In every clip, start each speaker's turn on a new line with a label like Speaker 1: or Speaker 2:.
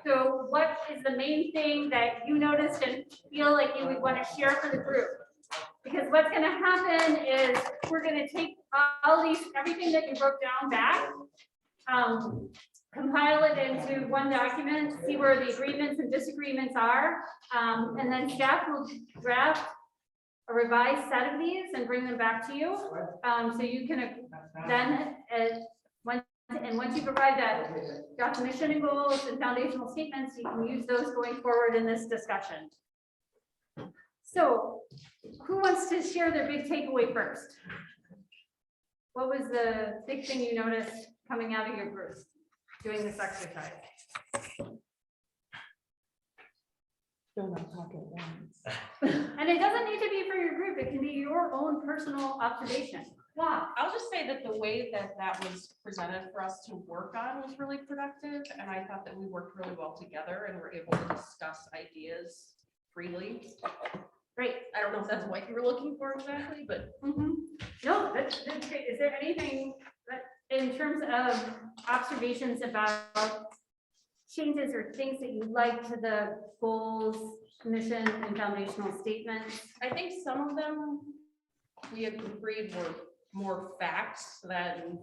Speaker 1: So what is the main thing that you noticed and feel like you would want to share for the group? Because what's going to happen is we're going to take all these, everything that you broke down back, compile it into one document, see where the agreements and disagreements are, and then staff will draft a revised set of these and bring them back to you. So you can then, once you provide that definition and goals and foundational statements, you can use those going forward in this discussion. So who wants to share their big takeaway first? What was the big thing you noticed coming out of your group doing this exercise?
Speaker 2: Don't talk at once.
Speaker 1: And it doesn't need to be for your group. It can be your own personal observation. Wow.
Speaker 3: I'll just say that the way that that was presented for us to work on was really productive, and I thought that we worked really well together and were able to discuss ideas freely.
Speaker 1: Great.
Speaker 3: I don't know if that's what you were looking for exactly, but
Speaker 1: No, that's great. Is there anything that in terms of observations about changes or things that you like to the goals, mission, and foundational statements?
Speaker 3: I think some of them we agreed were more facts than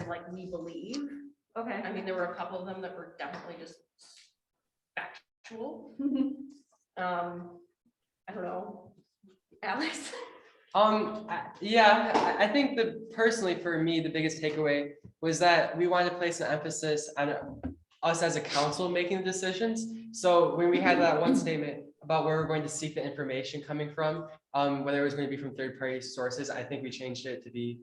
Speaker 3: like we believe.
Speaker 1: Okay.
Speaker 3: I mean, there were a couple of them that were definitely just factual. I don't know, Alex.
Speaker 4: Yeah, I think that personally for me, the biggest takeaway was that we wanted to place an emphasis on us as a council making the decisions. So when we had that one statement about where we're going to seek the information coming from, whether it was going to be from third-party sources, I think we changed it to be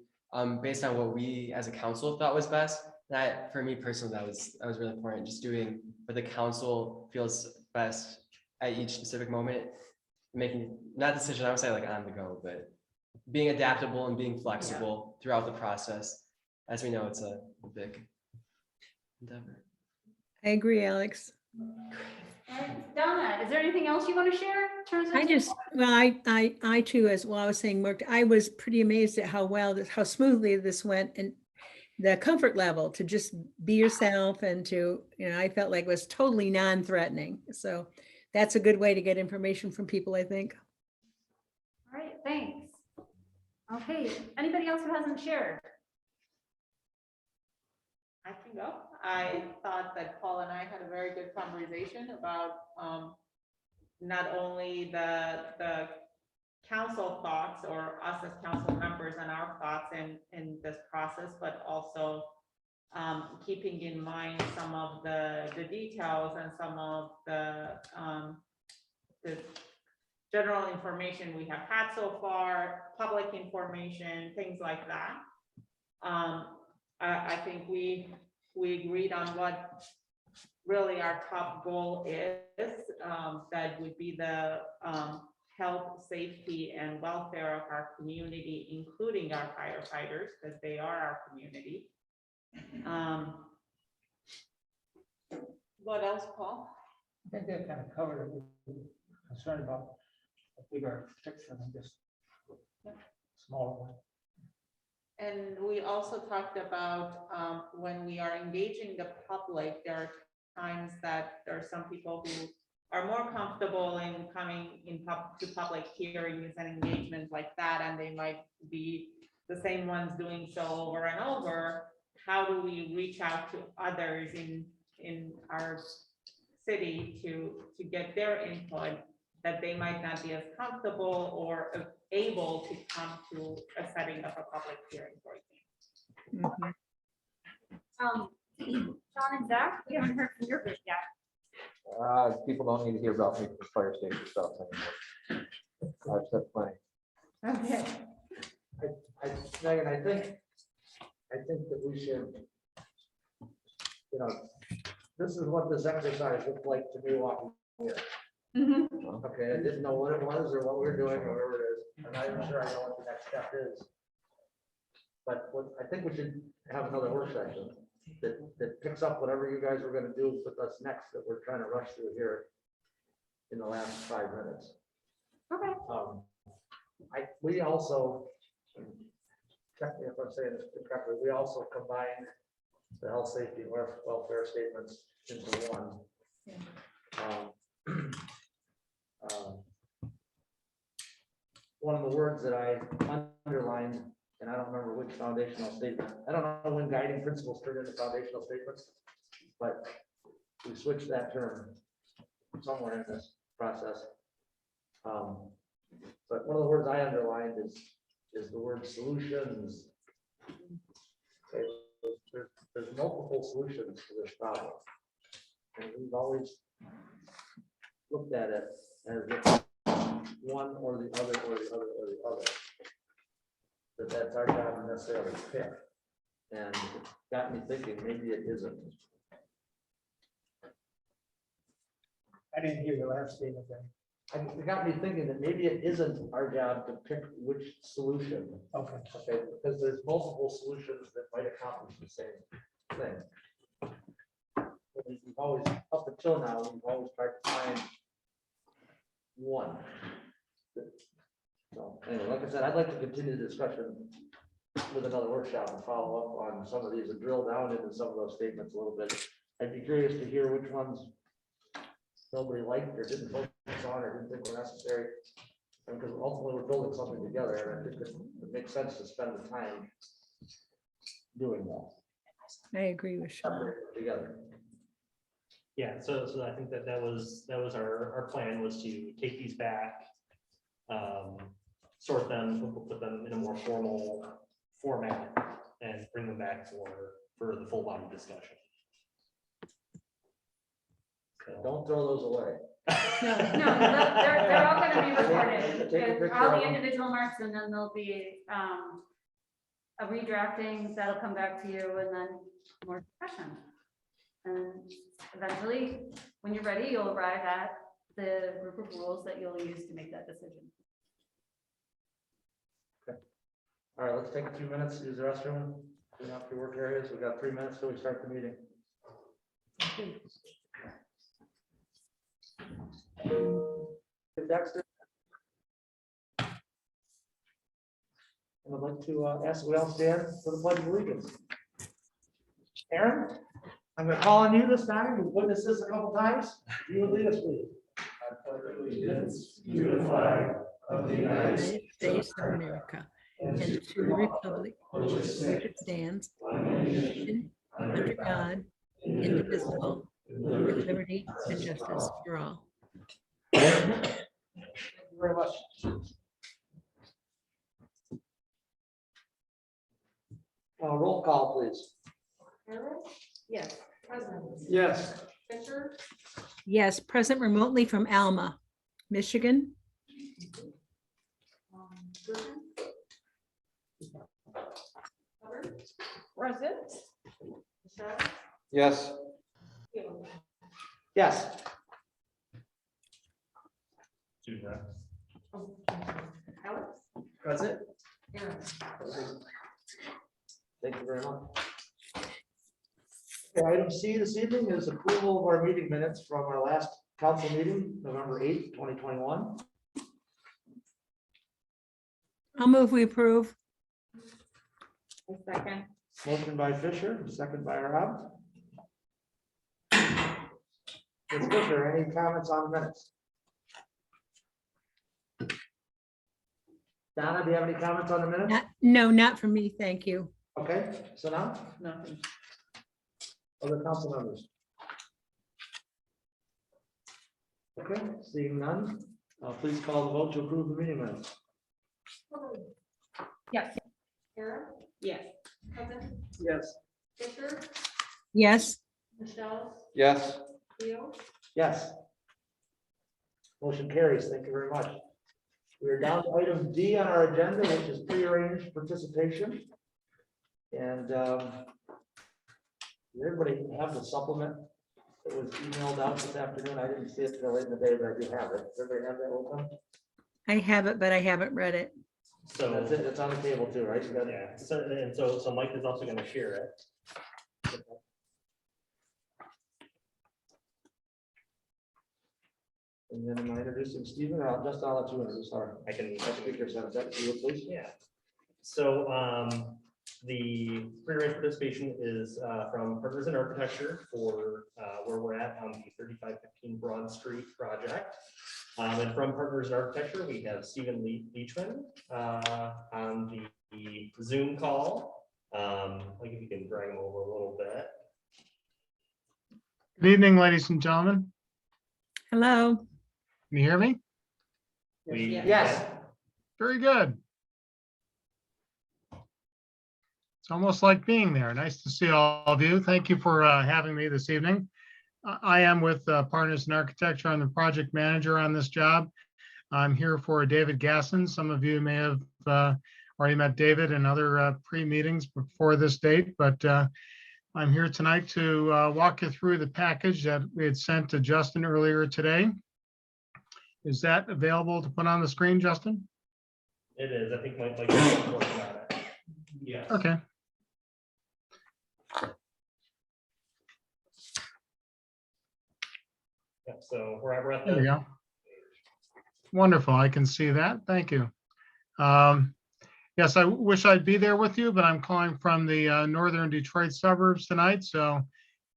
Speaker 4: based on what we as a council thought was best. That for me personally, that was really important. Just doing what the council feels best at each specific moment, making not decision, I would say like on the go, but being adaptable and being flexible throughout the process. As we know, it's a big endeavor.
Speaker 2: I agree, Alex.
Speaker 1: And Donna, is there anything else you want to share in terms of?
Speaker 2: I too, as well, I was saying, Mark, I was pretty amazed at how smoothly this went, and the comfort level to just be yourself and to, I felt like it was totally non-threatening. So that's a good way to get information from people, I think.
Speaker 1: All right, thanks. Okay, anybody else who hasn't shared?
Speaker 5: I can go. I thought that Paul and I had a very good conversation about not only the council thoughts or us as council members and our thoughts in this process, but also keeping in mind some of the details and some of the general information we have had so far, public information, things like that. I think we agreed on what really our top goal is. That would be the health, safety, and welfare of our community, including our firefighters, because they are our community. What else, Paul?
Speaker 6: I think that kind of covered it. We're concerned about a bigger picture than just smaller one.
Speaker 5: And we also talked about when we are engaging the public, there are times that there are some people who are more comfortable in coming to public hearings and engagements like that, and they might be the same ones doing so over and over. How do we reach out to others in our city to get their input that they might not be as comfortable or able to come to a setting of a public hearing, for example?
Speaker 1: John and Zach, we haven't heard from your group yet.
Speaker 7: People don't need to hear about me for fire station stuff anymore. I've said plenty.
Speaker 1: Okay.
Speaker 6: Megan, I think that we should, this is what this exercise looked like to me walking here.
Speaker 1: Mhm.
Speaker 6: Okay, I didn't know what it was or what we're doing or whatever it is. I'm not even sure I know what the next step is. But I think we should have another work session that picks up whatever you guys were gonna do with us next that we're trying to rush through here in the last 5 minutes.
Speaker 1: Okay.
Speaker 6: We also, check me if I'm saying this correctly, we also combined the health, safety, welfare statements into one. One of the words that I underlined, and I don't remember which foundational statement, I don't know when guiding principles turned into foundational statements, but we switched that term somewhere in this process. But one of the words I underlined is the word solutions. Okay, there's multiple solutions to this problem. And we've always looked at it as if one or the other, or the other, or the other. But that's our job to necessarily pick. And it got me thinking, maybe it isn't.
Speaker 8: I didn't hear the last statement then.
Speaker 6: It got me thinking that maybe it isn't our job to pick which solution.
Speaker 8: Okay.
Speaker 6: Okay, because there's multiple solutions that might accomplish the same thing. We've always, up until now, we've always tried to find one. So anyway, like I said, I'd like to continue the discussion with another workshop and follow up on some of these and drill down into some of those statements a little bit. I'd be curious to hear which ones nobody liked or didn't focus on or didn't think were necessary. Because ultimately we're building something together, and I think it makes sense to spend the time doing that
Speaker 2: I agree with Sean.
Speaker 6: together.
Speaker 9: Yeah, so I think that was our plan, was to take these back, sort them, we'll put them in a more formal format and bring them back for the full body discussion. So,
Speaker 6: Don't throw those away.
Speaker 1: No, they're all gonna be recorded,
Speaker 6: Take a picture
Speaker 1: all
Speaker 6: of
Speaker 1: the
Speaker 6: them.
Speaker 1: individual marks, and then there'll be, a redrafting that'll come back to you, and then more discussion. And eventually, when you're ready, you'll arrive at the group of rules that you'll use to make that decision.
Speaker 6: All right, let's take a few minutes, use the restroom, clean up your work areas. We've got 3 minutes till we start the meeting. Dexter. And I'd like to ask we all stand for the pledge of allegiance. Aaron, I'm going to call on you this time. We've witnessed this a couple times. You would lead us, please. I pledge allegiance to the flag of the United
Speaker 2: United States of America and to the republic for which it stands, one nation, under God, indivisible, with liberty and justice for all.
Speaker 6: Thank you very much. Roll call, please.
Speaker 3: Yes. President
Speaker 6: Yes.
Speaker 3: Fisher,
Speaker 2: Yes, present remotely from Alma, Michigan.
Speaker 3: Griffin. Hubbard. Present. Michelle.
Speaker 7: Yes.
Speaker 3: Taylor.
Speaker 6: Yes.
Speaker 3: Alex.
Speaker 4: Present?
Speaker 3: Aaron.
Speaker 6: Thank you very much. Okay, item C this evening is approval of our meeting minutes from our last council meeting, November 8th, 2021.
Speaker 2: I'll move we approve.
Speaker 5: A second.
Speaker 6: Motion by Fisher, second by Rob. Ms. Fisher, any comments on the minutes? Donna, do you have any comments on the minutes?
Speaker 2: No, not for me, thank you.
Speaker 6: Okay, so now,
Speaker 5: Nothing.
Speaker 6: other council members? Okay, seeing none, please call the vote to approve the meeting minutes.
Speaker 3: Yes. Aaron.
Speaker 5: Yes.
Speaker 3: Present.
Speaker 6: Yes.
Speaker 3: Fisher,
Speaker 2: Yes,
Speaker 3: Michelle,
Speaker 7: Yes.
Speaker 3: Theo.
Speaker 6: Yes. Motion carries. Thank you very much. We are down to item D on our agenda, which is prearranged participation. And did everybody have the supplement that was emailed out this afternoon? I didn't see it till late in the day, but I do have it. Does everybody have that open?
Speaker 2: I have it, but I haven't read it.
Speaker 9: So,
Speaker 6: That's it. It's on the table too, right? You got it?
Speaker 9: yeah, so Mike is also gonna share it.
Speaker 6: And then am I introducing Stephen, or I'll let you introduce our
Speaker 9: I can.
Speaker 6: speaker set. Is that you, please?
Speaker 9: Yeah. So, The pre-arranged participation is from Partners in Architecture for where we're at on the 3515 Broad Street project. And from Partners in Architecture, we have Stephen Leachman on the Zoom call. Like if you can drag him over a little bit.
Speaker 10: Good evening, ladies and gentlemen.
Speaker 2: Hello.
Speaker 10: Can you hear me?
Speaker 4: Yes.
Speaker 10: Very good. It's almost like being there. Nice to see all of you. Thank you for having me this evening. I am with Partners in Architecture. I'm the project manager on this job. I'm here for David Gasson. Some of you may have already met David in other pre-meetings before this date, but I'm here tonight to walk you through the package that we had sent to Justin earlier today. Is that available to put on the screen, Justin?
Speaker 9: It is, I think Mike is working on it. Yeah.
Speaker 10: Okay.
Speaker 9: Yep, so we're at
Speaker 10: There we
Speaker 9: the,
Speaker 10: go. Wonderful. I can see that. Thank you. Yes, I wish I'd be there with you, but I'm calling from the northern Detroit suburbs tonight. So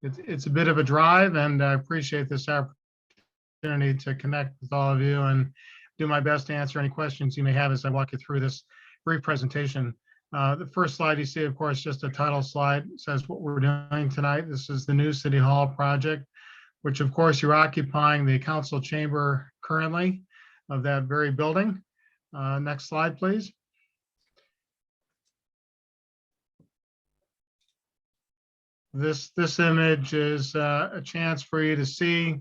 Speaker 10: it's a bit of a drive, and I appreciate this opportunity to connect with all of you and do my best to answer any questions you may have as I walk you through this brief presentation. The first slide you see, of course, just a title slide. It says what we're doing tonight. This is the new City Hall project, which of course you're occupying the council chamber currently of that very building. Next slide, please. This image is a chance for you to see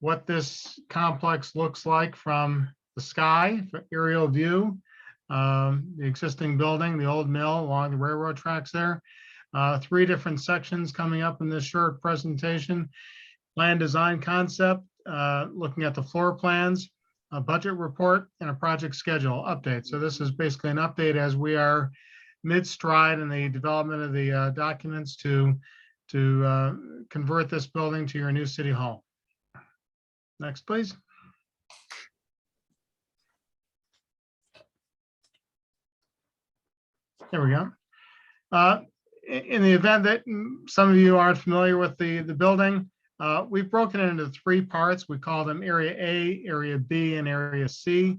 Speaker 10: what this complex looks like from the sky, aerial view. The existing building, the old mill along the railroad tracks there. 3 different sections coming up in this short presentation. Plan design concept, looking at the floor plans, a budget report, and a project schedule update. So this is basically an update as we are mid-stride in the development of the documents to convert this building to your new City Hall. Next, please. There we go. In the event that some of you aren't familiar with the building, we've broken it into 3 parts. We call them Area A, Area B, and Area C.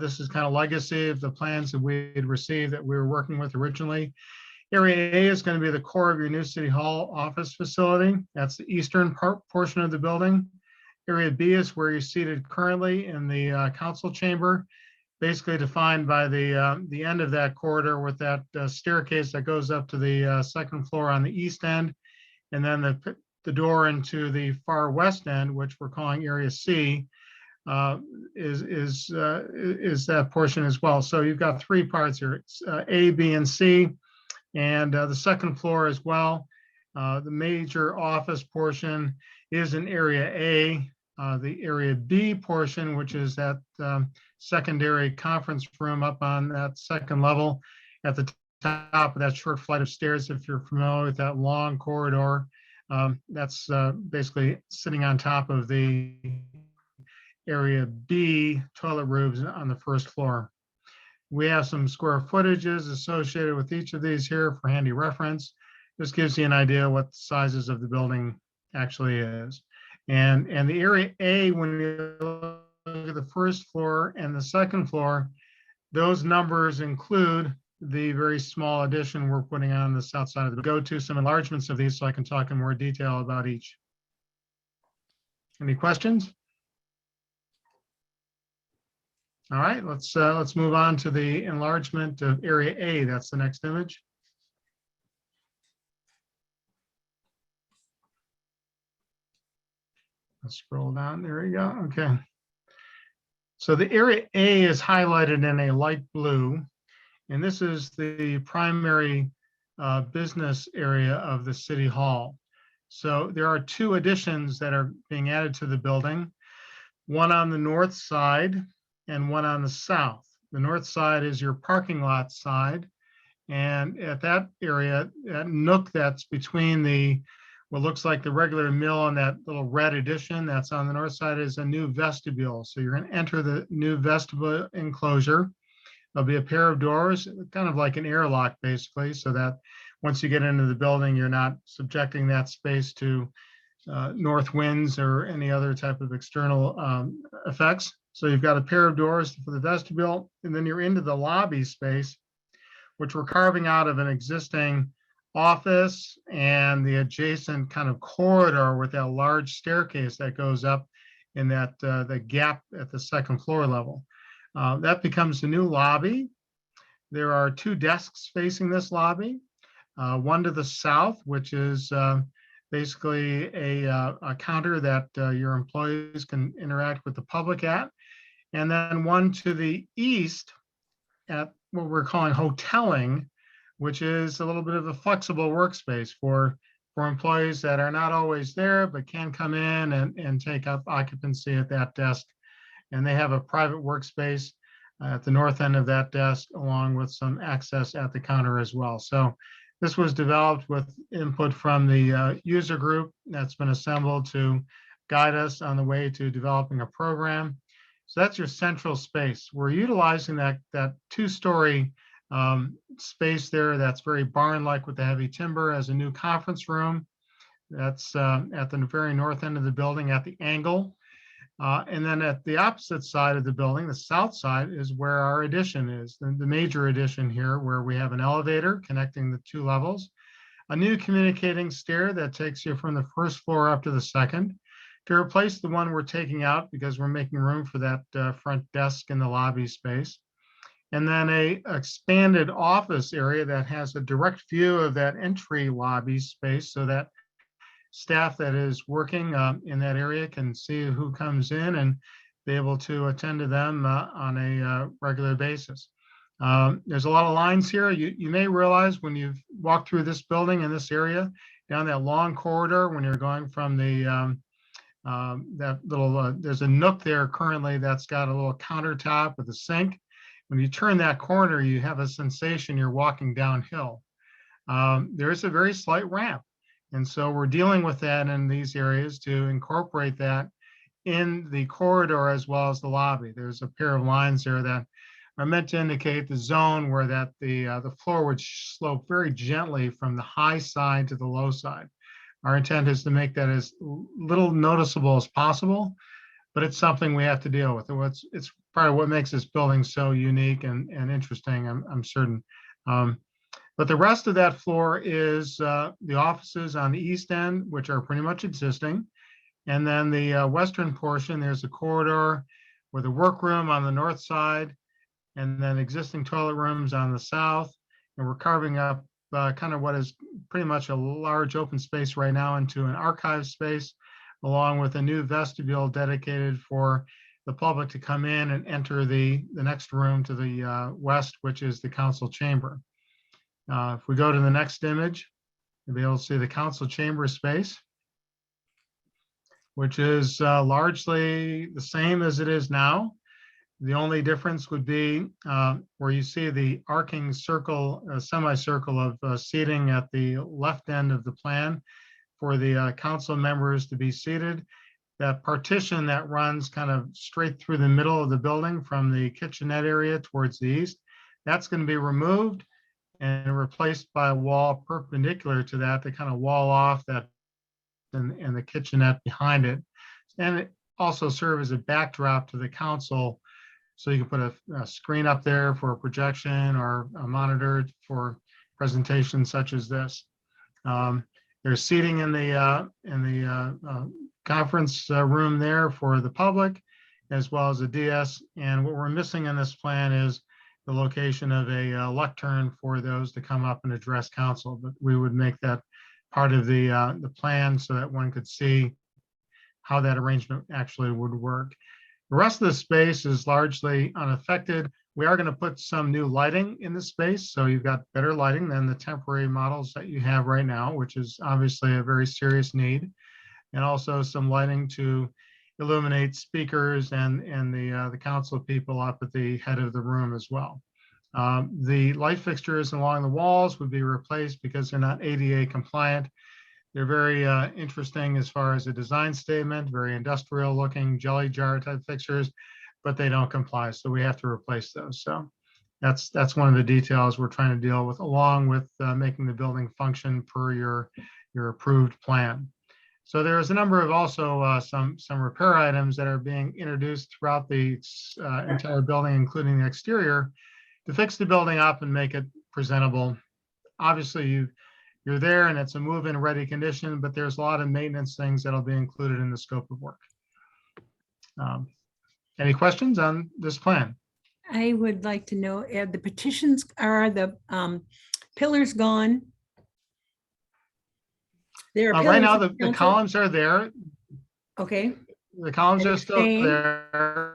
Speaker 10: This is kind of legacy of the plans that we had received that we were working with originally. Area A is going to be the core of your new City Hall office facility. That's the eastern portion of the building. Area B is where you're seated currently in the council chamber, basically defined by the end of that corridor with that staircase that goes up to the 2nd floor on the east end, and then the door into the far west end, which we're calling Area C, is that portion as well. So you've got 3 parts here. It's A, B, and C, and the 2nd floor as well. The major office portion is in Area A. The Area B portion, which is that secondary conference room up on that 2nd level at the top of that short flight of stairs, if you're familiar with that long corridor. That's basically sitting on top of the Area B toilet rooms on the 1st floor. We have some square footages associated with each of these here for handy reference. This gives you an idea what the sizes of the building actually is. And the Area A, when you look at the 1st floor and the 2nd floor, those numbers include the very small addition we're putting on the south side of the, go to some enlargements of these so I can talk in more detail about each. Any questions? All right, let's move on to the enlargement of Area A. That's the next image. Let's scroll down. There we go. Okay. So the Area A is highlighted in a light blue, and this is the primary business area of the City Hall. So there are 2 additions that are being added to the building, one on the north side and one on the south. The north side is your parking lot side, and at that area, that nook that's between what looks like the regular mill and that little red addition that's on the north side is a new vestibule. So you're going to enter the new vestibule enclosure. There'll be a pair of doors, kind of like an airlock, basically, so that once you get into the building, you're not subjecting that space to north winds or any other type of external effects. So you've got a pair of doors for the vestibule, and then you're into the lobby space, which we're carving out of an existing office and the adjacent kind of corridor with that large staircase that goes up in that the gap at the second floor level. That becomes the new lobby. There are 2 desks facing this lobby, one to the south, which is basically a counter that your employees can interact with the public at, and then one to the east at what we're calling hoteling, which is a little bit of a flexible workspace for employees that are not always there, but can come in and take up occupancy at that desk. And they have a private workspace at the north end of that desk, along with some access at the counter as well. So this was developed with input from the user group that's been assembled to guide us on the way to developing a program. So that's your central space. We're utilizing that 2-story space there that's very barn-like with the heavy timber as a new conference room. That's at the very north end of the building at the angle. And then at the opposite side of the building, the south side, is where our addition is, the major addition here, where we have an elevator connecting the 2 levels, a new communicating stair that takes you from the first floor up to the second, to replace the one we're taking out because we're making room for that front desk in the lobby space. And then a expanded office area that has a direct view of that entry lobby space, so that staff that is working in that area can see who comes in and be able to attend to them on a regular basis. There's a lot of lines here. You may realize when you've walked through this building in this area, down that long corridor, when you're going from the that little, there's a nook there currently that's got a little countertop with a sink. When you turn that corner, you have a sensation you're walking downhill. There's a very slight ramp. And so we're dealing with that in these areas to incorporate that in the corridor as well as the lobby. There's a pair of lines there that are meant to indicate the zone where that the floor would slope very gently from the high side to the low side. Our intent is to make that as little noticeable as possible, but it's something we have to deal with. It's part of what makes this building so unique and interesting, I'm certain. But the rest of that floor is the offices on the east end, which are pretty much existing. And then the western portion, there's a corridor with a workroom on the north side, and then existing toilet rooms on the south. And we're carving up kind of what is pretty much a large open space right now into an archive space, along with a new vestibule dedicated for the public to come in and enter the next room to the west, which is the council chamber. If we go to the next image, you'll be able to see the council chamber space, which is largely the same as it is now. The only difference would be where you see the arcing circle, semicircle of seating at the left end of the plan for the council members to be seated. That partition that runs kind of straight through the middle of the building from the kitchenette area towards the east, that's going to be removed and replaced by a wall perpendicular to that to kind of wall off that and the kitchenette behind it. And it also serve as a backdrop to the council. So you can put a screen up there for a projection or a monitor for presentations such as this. There's seating in the conference room there for the public, as well as a DS. And what we're missing in this plan is the location of a lectern for those to come up and address council. But we would make that part of the plan so that one could see how that arrangement actually would work. The rest of the space is largely unaffected. We are going to put some new lighting in the space. So you've got better lighting than the temporary models that you have right now, which is obviously a very serious need. And also some lighting to illuminate speakers and the council people up at the head of the room as well. The light fixtures along the walls would be replaced because they're not ADA compliant. They're very interesting as far as a design statement, very industrial looking jelly jar type fixtures, but they don't comply. So we have to replace those. So That's one of the details we're trying to deal with, along with making the building function per your approved plan. So there is a number of also some repair items that are being introduced throughout the entire building, including the exterior, to fix the building up and make it presentable. Obviously, you're there and it's a move-in ready condition, but there's a lot of maintenance things that'll be included in the scope of work. Any questions on this plan?
Speaker 2: I would like to know, the petitions, are the pillars gone? There are
Speaker 10: Right now,
Speaker 2: pillars in
Speaker 10: the
Speaker 2: council?
Speaker 10: columns are there.
Speaker 2: Okay,
Speaker 10: The columns
Speaker 2: They're
Speaker 10: are still
Speaker 2: staying?
Speaker 10: there.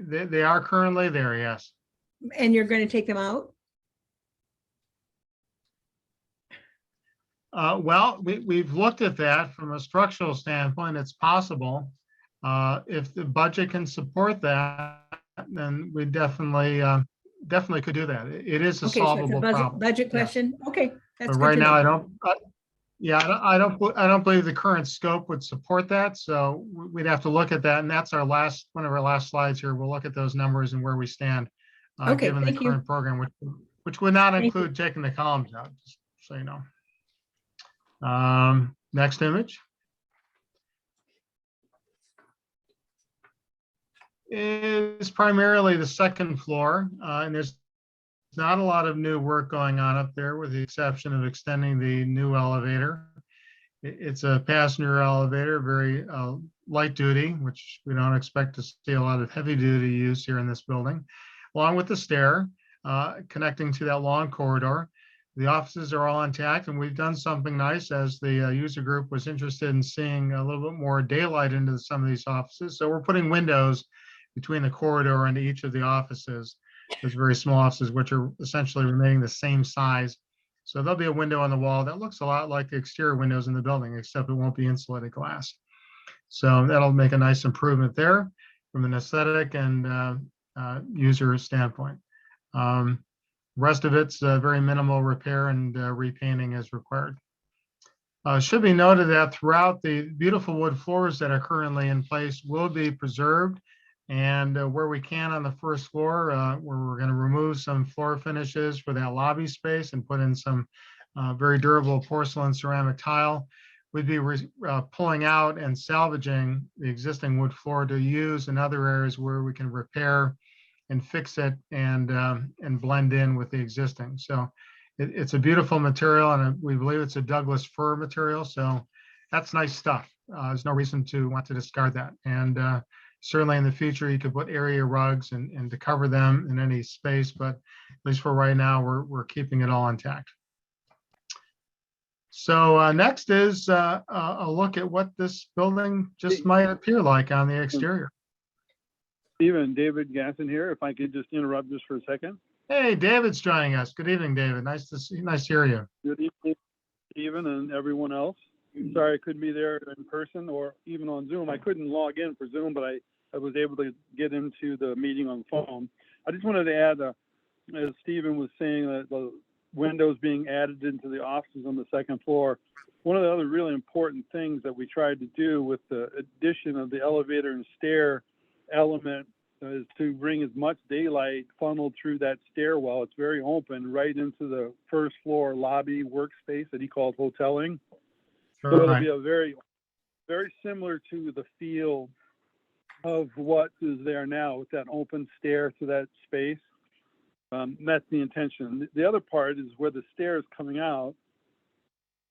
Speaker 10: They are currently there, yes.
Speaker 2: and you're going to take them out?
Speaker 10: Well, we've looked at that from a structural standpoint. It's possible. If the budget can support that, then we definitely could do that. It is a
Speaker 2: Okay, so it's a
Speaker 10: solvable problem.
Speaker 2: budget
Speaker 10: Yeah.
Speaker 2: question? Okay, that's
Speaker 10: But
Speaker 2: good
Speaker 10: right
Speaker 2: to
Speaker 10: now,
Speaker 2: know.
Speaker 10: I don't believe the current scope would support that. So we'd have to look at that. And that's one of our last slides here. We'll look at those numbers and where we stand.
Speaker 2: Okay,
Speaker 10: Given the
Speaker 2: thank you.
Speaker 10: current program, which would not
Speaker 2: Thank you.
Speaker 10: include taking the columns out, just so you know. Next image. Is primarily the second floor, and there's not a lot of new work going on up there, with the exception of extending the new elevator. It's a passenger elevator, very light duty, which we don't expect to see a lot of heavy duty use here in this building, along with the stair connecting to that long corridor. The offices are all intact, and we've done something nice, as the user group was interested in seeing a little bit more daylight into some of these offices. So we're putting windows between the corridor and each of the offices. Those very small offices, which are essentially remaining the same size. So there'll be a window on the wall that looks a lot like the exterior windows in the building, except it won't be insulated glass. So that'll make a nice improvement there from an aesthetic and user standpoint. Rest of it's very minimal repair and repainting as required. Should be noted that throughout, the beautiful wood floors that are currently in place will be preserved. And where we can on the first floor, where we're going to remove some floor finishes for that lobby space and put in some very durable porcelain ceramic tile, we'd be pulling out and salvaging the existing wood floor to use in other areas where we can repair and fix it and blend in with the existing. So it's a beautiful material, and we believe it's a Douglas fir material. So that's nice stuff. There's no reason to want to discard that. And certainly in the future, you could put area rugs and to cover them in any space, but at least for right now, we're keeping it all intact. So next is a look at what this building just might appear like on the exterior.
Speaker 11: Stephen, David Gasson here. If I could just interrupt just for a second.
Speaker 10: Hey, David's joining us. Good evening, David. Nice to hear you.
Speaker 11: Good evening, Stephen and everyone else. Sorry I couldn't be there in person or even on Zoom. I couldn't log in for Zoom, but I was able to get into the meeting on the phone. I just wanted to add, as Stephen was saying, that the windows being added into the offices on the second floor. One of the other really important things that we tried to do with the addition of the elevator and stair element is to bring as much daylight funneled through that stairwell. It's very open right into the first floor lobby workspace that he called hoteling. So it'll be a very, very similar to the feel of what is there now with that open stair to that space. That's the intention. The other part is where the stair is coming out.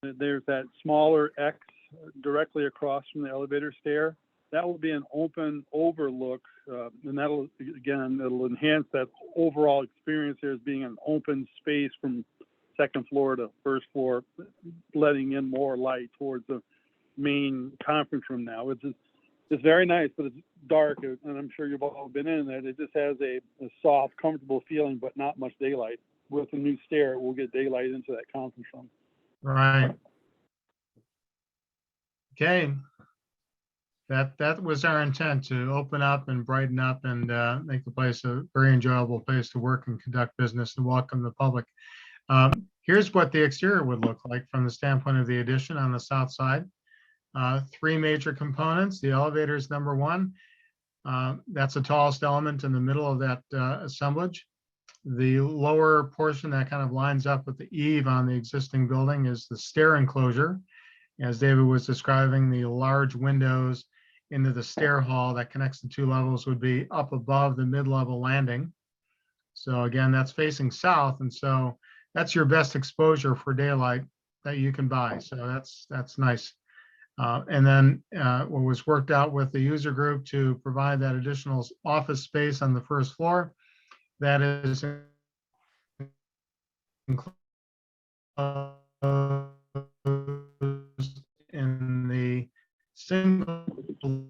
Speaker 11: There's that smaller X directly across from the elevator stair. That will be an open overlook, and that'll, again, it'll enhance that overall experience there as being an open space from second floor to first floor, letting in more light towards the main conference room now. It's very nice, but it's dark, and I'm sure you've all been in it. It just has a soft, comfortable feeling, but not much daylight. With the new stair, we'll get daylight into that conference room.
Speaker 10: Right. Okay. That was our intent, to open up and brighten up and make the place a very enjoyable place to work and conduct business and welcome the public. Here's what the exterior would look like from the standpoint of the addition on the south side. Three major components. The elevator is number one. That's the tallest element in the middle of that assemblage. The lower portion that kind of lines up with the eave on the existing building is the stair enclosure. As David was describing, the large windows into the stair hall that connects the two levels would be up above the mid-level landing. So again, that's facing south, and so that's your best exposure for daylight that you can buy. So that's nice. And then what was worked out with the user group to provide that additional office space on the first floor, that is enclosed in the single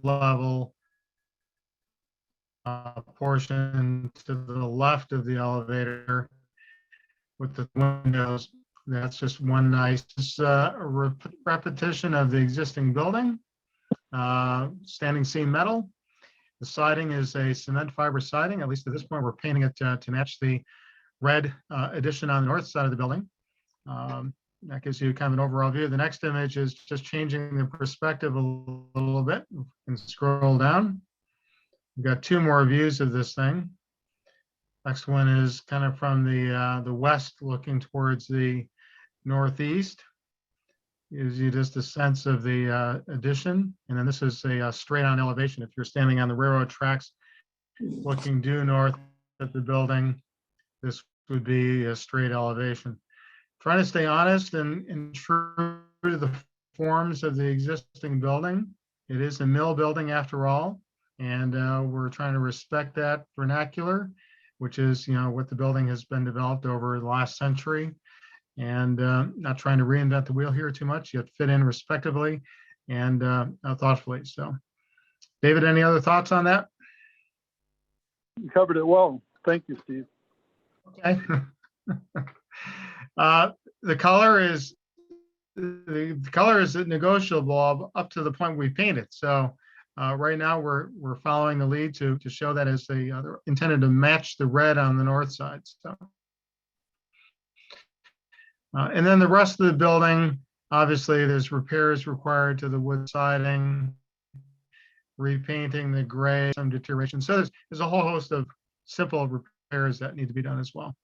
Speaker 10: level portion to the left of the elevator with the windows. That's just one nice repetition of the existing building. Standing seam metal. The siding is a cement fiber siding. At least at this point, we're painting it to match the red addition on the north side of the building. That gives you kind of an overall view. The next image is just changing the perspective a little bit. And scroll down. We've got two more views of this thing. Next one is kind of from the west looking towards the northeast. Gives you just a sense of the addition. And then this is a straight on elevation. If you're standing on the railroad tracks looking due north at the building, this would be a straight elevation. Trying to stay honest and true to the forms of the existing building. It is a mill building after all, and we're trying to respect that vernacular, which is, what the building has been developed over the last century, and not trying to reinvent the wheel here too much, yet fit in respectively and thoughtfully. So, David, any other thoughts on that?
Speaker 11: You covered it well. Thank you, Steve.
Speaker 10: Okay. The color is negotiable up to the point we paint it. So right now we're following the lead to show that as they're intended to match the red on the north side. So and then the rest of the building, obviously there's repairs required to the wood siding, repainting the gray, some deterioration. So there's a whole host of simple repairs that need to be done as well.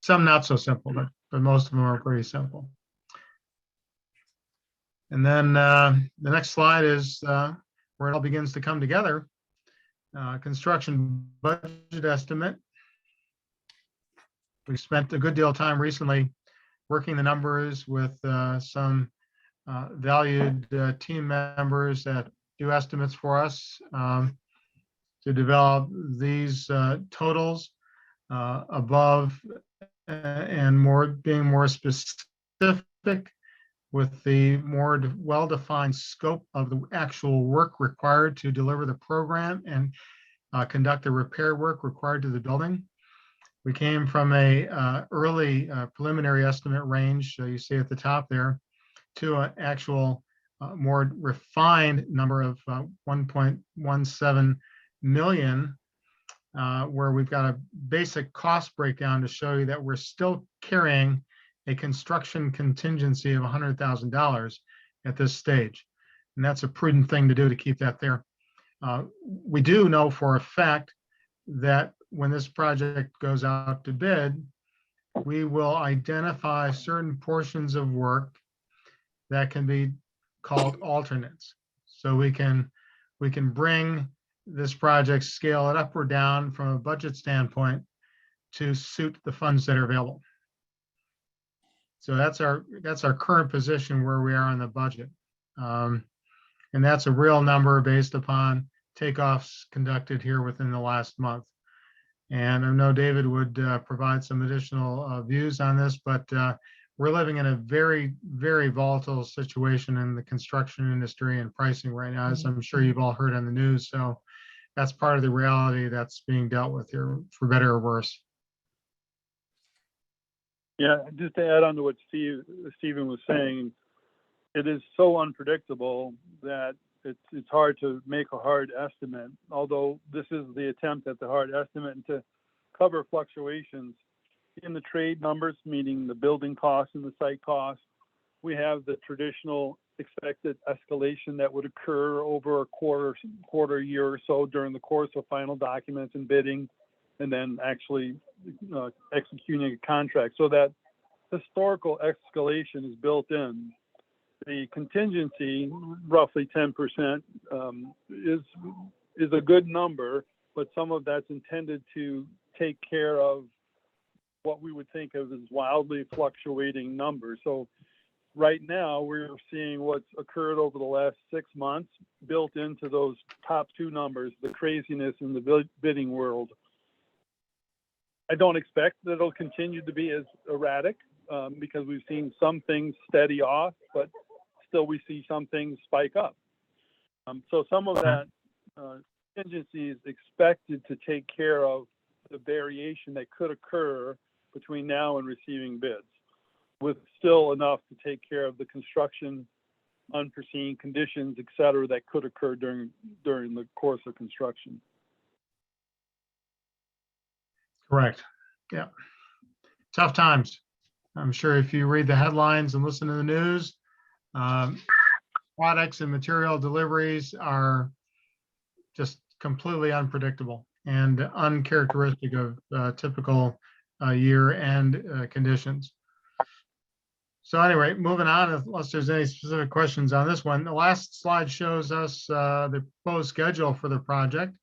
Speaker 10: Some not so simple, but most of them are pretty simple. And then the next slide is where it all begins to come together. Construction budget estimate. We spent a good deal of time recently working the numbers with some valued team members that do estimates for us to develop these totals above and being more specific with the more well-defined scope of the actual work required to deliver the program and conduct the repair work required to the building. We came from a early preliminary estimate range, you see at the top there, to an actual more refined number of 1.17 million, where we've got a basic cost breakdown to show you that we're still carrying a construction contingency of $100,000 at this stage. And that's a prudent thing to do to keep that there. We do know for a fact that when this project goes out to bid, we will identify certain portions of work that can be called alternates. So we can bring this project, scale it up or down from a budget standpoint to suit the funds that are available. So that's our current position where we are in the budget. And that's a real number based upon takeoffs conducted here within the last month. And I know David would provide some additional views on this, but we're living in a very, very volatile situation in the construction industry and pricing right now, as I'm sure you've all heard on the news. So that's part of the reality that's being dealt with here, for better or worse.
Speaker 11: Yeah, just to add on to what Stephen was saying, it is so unpredictable that it's hard to make a hard estimate, although this is the attempt at the hard estimate and to cover fluctuations in the trade numbers, meaning the building costs and the site costs. We have the traditional expected escalation that would occur over a quarter year or so during the course of final documents and bidding, and then actually executing a contract. So that historical escalation is built in. The contingency, roughly 10%, is a good number, but some of that's intended to take care of what we would think of as wildly fluctuating numbers. So right now, we're seeing what's occurred over the last 6 months built into those top two numbers, the craziness in the bidding world. I don't expect that it'll continue to be as erratic because we've seen some things steady off, but still we see some things spike up. So some of that contingency is expected to take care of the variation that could occur between now and receiving bids, with still enough to take care of the construction, unforeseen conditions, et cetera, that could occur during the course of construction.
Speaker 10: Correct. Yeah. Tough times. I'm sure if you read the headlines and listen to the news, products and material deliveries are just completely unpredictable and uncharacteristic of typical year-end conditions. So anyway, moving on, unless there's any specific questions on this one. The last slide shows us the proposed schedule for the project,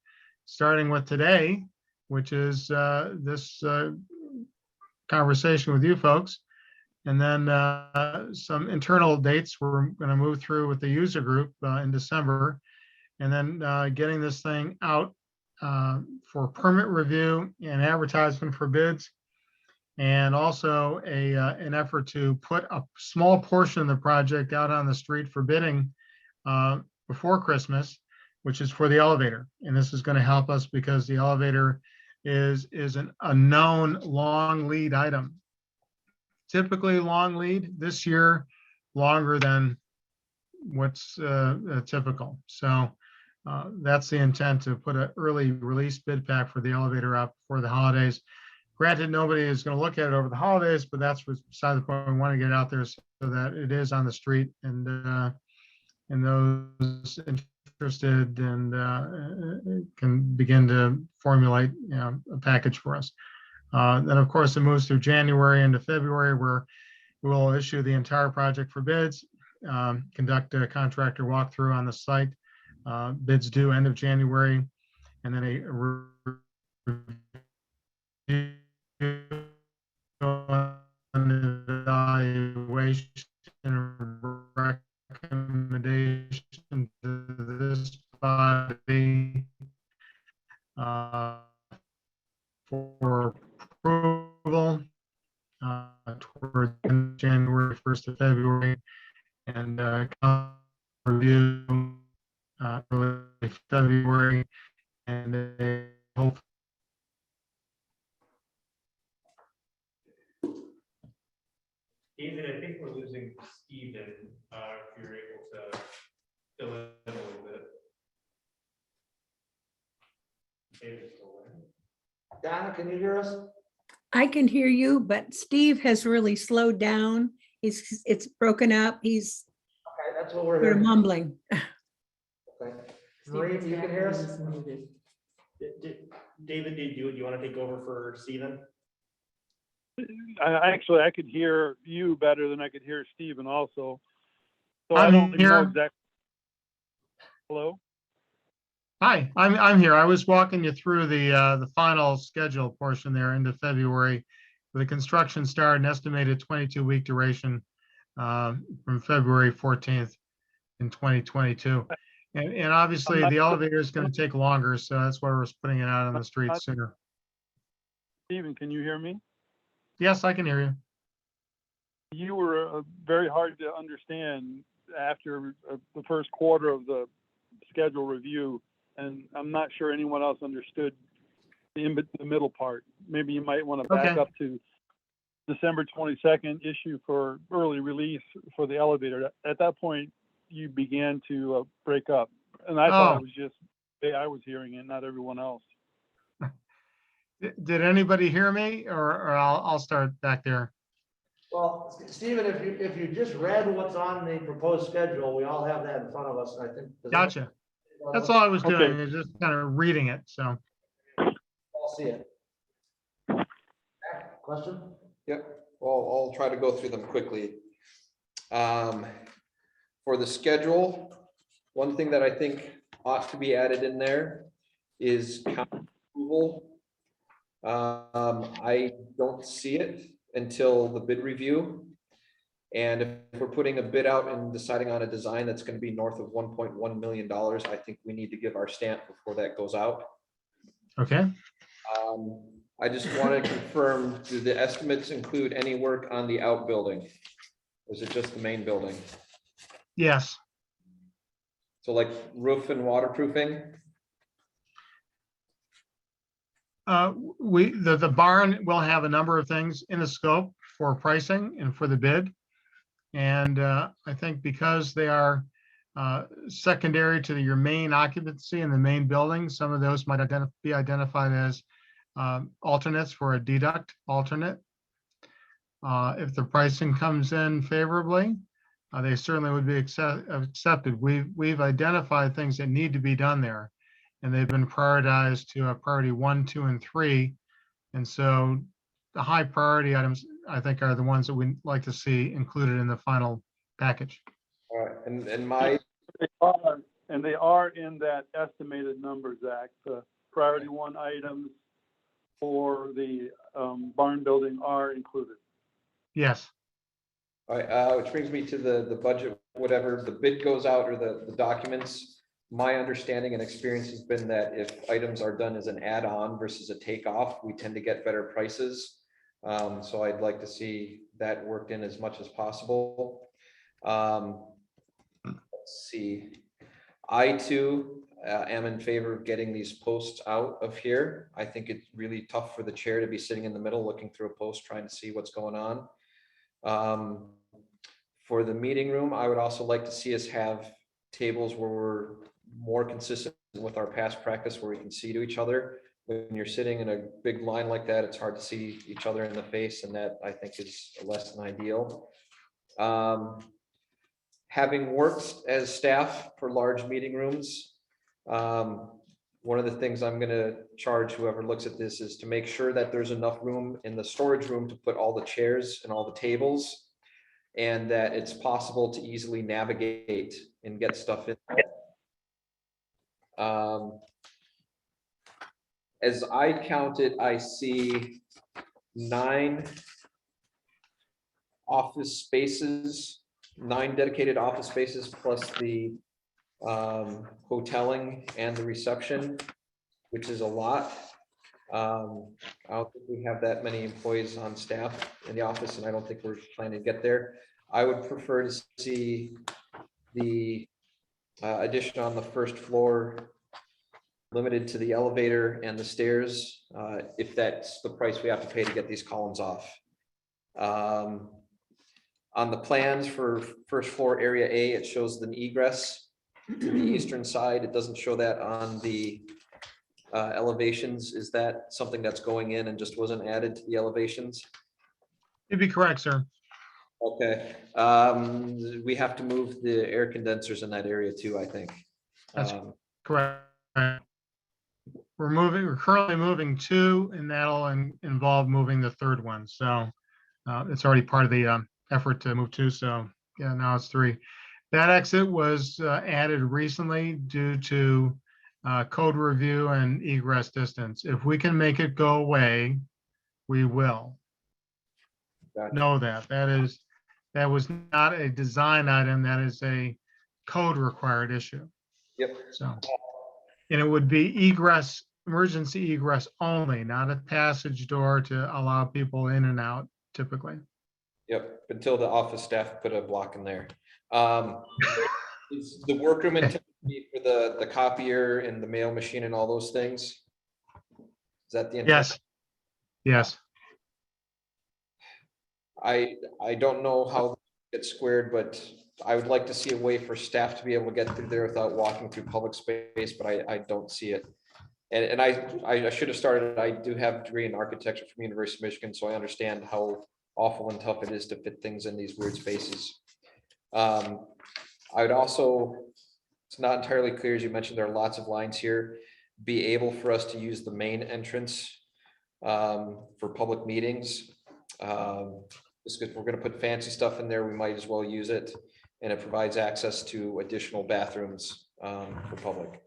Speaker 10: starting with today, which is this conversation with you folks. And then some internal dates we're going to move through with the user group in December. And then getting this thing out for permit review and advertisement for bids. And also an effort to put a small portion of the project out on the street for bidding before Christmas, which is for the elevator. And this is going to help us because the elevator is a known long lead item. Typically long lead, this year longer than what's typical. So that's the intent, to put an early release bid pack for the elevator up before the holidays. Granted, nobody is going to look at it over the holidays, but that's beside the point. We want to get it out there so that it is on the street, and those interested and can begin to formulate, a package for us. Then, of course, it moves through January into February, where we will issue the entire project for bids, conduct a contractor walkthrough on the site. Bids due end of January, and then an evaluation and recommendation to this body for approval toward January 1st of February, and review early February, and hope.
Speaker 9: David, I think we're losing Steven, if you're able to fill in a little bit. David's still there.
Speaker 6: Donna, can you hear us?
Speaker 2: I can hear you, but Steve has really slowed down. It's broken up. He's
Speaker 6: Okay, that's what we're
Speaker 2: sort of
Speaker 6: hearing.
Speaker 2: mumbling.
Speaker 6: Okay. Marie, you can hear us?
Speaker 9: David, do you want to take over for Steven?
Speaker 11: Actually, I could hear you better than I could hear Stephen also. So I
Speaker 10: I'm
Speaker 11: don't even know
Speaker 10: here.
Speaker 11: exactly. Hello?
Speaker 10: Hi, I'm here. I was walking you through the final schedule portion there into February, with the construction start, an estimated 22-week duration from February 14th in 2022. And obviously the elevator is going to take longer, so that's why we're putting it out on the street sooner.
Speaker 11: Stephen, can you hear me?
Speaker 10: Yes, I can hear you.
Speaker 11: You were very hard to understand after the first quarter of the schedule review, and I'm not sure anyone else understood the middle part. Maybe you might want to back
Speaker 10: Okay.
Speaker 11: up to December 22nd issue for early release for the elevator. At that point, you began to break up, and I thought it was just I was hearing it, not everyone else.
Speaker 10: Did anybody hear me, or I'll start back there?
Speaker 6: Well, Stephen, if you just read what's on the proposed schedule, we all have that in front of us, and I think.
Speaker 10: Gotcha. That's all I was doing,
Speaker 11: Okay.
Speaker 10: is just kind of reading it, so.
Speaker 6: I'll see it. Question?
Speaker 7: Yep, well, I'll try to go through them quickly. For the schedule, one thing that I think ought to be added in there is council approval. I don't see it until the bid review. And if we're putting a bid out and deciding on a design that's going to be north of $1.1 million, I think we need to give our stamp before that goes out.
Speaker 10: Okay,
Speaker 7: I just want to confirm, do the estimates include any work on the outbuilding? Or is it just the main building?
Speaker 10: yes.
Speaker 7: So like roof and waterproofing?
Speaker 10: The barn will have a number of things in the scope for pricing and for the bid. And I think because they are secondary to your main occupancy in the main building, some of those might be identified as alternates for a deduct alternate. If the pricing comes in favorably, they certainly would be accepted. We've identified things that need to be done there, and they've been prioritized to a priority 1, 2, and 3. And so the high priority items, I think, are the ones that we'd like to see included in the final package.
Speaker 7: All right, and my,
Speaker 11: They are in that estimated number, Zach. The priority 1 items for the barn building are included.
Speaker 10: Yes,
Speaker 7: all right, which brings me to the budget, whatever the bid goes out or the documents. My understanding and experience has been that if items are done as an add-on versus a takeoff, we tend to get better prices. So I'd like to see that worked in as much as possible. Let's see. I too am in favor of getting these posts out of here. I think it's really tough for the chair to be sitting in the middle looking through a post trying to see what's going on. For the meeting room, I would also like to see us have tables where we're more consistent with our past practice, where we can see to each other. When you're sitting in a big line like that, it's hard to see each other in the face, and that I think is less than ideal. Having worked as staff for large meeting rooms, one of the things I'm going to charge whoever looks at this is to make sure that there's enough room in the storage room to put all the chairs and all the tables, and that it's possible to easily navigate and get stuff in. As I counted, I see 9 office spaces, 9 dedicated office spaces, plus the hoteling and the reception, which is a lot. I don't think we have that many employees on staff in the office, and I don't think we're planning to get there. I would prefer to see the addition on the first floor limited to the elevator and the stairs, if that's the price we have to pay to get these columns off. On the plans for first floor area A, it shows an egress to the eastern side. It doesn't show that on the elevations. Is that something that's going in and just wasn't added to the elevations?
Speaker 10: you'd be correct, sir.
Speaker 7: Okay, we have to move the air condensers in that area too, I think.
Speaker 10: That's correct. We're currently moving 2, and that'll involve moving the 3rd one. So it's already part of the effort to move 2. So yeah, now it's 3. That exit was added recently due to code review and egress distance. If we can make it go away, we will.
Speaker 7: Gotcha.
Speaker 10: Know that was not a design item. That is a code required issue.
Speaker 7: Yep.
Speaker 10: So, and it would be egress, emergency egress only, not a passage door to allow people in and out typically.
Speaker 7: Yep, until the office staff put a block in there. Is the workroom intended to be for the copier and the mail machine and all those things? Is that the intent?
Speaker 10: Yes. Yes.
Speaker 7: I don't know how it's squared, but I would like to see a way for staff to be able to get through there without walking through public space, but I don't see it. And I should have started, I do have a degree in architecture from University of Michigan, so I understand how awful and tough it is to fit things in these weird spaces. I would also, it's not entirely clear, as you mentioned, there are lots of lines here, be able for us to use the main entrance for public meetings. Just because we're gonna put fancy stuff in there, we might as well use it. And it provides access to additional bathrooms for public.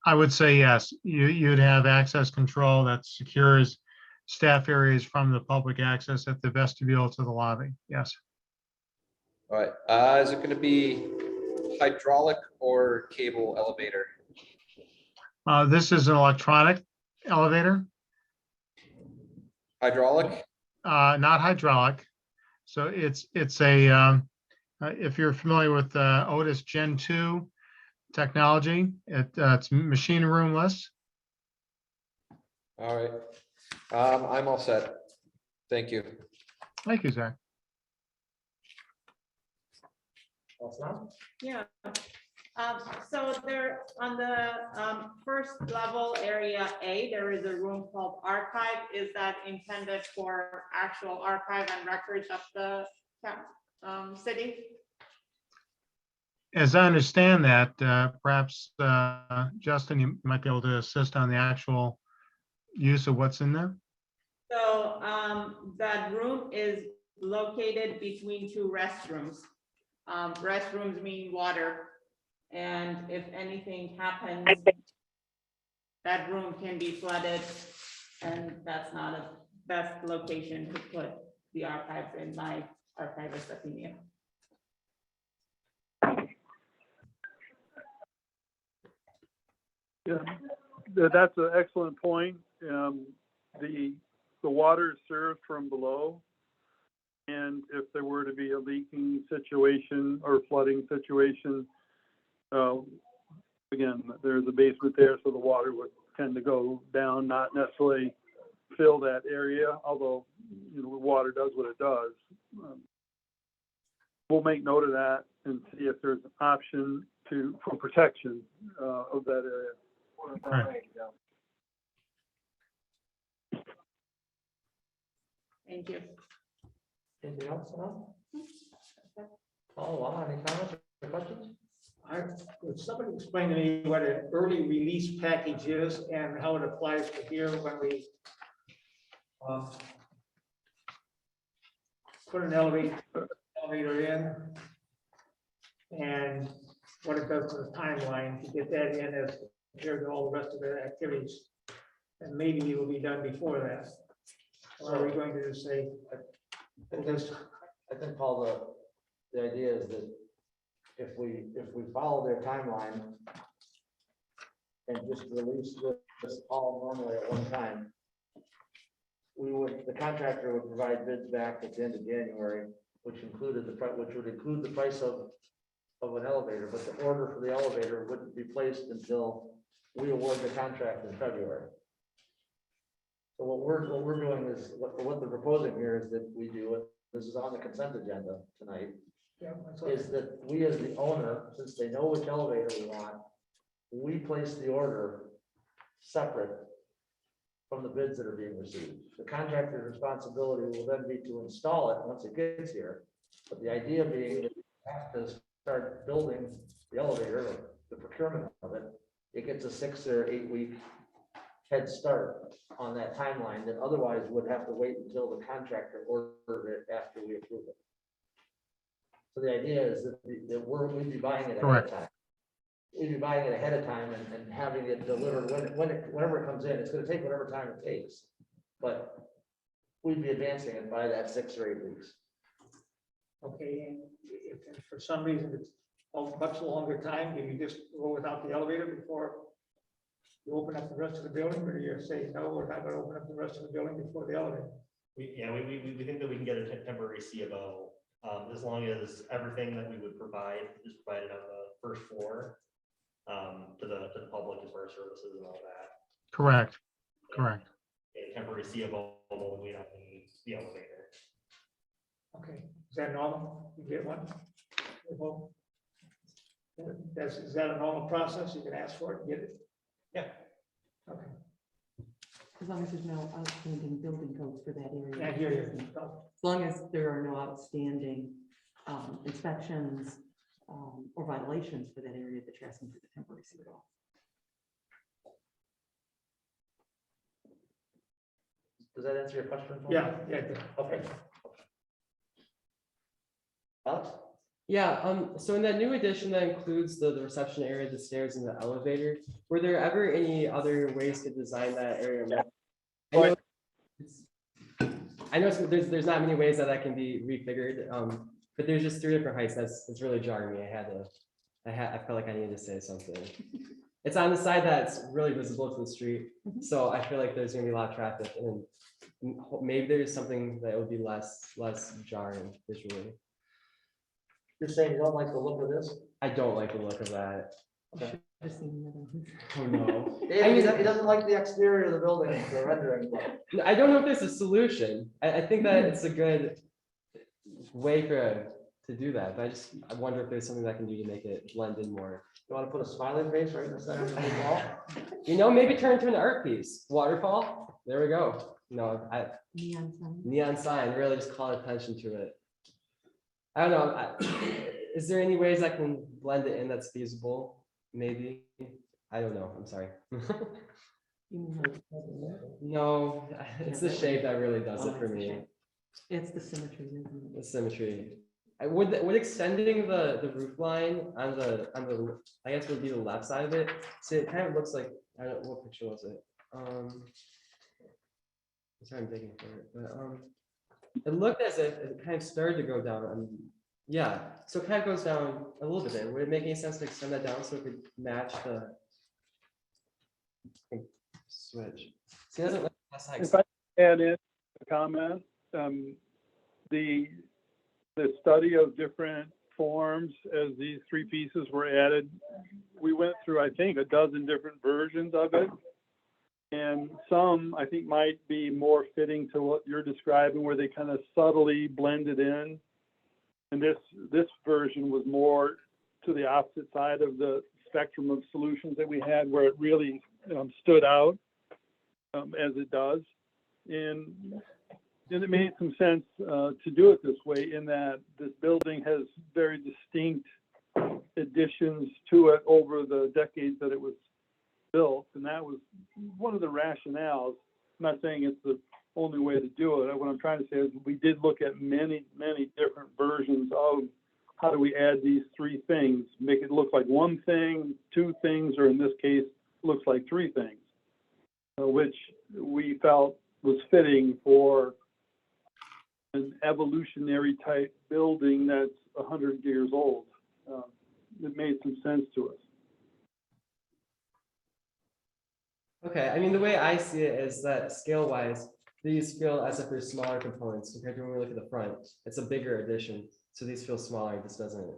Speaker 10: I would say yes. You'd have access control that secures staff areas from the public access at the vestibule to the lobby. Yes.
Speaker 7: All right, is it gonna be hydraulic or cable elevator?
Speaker 10: This is an electronic elevator,
Speaker 7: Hydraulic?
Speaker 10: not hydraulic. So it's a, if you're familiar with Otis Gen 2 technology, it's machine roomless.
Speaker 7: All right, I'm all set. Thank you.
Speaker 10: Thank you, Zach.
Speaker 5: Yeah. So there, on the first level, area A, there is a room called archive. Is that intended for actual archive and records of the city?
Speaker 10: As I understand that, perhaps Justin, you might be able to assist on the actual use of what's in there.
Speaker 5: So that room is located between two restrooms. Restrooms mean water. And if anything happens, that room can be flooded. And that's not a best location to put the archives in my archivist opinion.
Speaker 11: Yeah, that's an excellent point. The water is served from below. And if there were to be a leaking situation or flooding situation, again, there's a basement there, so the water would tend to go down, not necessarily fill that area, although, you know, water does what it does. We'll make note of that and see if there's an option for protection of that area.
Speaker 10: Right.
Speaker 5: Thank you.
Speaker 6: Anything else? Paul, any comments or questions?
Speaker 8: Would somebody explain to me what an early release package is and how it applies to here when we put an elevator in, and what it does to the timeline to get that in as compared to all the rest of the activities? And maybe it will be done before that. Or are we going to just say,
Speaker 6: I think, Paul, the idea is that if we follow their timeline and just release this all normally at one time, the contractor would provide bids back at the end of January, which would include the price of an elevator, but the order for the elevator wouldn't be placed until we award the contract in February. So what we're doing is, what they're proposing here is that we do it, this is on the consent agenda tonight, is that we as the owner, since they know which elevator we want, we place the order separate from the bids that are being received. The contractor's responsibility will then be to install it once it gets here. But the idea being that we have to start building the elevator, or the procurement of it, it gets a 6 or 8 week head start on that timeline that otherwise would have to wait until the contractor ordered it after we approve it. So the idea is that we'd be buying it ahead of time. We'd be buying it ahead of time and having it delivered whenever it comes in. It's gonna take whatever time it takes. But we'd be advancing it by that 6 or 8 weeks.
Speaker 8: okay, and if for some reason it's a much longer time, do you just go without the elevator before you open up the rest of the building, or do you say, no, we're not gonna open up the rest of the building before the elevator?
Speaker 9: We think that we can get a temporary C of O, as long as everything that we would provide is provided on the first floor, to the public as far as services and all that.
Speaker 10: Correct.
Speaker 9: A temporary C of O, will wait on the elevator.
Speaker 8: Okay, is that normal? You get one? Is that a normal process? You can ask for it and get it?
Speaker 9: Yeah.
Speaker 8: Okay.
Speaker 12: As long as there's no outstanding building codes for that area.
Speaker 8: Yeah, here it is.
Speaker 12: As long as there are no outstanding inspections or violations for that area that you're asking for the temporary CO.
Speaker 6: Does that answer your question? Tony?
Speaker 8: Yeah, yeah.
Speaker 6: Okay. Alex?
Speaker 4: Yeah, so in that new addition that includes the reception area, the stairs and the elevator, were there ever any other ways to design that area? I know there's not many ways that can be refigured, but there's just 3 different heights. That's really jarring me. I felt like I needed to say something. It's on the side that's really visible to the street, so I feel like there's gonna be a lot of traffic, and maybe there's something that would be less jarring visually.
Speaker 6: You're saying you don't like the look of this?
Speaker 4: I don't like the look of that.
Speaker 6: Okay.
Speaker 12: Just seen the other ones.
Speaker 4: Oh no.
Speaker 6: He doesn't like the exterior of the building, the rendering. but-
Speaker 4: I don't know if there's a solution. I think that it's a good way to do that, but I wonder if there's something that I can do to make it blend in more.
Speaker 6: You want to put a smiley face right in the center of the wall?
Speaker 4: You know, maybe turn it into an art piece. Waterfall. There we go. No,
Speaker 12: Neon sign.
Speaker 4: neon sign, really just call attention to it. I don't know. Is there any ways I can blend it in that's feasible? Maybe. I don't know. I'm sorry.
Speaker 12: You mean like that?
Speaker 4: No, it's the shape that really does it for me.
Speaker 12: It's the symmetry, isn't it?
Speaker 4: The symmetry. Would extending the roof line on the I guess would be the left side of it. So it kind of looks like, I don't know what picture was it. Sorry, I'm digging for it, but it looked as if it kind of started to go down. Yeah, so it kind of goes down a little bit there. Would it make any sense to extend that down so it could match the switch? See, it doesn't look less like.
Speaker 11: If I add in a comment, the study of different forms as these 3 pieces were added, we went through, I think, a dozen different versions of it. And some, I think, might be more fitting to what you're describing, where they kind of subtly blended in. And this version was more to the opposite side of the spectrum of solutions that we had, where it really stood out as it does. And it made some sense to do it this way, in that this building has very distinct additions to it over the decades that it was built. And that was one of the rationales. I'm not saying it's the only way to do it. What I'm trying to say is we did look at many different versions of how do we add these 3 things, make it look like 1 thing, 2 things, or in this case, looks like 3 things, which we felt was fitting for an evolutionary type building that's 100 years old. It made some sense to us.
Speaker 4: Okay, I mean, the way I see it is that scale wise, these feel as if they're smaller components compared to when we look at the front. It's a bigger addition, so these feel smaller. This doesn't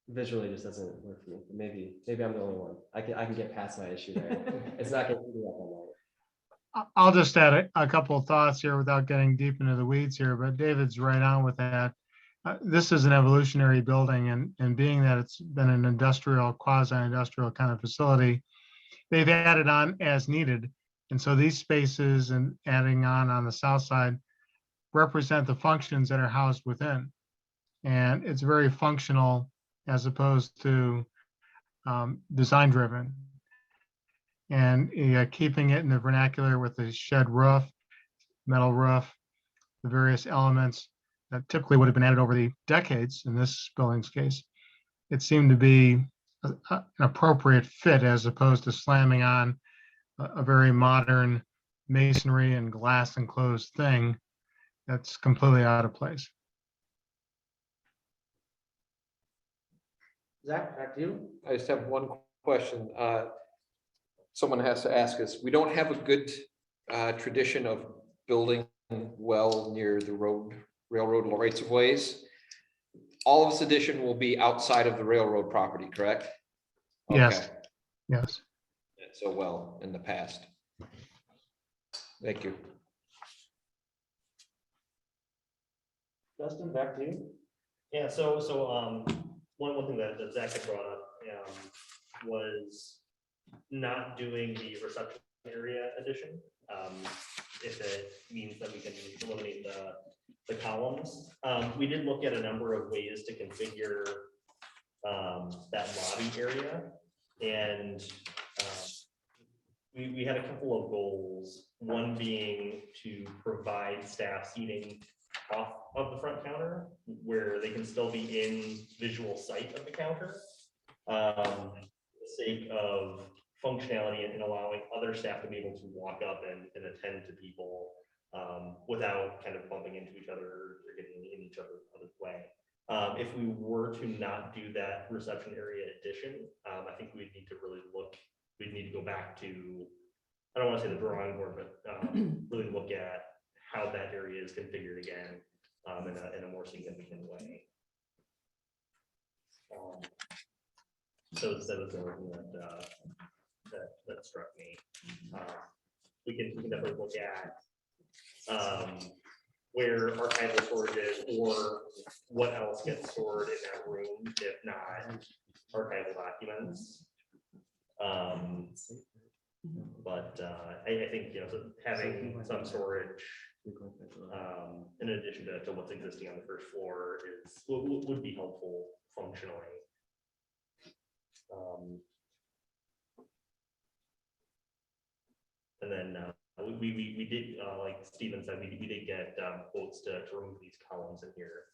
Speaker 4: visually just doesn't work for me. Maybe I'm the only one. I can get past my issue there. It's not going to be up on that.
Speaker 10: I'll just add a couple of thoughts here without getting deep into the weeds here, but David's right on with that. This is an evolutionary building, and being that it's been an industrial, quasi-industrial kind of facility, they've added on as needed. And so these spaces and adding on the south side represent the functions that are housed within. And it's very functional as opposed to design driven. And keeping it in the vernacular with the shed roof, metal roof, the various elements that typically would have been added over the decades in this building's case, it seemed to be an appropriate fit as opposed to slamming on a very modern masonry and glass enclosed thing that's completely out of place.
Speaker 6: Zach, back to you.
Speaker 7: I just have one question. Someone has to ask us, we don't have a good tradition of building well near the railroad rights of ways. All of this addition will be outside of the railroad property, correct?
Speaker 10: Yes.
Speaker 7: Okay.
Speaker 10: Yes.
Speaker 7: So well in the past. Thank you.
Speaker 6: Justin, back to you.
Speaker 9: Yeah, so one thing that Zach had brought up was not doing the reception area addition. if it means that we can eliminate the columns. We did look at a number of ways to configure that lobby area. And we had a couple of goals, one being to provide staff seating off of the front counter where they can still be in visual sight of the counter. For the sake of functionality and allowing other staff to be able to walk up and attend to people without kind of bumping into each other or getting in each other's way. If we were to not do that reception area addition, I think we'd need to really we'd need to go back to, I don't want to say the drawing board, but really look at how that area is configured again in a more significant way. So that was the one that struck me. We can definitely look at where archival storage is, or what else gets stored in that room, if not archival documents. But I think, you know, so having some storage in addition to what's existing on the first floor would be helpful functionally. And then we did, like Steven said, we did get quotes to remove these columns in here.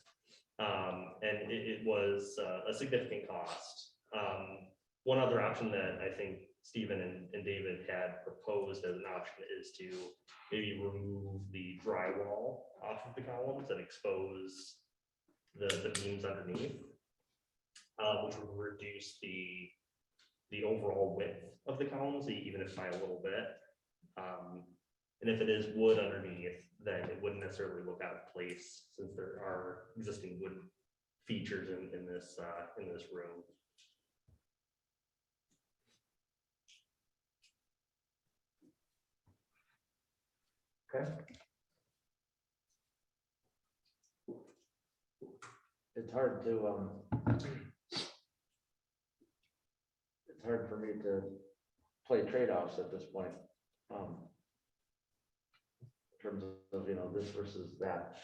Speaker 9: And it was a significant cost. One other option that I think Stephen and David had proposed as an option is to maybe remove the drywall off of the columns and expose the beams underneath, which would reduce the overall width of the columns, even if by a little bit. And if it is wood underneath, then it wouldn't necessarily look out of place since there are existing wood features in this room.
Speaker 6: Okay. It's hard to, it's hard for me to play trade-offs at this point. In terms of, you know, this versus that.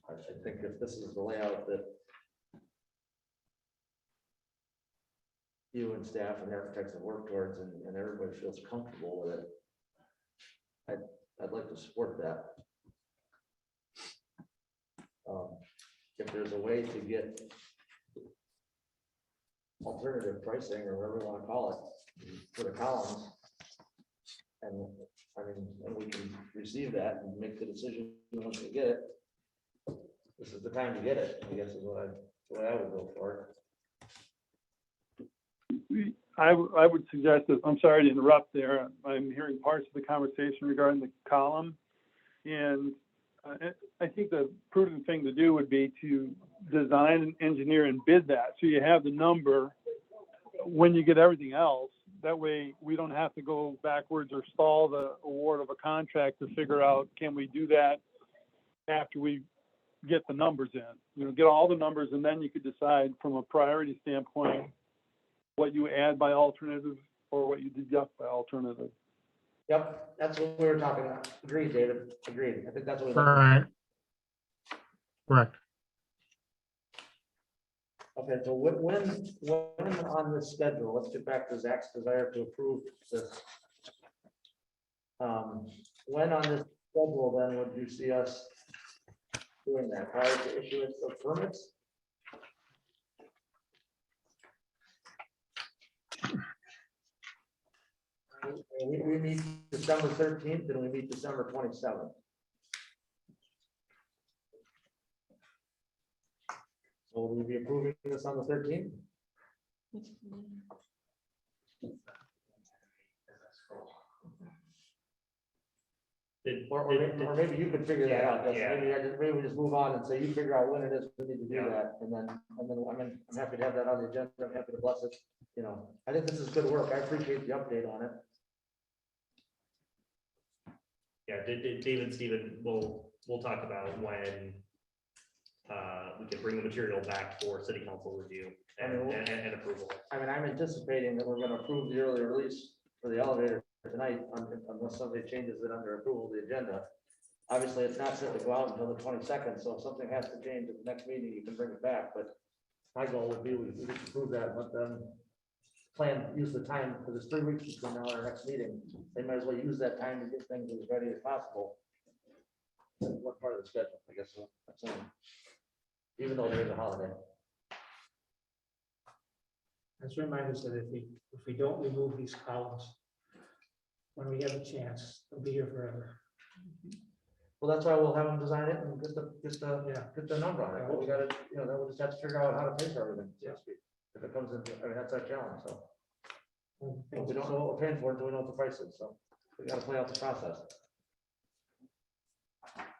Speaker 6: I think if this is the layout that you and staff and architects have worked towards and everybody feels comfortable with it, I'd like to support that. If there's a way to get alternative pricing or whatever you want to call it for the columns, and I mean, and we can receive that and make the decision once we get it. This is the time to get it, I guess is what the way I would go for it.
Speaker 11: I would suggest that, I'm sorry to interrupt there. I'm hearing parts of the conversation regarding the column. And I think the prudent thing to do would be to design, engineer, and bid that. So you have the number when you get everything else. That way we don't have to go backwards or stall the award of a contract to figure out, can we do that after we get the numbers in? You know, get all the numbers, and then you could decide from a priority standpoint what you add by alternative or what you deduct by alternative.
Speaker 6: Yep, that's what we were talking about. Agreed, David. Agreed. I think that's what.
Speaker 10: All right. Correct.
Speaker 6: Okay, so when on this schedule, let's get back to Zach's desire to approve this. When on this schedule, then would you see us doing that prior to issuance of permits? We meet December 13th and we meet December 27th. So will we be approving this on the 13th? Or maybe you could figure that out.
Speaker 9: Yeah.
Speaker 6: Maybe we just move on and say, you figure out when it is we need to do that. And then, I'm happy to have that on the agenda. I'm happy to bless it. You know, I think this is good work. I appreciate the update on it.
Speaker 9: Yeah, David, Stephen, we'll talk about when we can bring the material back for city council review and approval.
Speaker 6: I mean, I'm anticipating that we're gonna approve the early release for the elevator tonight, unless somebody changes it under approval of the agenda. Obviously, it's not set to go out until the 22nd, so if something has to change at the next meeting, you can bring it back, but my goal would be, we could approve that, but then use the time, because it's 3 weeks between now and our next meeting. They might as well use that time to get things as ready as possible. What part of the schedule, I guess, that's all. Even though there's a holiday.
Speaker 8: Let's remind us that if we don't remove these columns, when we have a chance, they'll be here forever.
Speaker 6: Well, that's why we'll have them design it and get
Speaker 8: Yeah.
Speaker 6: the number on it. But we gotta, then we'll just have to figure out how to pay for everything, so to speak. If it comes in, that's our challenge, so. But we don't know what we're paying for until we know what the price is, so we gotta play out the process.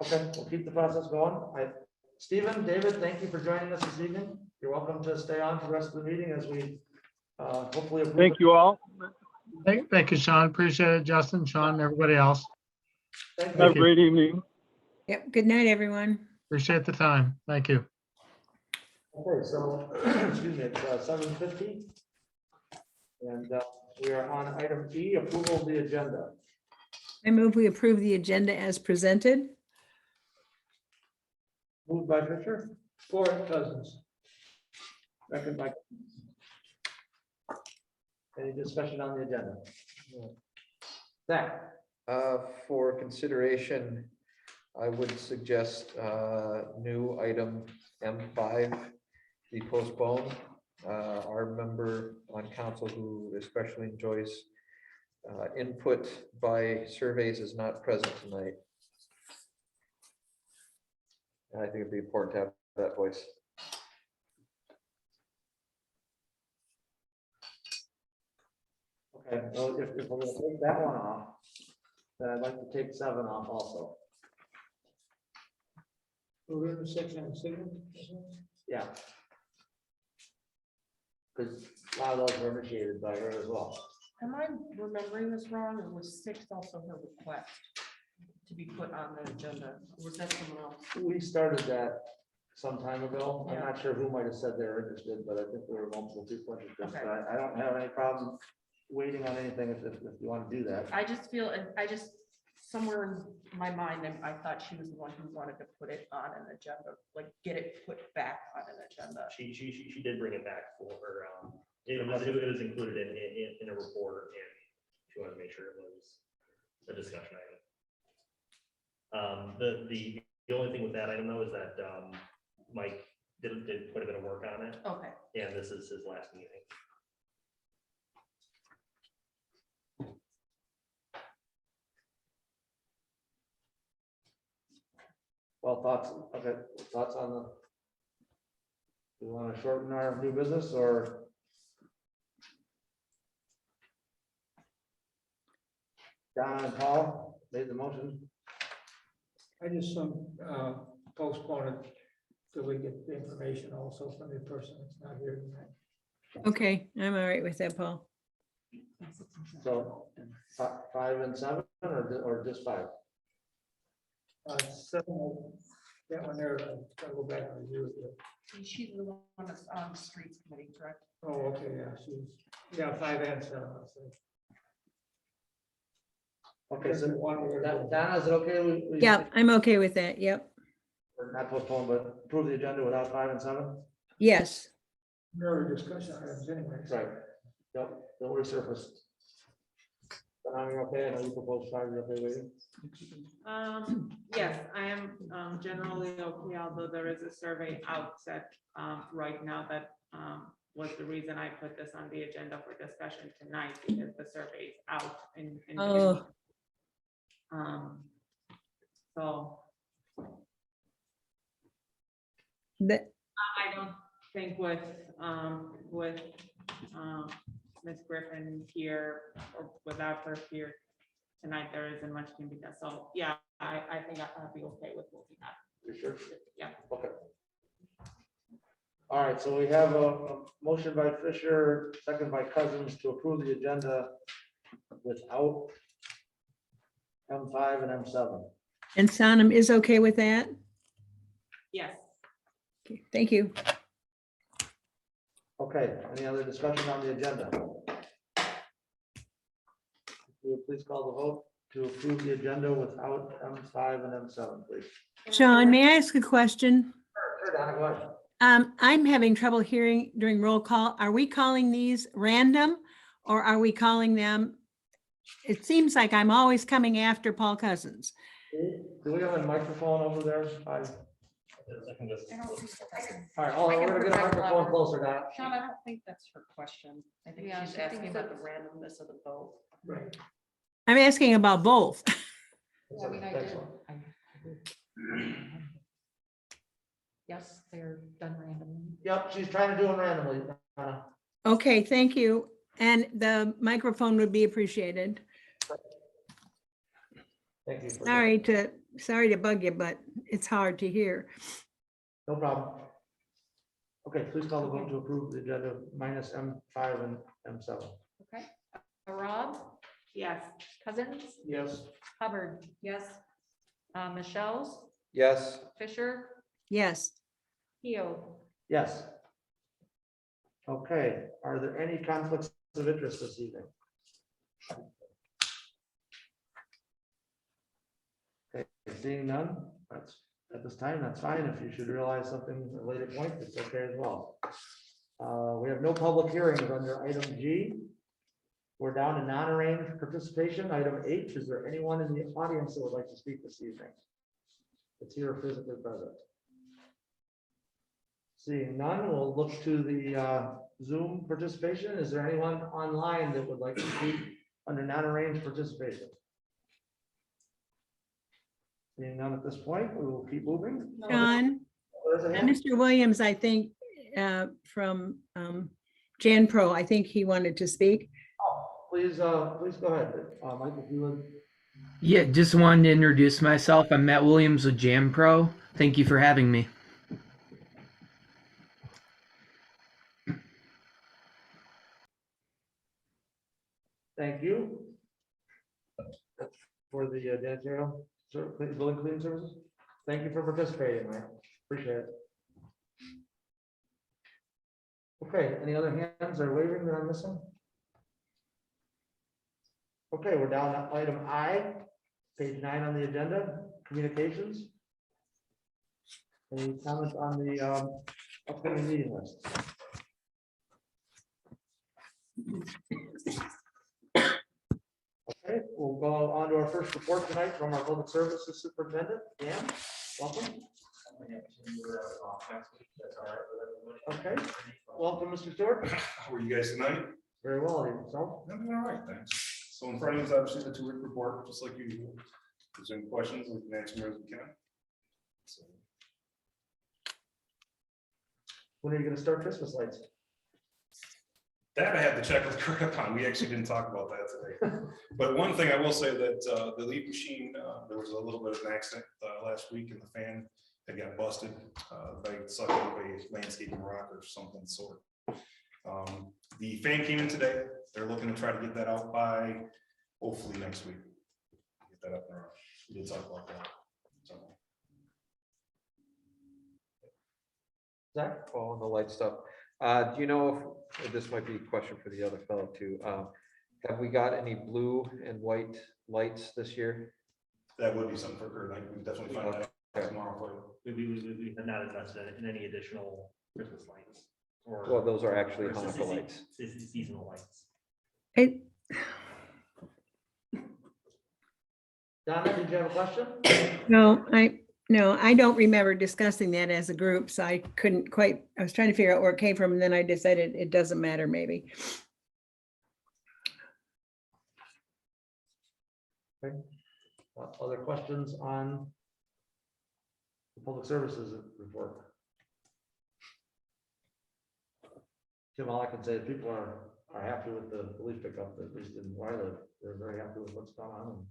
Speaker 6: Okay, we'll keep the process going. Stephen, David, thank you for joining us this evening. You're welcome to stay on for the rest of the meeting as we hopefully. approve
Speaker 11: Thank
Speaker 6: it.
Speaker 11: you all.
Speaker 10: Thank you, Sean. Appreciate it, Justin, Sean, and everybody else.
Speaker 6: Thank
Speaker 11: Have a
Speaker 6: you.
Speaker 11: great evening.
Speaker 2: Yep, good night, everyone.
Speaker 10: Appreciate the time. Thank you.
Speaker 6: Okay, so, excuse me, it's 7:50. And we are on item E, approval of the agenda.
Speaker 2: I move we approve the agenda as presented.
Speaker 6: Moved by Fisher,
Speaker 8: Four Cousins.
Speaker 6: second by. Any discussion on the agenda? Zach,
Speaker 7: For consideration, I would suggest new item M5 be postponed. Our member on council who especially enjoys input by surveys is not present tonight. And I think it'd be important to have that voice.
Speaker 6: okay, well, if we're gonna take that one off, then I'd like to take 7 off also.
Speaker 8: We're in the section on signal.
Speaker 6: Yeah. Because a lot of those were initiated by her as well.
Speaker 3: Am I remembering this wrong, or was 6 also her request to be put on the agenda? Or was that someone else?
Speaker 6: We started that some time ago. I'm
Speaker 3: Yeah.
Speaker 6: not sure who might have said they were interested, but I think there were multiple people interested.
Speaker 3: Okay.
Speaker 6: But I don't have any problem waiting on anything if you want to do that.
Speaker 3: I just feel, somewhere in my mind, I thought she was the one who wanted to put it on an agenda, like get it put back on an agenda.
Speaker 9: She did bring it back for her, it was included in a report, and she wanted to make sure it was a discussion item. The only thing with that item though is that, Mike did quite a bit of work on it,
Speaker 3: Okay.
Speaker 9: and this is his last meeting.
Speaker 6: Well, thoughts on the. Do we want to shorten our new business or? Don and Paul made the motion.
Speaker 8: I just postpone it till we get the information also from the person that's not here tonight.
Speaker 2: Okay, I'm all right with that, Paul.
Speaker 6: So 5 and 7 or just 5?
Speaker 8: 7, that one there, I'll go back and review it.
Speaker 3: She's the one that's on the streets committee, correct?
Speaker 8: Oh, okay, yeah, 5 and 7. I'll say.
Speaker 6: Okay, so
Speaker 8: One we're gonna do.
Speaker 6: Donna, is it okay? We
Speaker 2: Yeah, I'm okay with that. Yep.
Speaker 6: Or not postpone, but approve the agenda without 5 and 7?
Speaker 2: Yes.
Speaker 8: There were discussion items anyways.
Speaker 6: Right. Yep, they'll resurface. Donna, you okay? I know you proposed 5, you're okay with it?
Speaker 5: Yes, I am generally okay, although there is a survey outset right now that was the reason I put this on the agenda for discussion tonight, because the survey is out in.
Speaker 2: Oh.
Speaker 5: So
Speaker 2: That,
Speaker 5: I don't think with Ms. Griffin here or without her here tonight, there isn't much can be done. So, yeah, I think I'll be okay with moving that.
Speaker 6: You sure?
Speaker 5: Yeah.
Speaker 6: Okay. All right, so we have a motion by Fisher, second by Cousins to approve the agenda without M5 and M7.
Speaker 2: and Sonam is okay with that?
Speaker 5: Yes.
Speaker 2: Okay, thank you.
Speaker 6: Okay, any other discussion on the agenda? We approve please call the vote to approve the agenda without M5 and M7, please.
Speaker 2: Sean, may I ask a question?
Speaker 6: Sure, Donna, go ahead.
Speaker 2: I'm having trouble hearing during roll call. Are we calling these random or are we calling them? It seems like I'm always coming after Paul Cousins.
Speaker 6: Do we have a microphone over there?
Speaker 9: I can just-
Speaker 6: All right, we're gonna get a microphone closer, Donna.
Speaker 3: Sean, I don't think that's her question. I think
Speaker 1: Yeah,
Speaker 3: she's
Speaker 1: she
Speaker 3: asking
Speaker 1: thinks
Speaker 3: about the
Speaker 1: it's-
Speaker 3: randomness of the vote.
Speaker 8: Right.
Speaker 2: I'm asking about both.
Speaker 3: I mean, I did.
Speaker 6: Excellent.
Speaker 3: Yes, they're done randomly.
Speaker 6: Yep, she's trying to do them randomly, Donna.
Speaker 2: Okay, thank you. And the microphone would be appreciated.
Speaker 6: Thank you. for that.
Speaker 2: Sorry to bug you, but it's hard to hear.
Speaker 6: No problem. Okay, please call the vote to approve the agenda minus M5 and M7.
Speaker 3: Okay. Rob,
Speaker 5: Yes.
Speaker 3: Cousins,
Speaker 6: Yes.
Speaker 3: Hubbard. Yes. Michelle's,
Speaker 7: Yes,
Speaker 3: Fisher,
Speaker 2: Yes.
Speaker 3: Keo.
Speaker 6: Yes. Okay, are there any conflicts of interest this evening? Okay, seeing none, that's, at this time, that's fine. If you should realize something at a later point, it's okay as well. We have no public hearings under item G. We're down to non-arranged participation. Item H, is there anyone in the audience that would like to speak this evening? It's here physically present. Seeing none, we'll look to the Zoom participation. Is there anyone online that would like to speak under non-arranged participation? Seeing none at this point, we will keep moving.
Speaker 2: John,
Speaker 6: There's a hand.
Speaker 2: Mr. Williams, I think, from Jan Pro, I think he wanted to speak.
Speaker 6: Please go ahead. Michael, if you would.
Speaker 13: Yeah, just wanted to introduce myself. I'm Matt Williams with Jam Pro. Thank you for having me.
Speaker 6: Thank you. For the janitorial, building cleaning services. Thank you for participating, Mike. Appreciate it. Okay, any other hands are waving that I'm missing? Okay, we're down to item I, page 9 on the agenda, communications. Any comments on the upcoming meeting list? Okay, we'll go on to our first report tonight from our public services superintendent, Dan, welcome. Okay, welcome, Mr. Stewart.
Speaker 14: How are you guys tonight?
Speaker 6: Very well, yourself?
Speaker 14: I'm doing all right, thanks. So in front of you is obviously the 2-week report, just like usual. If there's any questions, we can answer them as we can. So,
Speaker 6: When are you gonna start Christmas lights?
Speaker 14: that I had to check with Kurt on. We actually didn't talk about that today. But one thing I will say that the leaf machine, there was a little bit of an accident last week and the fan had got busted by sucking up a landscaping rock or something sort. The fan came in today. They're looking to try to get that out by hopefully next week. Get that up and running. We did talk about that. So,
Speaker 6: Zach?
Speaker 7: all the light stuff. Do you know if, this might be a question for the other fellow too. Have we got any blue and white lights this year?
Speaker 14: that would be something for Kurt. I can definitely find out tomorrow for you.
Speaker 9: We have not invested in any additional Christmas lights. Or
Speaker 7: Well, those are actually
Speaker 9: or
Speaker 7: Hanukkah lights.
Speaker 9: Seasonal lights.
Speaker 2: It,
Speaker 6: Donna, did you have a question?
Speaker 2: no, I don't remember discussing that as a group, so I couldn't quite, I was trying to figure out where it came from, and then I decided it doesn't matter, maybe.
Speaker 6: Okay. Other questions on the public services report? Tim, all I can say is people are happy with the leaf pickup, at least in where I live. They're very happy with what's going on.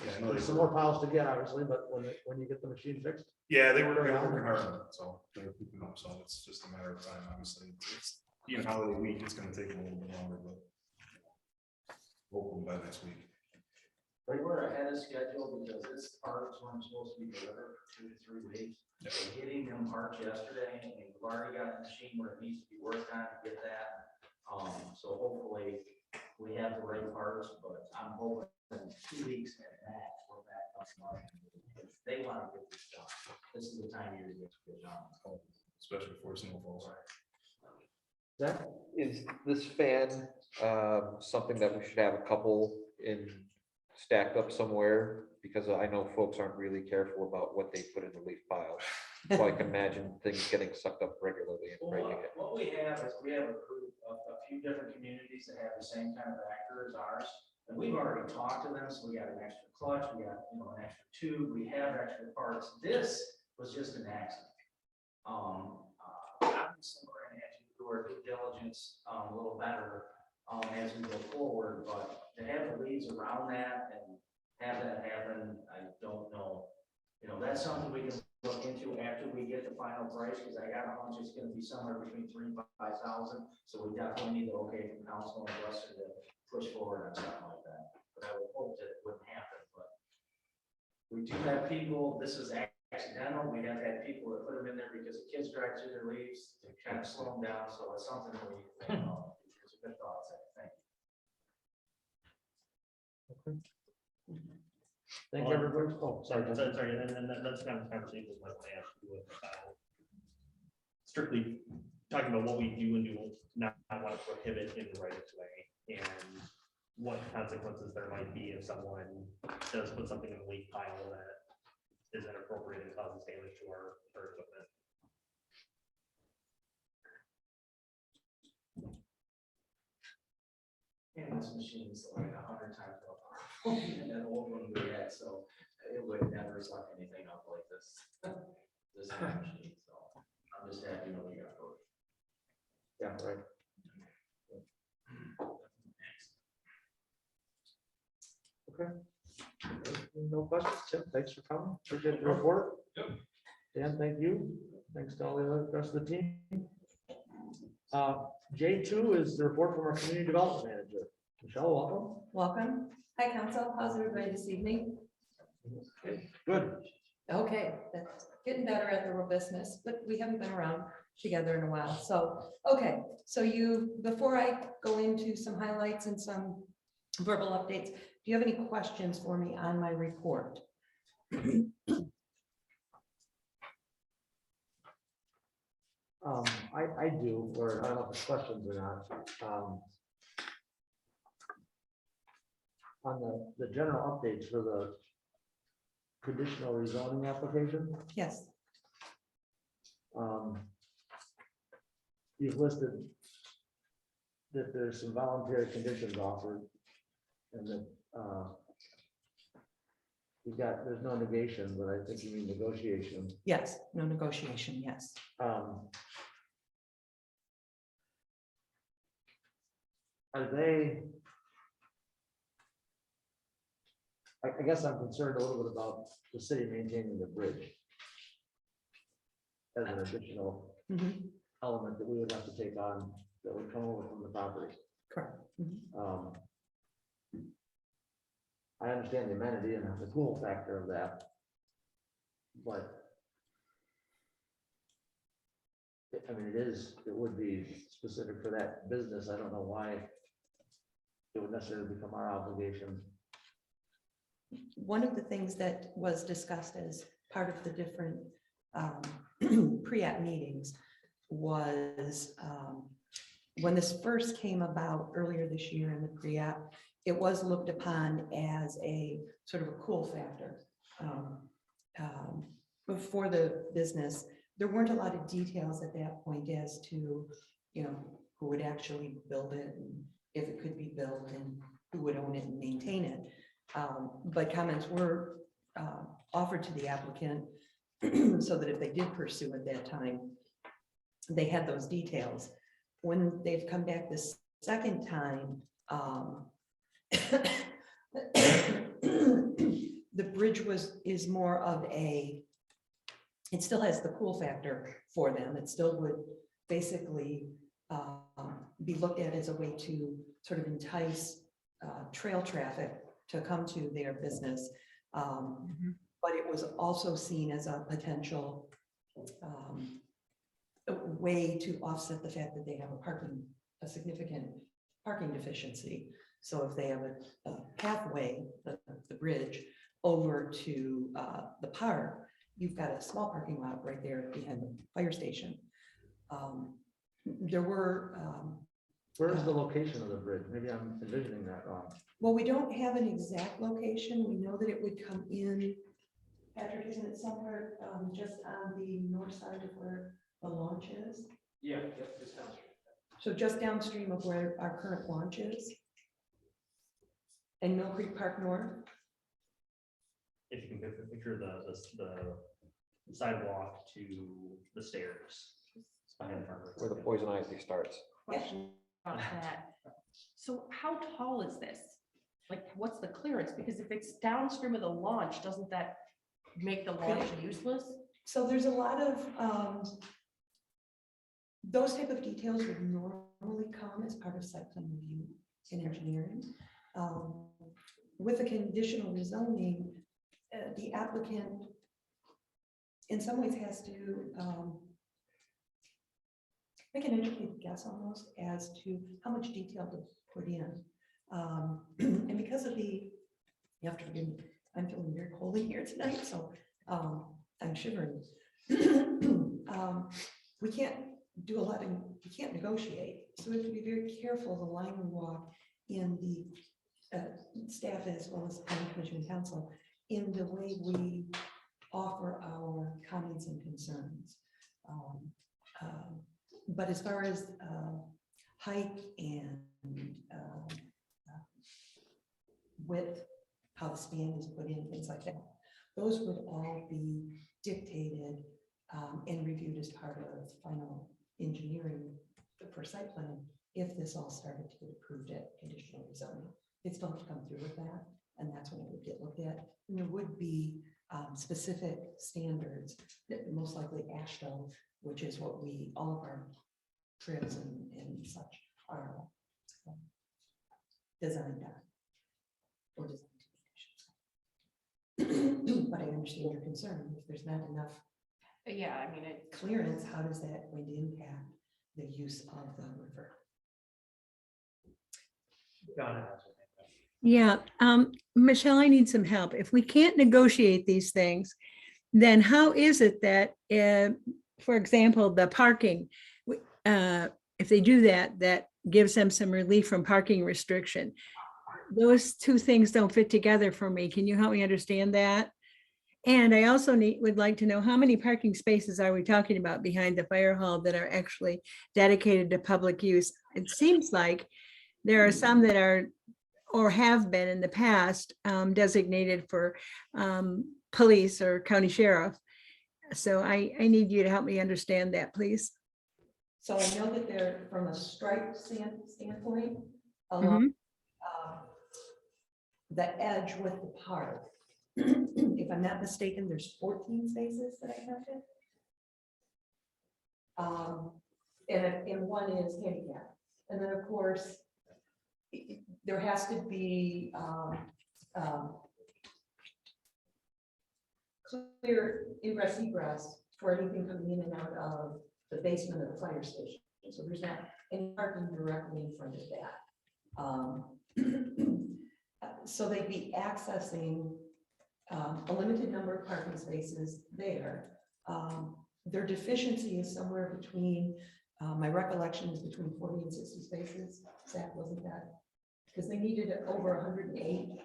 Speaker 14: Yeah, I know
Speaker 6: There's
Speaker 14: they
Speaker 6: some more piles to get, obviously, but when you get the machine fixed.
Speaker 14: Yeah, they were working hard on it, so they're keeping up, so it's just a matter of time, obviously. It's being holiday week, it's gonna take a little bit longer, but hopefully by next week.
Speaker 15: We're ahead of schedule because this parts weren't supposed to be delivered for 2 to 3 weeks.
Speaker 14: Yep.
Speaker 15: So getting them parts yesterday, and we've already got the machine where it needs to be worked on to get that. So hopefully we have the right parts, but I'm hoping in 2 weeks at max, we're back up and running. If they want to get this done, this is the time of year to get it done.
Speaker 14: Especially before snow falls.
Speaker 7: That is this fan, something that we should have a couple in stacked up somewhere? Because I know folks aren't really careful about what they put in the leaf pile. So I can imagine things getting sucked up regularly and
Speaker 15: Well,
Speaker 7: breaking it.
Speaker 15: what we have is we have a group of a few different communities that have the same kind of actor as ours. And we've already talked to them, so we got an extra clutch, we got, you know, an extra tube, we have extra parts. This was just an accident. Obviously, we're gonna have to do our due diligence a little better as we go forward, but to have the leads around that and have that happen, I don't know. You know, that's something we can look into after we get the final price, because I got a hunch it's gonna be somewhere between 3,000 and 5,000. So we definitely need the okay from council and Rustin to push forward on something like that. But I would hope that it wouldn't happen, but we do have people, this is accidental. We have had people that put them in there because the kids drive through their leaves to kind of slow them down. So it's something that we, it's a good thought. Thank you.
Speaker 6: Thank you, everybody. Oh, sorry.
Speaker 9: Sorry, and that's kind of conversation like I asked you about strictly talking about what we do and do not want to prohibit in the right of way, and what consequences there might be if someone does put something in the leaf pile that is inappropriate and causes damage to our equipment.
Speaker 15: And this machine is like 100 times more powerful than that old one we had, so it would never suck anything up like this. This machine, so I'm just happy that we got it.
Speaker 6: Yeah, right. Okay. No questions, Tim, thanks for coming, appreciate the report.
Speaker 14: Yep.
Speaker 6: Dan, thank you, thanks to all the rest of the team. J2 is the report from our community development manager. Michelle, welcome.
Speaker 16: Welcome. Hi, council. How's everybody this evening?
Speaker 6: Good.
Speaker 16: Okay, that's getting better at the real business, but we haven't been around together in a while. So, okay, so before I go into some highlights and some verbal updates, do you have any questions for me on my report?
Speaker 6: I do, or I don't know if it's questions or not. On the general updates for the conditional rezoning application,
Speaker 16: Yes.
Speaker 6: you've listed that there's some voluntary conditions offered, and that there's no negation, but I think you mean negotiation.
Speaker 16: Yes, no negotiation, yes.
Speaker 6: Are they? I guess I'm concerned a little bit about the city maintaining the bridge as an additional
Speaker 16: Mhm.
Speaker 6: element that we would have to take on that would come over from the property.
Speaker 16: Correct. Mhm.
Speaker 6: I understand the amenity and the cool factor of that, but I mean, it would be specific for that business. I don't know why it would necessarily become our obligation.
Speaker 16: One of the things that was discussed as part of the different pre-app meetings was when this first came about earlier this year in the pre-app, it was looked upon as a sort of a cool factor for the business. There weren't a lot of details at that point as to, you know, who would actually build it and if it could be built and who would own it and maintain it. But comments were offered to the applicant so that if they did pursue at that time, they had those details. When they've come back this second time, the bridge is more of it still has the cool factor for them. It still would basically be looked at as a way to sort of entice trail traffic to come to their business. But it was also seen as a potential way to offset the fact that they have a significant parking deficiency. So if they have a pathway, the bridge over to the park, you've got a small parking lot right there behind the fire station. There were,
Speaker 6: Where's the location of the bridge? Maybe I'm envisioning that wrong.
Speaker 16: well, we don't have an exact location. We know that it would come in. Patrick, isn't it somewhere just on the north side of where the launch is?
Speaker 15: Yeah, just downstream.
Speaker 16: So just downstream of where our current launch is? And Mill Creek Park North?
Speaker 9: If you can picture the sidewalk to the stairs. It's behind the front.
Speaker 7: Where the poison ivy starts.
Speaker 3: Question about that. So how tall is this? Like, what's the clearance? Because if it's downstream of the launch, doesn't that make the launch useless?
Speaker 16: So there's a lot of, those type of details would normally come as part of site plan review in engineering. With a conditional rezoning, the applicant in some ways has to make an educated guess almost as to how much detail to put in. And because of you have to forgive me, I'm feeling very cold in here tonight, so I'm shivering. We can't do a lot, we can't negotiate, so we have to be very careful of the line we walk in the staff as well as the planning commission and council in the way we offer our comments and concerns. But as far as height and width, how the span is put in, things like that, those would all be dictated and reviewed as part of final engineering for site plan if this all started to get approved at conditional rezoning. They'd still have to come through with that, and that's when it would get looked at. And there would be specific standards that most likely AASHTO, which is what all of our trips and such are designed on. Or designed to. But I understand your concern. If there's not enough
Speaker 3: Yeah, I mean,
Speaker 16: clearance, how does that going to impact the use of the river?
Speaker 2: Yeah, Michelle, I need some help. If we can't negotiate these things, then how is it that, for example, the parking, if they do that, that gives them some relief from parking restriction? Those two things don't fit together for me. Can you help me understand that? And I also would like to know how many parking spaces are we talking about behind the fire hall that are actually dedicated to public use? It seems like there are some that are or have been in the past designated for police or county sheriff. So I need you to help me understand that, please.
Speaker 16: So I know that they're from a stripe standpoint, along the edge with the park. If I'm not mistaken, there's 14 spaces that I counted. And one is handicap. And then of course, there has to be clear ingress egress for anything coming in and out of the basement of the fire station. So there's not any parking directly in front of that. So they'd be accessing a limited number of parking spaces there. Their deficiency is somewhere between, my recollection is between 40 and 60 spaces. Zach, wasn't that? Because they needed over 108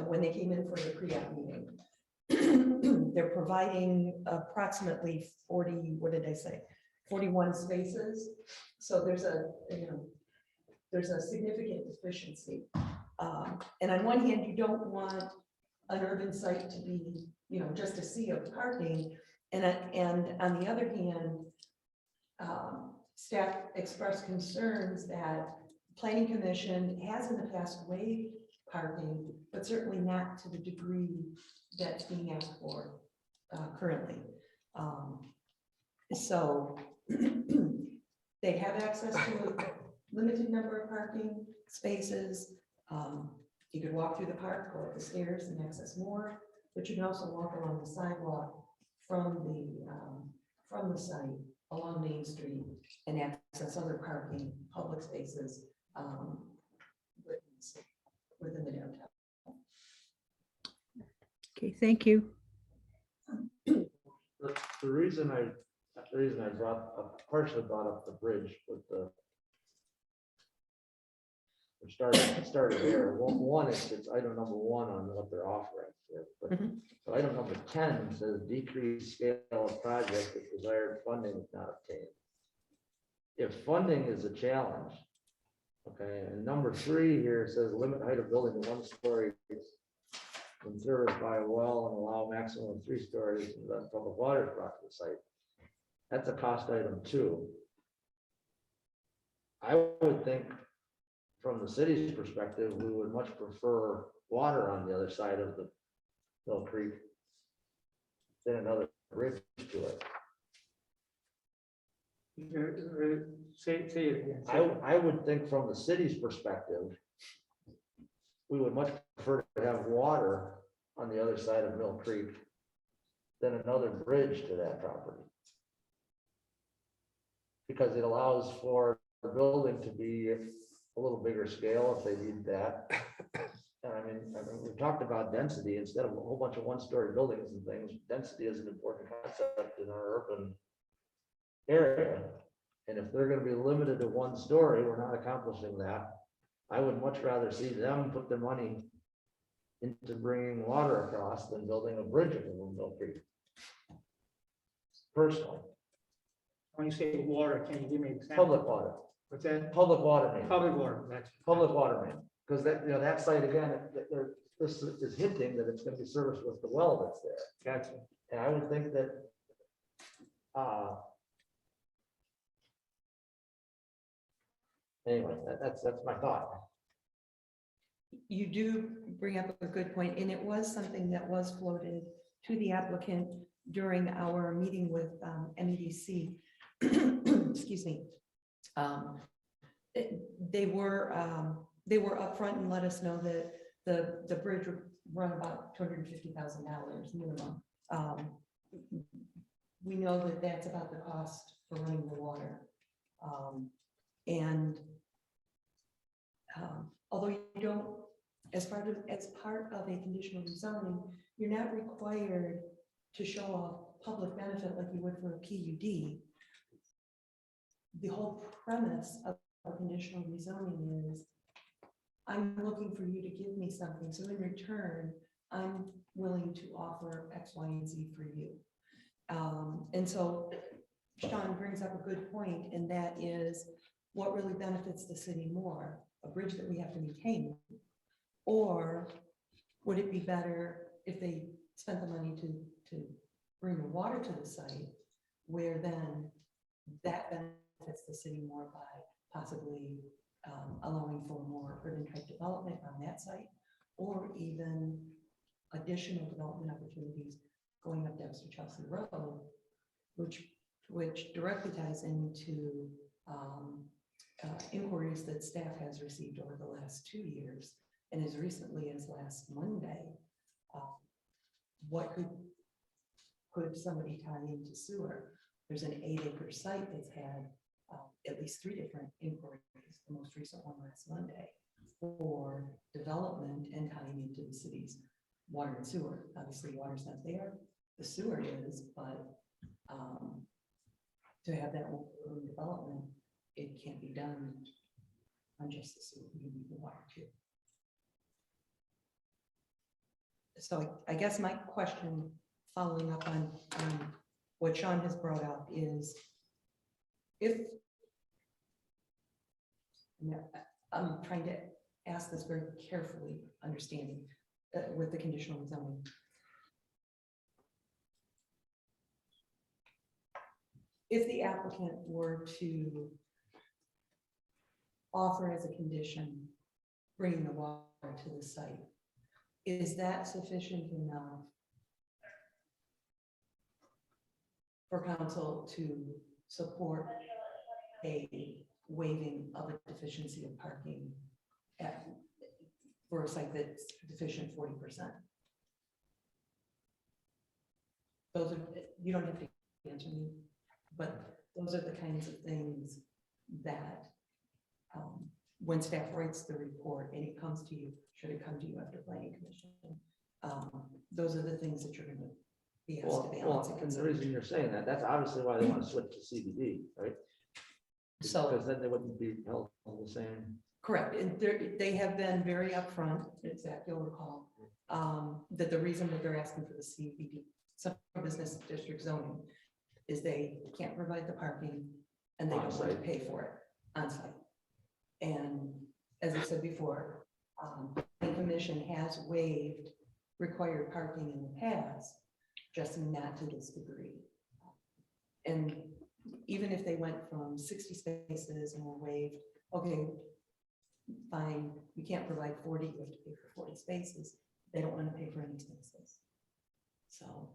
Speaker 16: when they came in for the pre-app meeting. They're providing approximately 40, what did I say? 41 spaces. So there's a significant deficiency. And on one hand, you don't want an urban site to be, just a sea of parking. And on the other hand, staff expressed concerns that Planning Commission has in the past waived parking, but certainly not to the degree that's being asked for currently. So they have access to a limited number of parking spaces. You could walk through the park, go up the stairs and access more, but you can also walk along the sidewalk from the site along Main Street and access other parking, public spaces business within the downtown.
Speaker 2: Okay, thank you.
Speaker 6: The reason I partially brought up the bridge with the started there. One is it's item number 1 on what they're offering. But item number 10 says decrease scale of project if desired funding is not obtained. If funding is a challenge, okay, and number 3 here says limit height of building to 1 story when serviced by a well and allow maximum of 3 stories and then public water is brought to the site. That's a cost item too. I would think from the city's perspective, we would much prefer water on the other side of the Mill Creek than another bridge to it.
Speaker 8: Say it again.
Speaker 6: I would think from the city's perspective, we would much prefer to have water on the other side of Mill Creek than another bridge to that property. Because it allows for the building to be a little bigger scale if they need that. And I mean, we've talked about density instead of a whole bunch of 1-story buildings and things. Density is an important concept in our urban area. And if they're going to be limited to 1 story, we're not accomplishing that. I would much rather see them put their money into bringing water across than building a bridge over Mill Creek. Personally.
Speaker 8: When you say water, can you give me an example?
Speaker 6: Public water.
Speaker 8: What's that?
Speaker 6: Public water main.
Speaker 8: Public water, that's.
Speaker 6: Public water main, because that, that site again, this is hinting that it's gonna be serviced with the well that's there.
Speaker 8: Gotcha.
Speaker 6: And I would think that, anyway, that's my thought.
Speaker 16: You do bring up a good point, and it was something that was floated to the applicant during our meeting with MEDC. Excuse me. They were upfront and let us know that the bridge would run about $250,000 minimum. We know that that's about the cost for running the water. Although you don't, as part of a conditional rezoning, you're not required to show a public benefit like you would for a PUD. The whole premise of a conditional rezoning is, I'm looking for you to give me something, so in return, I'm willing to offer X, Y, and Z for you. And so Sean brings up a good point, and that is what really benefits the city more, a bridge that we have to maintain, or would it be better if they spent the money to bring the water to the site, where then that benefits the city more by possibly allowing for more urban type development on that site, or even additional development opportunities going up Dexter Chelsea Road, which directly ties into inquiries that staff has received over the last 2 years, and as recently as last Monday. What could somebody tie into sewer? There's an 8-acre site that's had at least 3 different inquiries, the most recent one last Monday, for development and tying into the city's water and sewer. Obviously, water's not there, the sewer is, but to have that open development, it can't be done on just the sewer, you need the water too. So I guess my question, following up on what Sean has brought up, is if, I'm trying to ask this very carefully, understanding with the conditional zoning. If the applicant were to offer as a condition bringing the water to the site, is that sufficient enough for council to support a waiving of a deficiency of parking for a site that's deficient 40%? Those are, you don't have to answer me, but those are the kinds of things that when staff writes the report and it comes to you, should it come to you after planning commission? Those are the things that you're gonna be asked to balance.
Speaker 6: And the reason you're saying that, that's obviously why they want to switch to CBD, right?
Speaker 16: So-
Speaker 6: Because then they wouldn't be held on the same.
Speaker 16: Correct, and they have been very upfront, Zach, you'll recall, that the reason that they're asking for the CBD, Central Business District zoning, is they can't provide the parking and they don't want to
Speaker 6: On-site.
Speaker 16: pay for it on site. And as I said before, the commission has waived required parking in the past, just not to this degree. And even if they went from 60 spaces and were waived, okay, fine, you can't provide 40, you have to pay for 40 spaces. They don't want to pay for any spaces. So,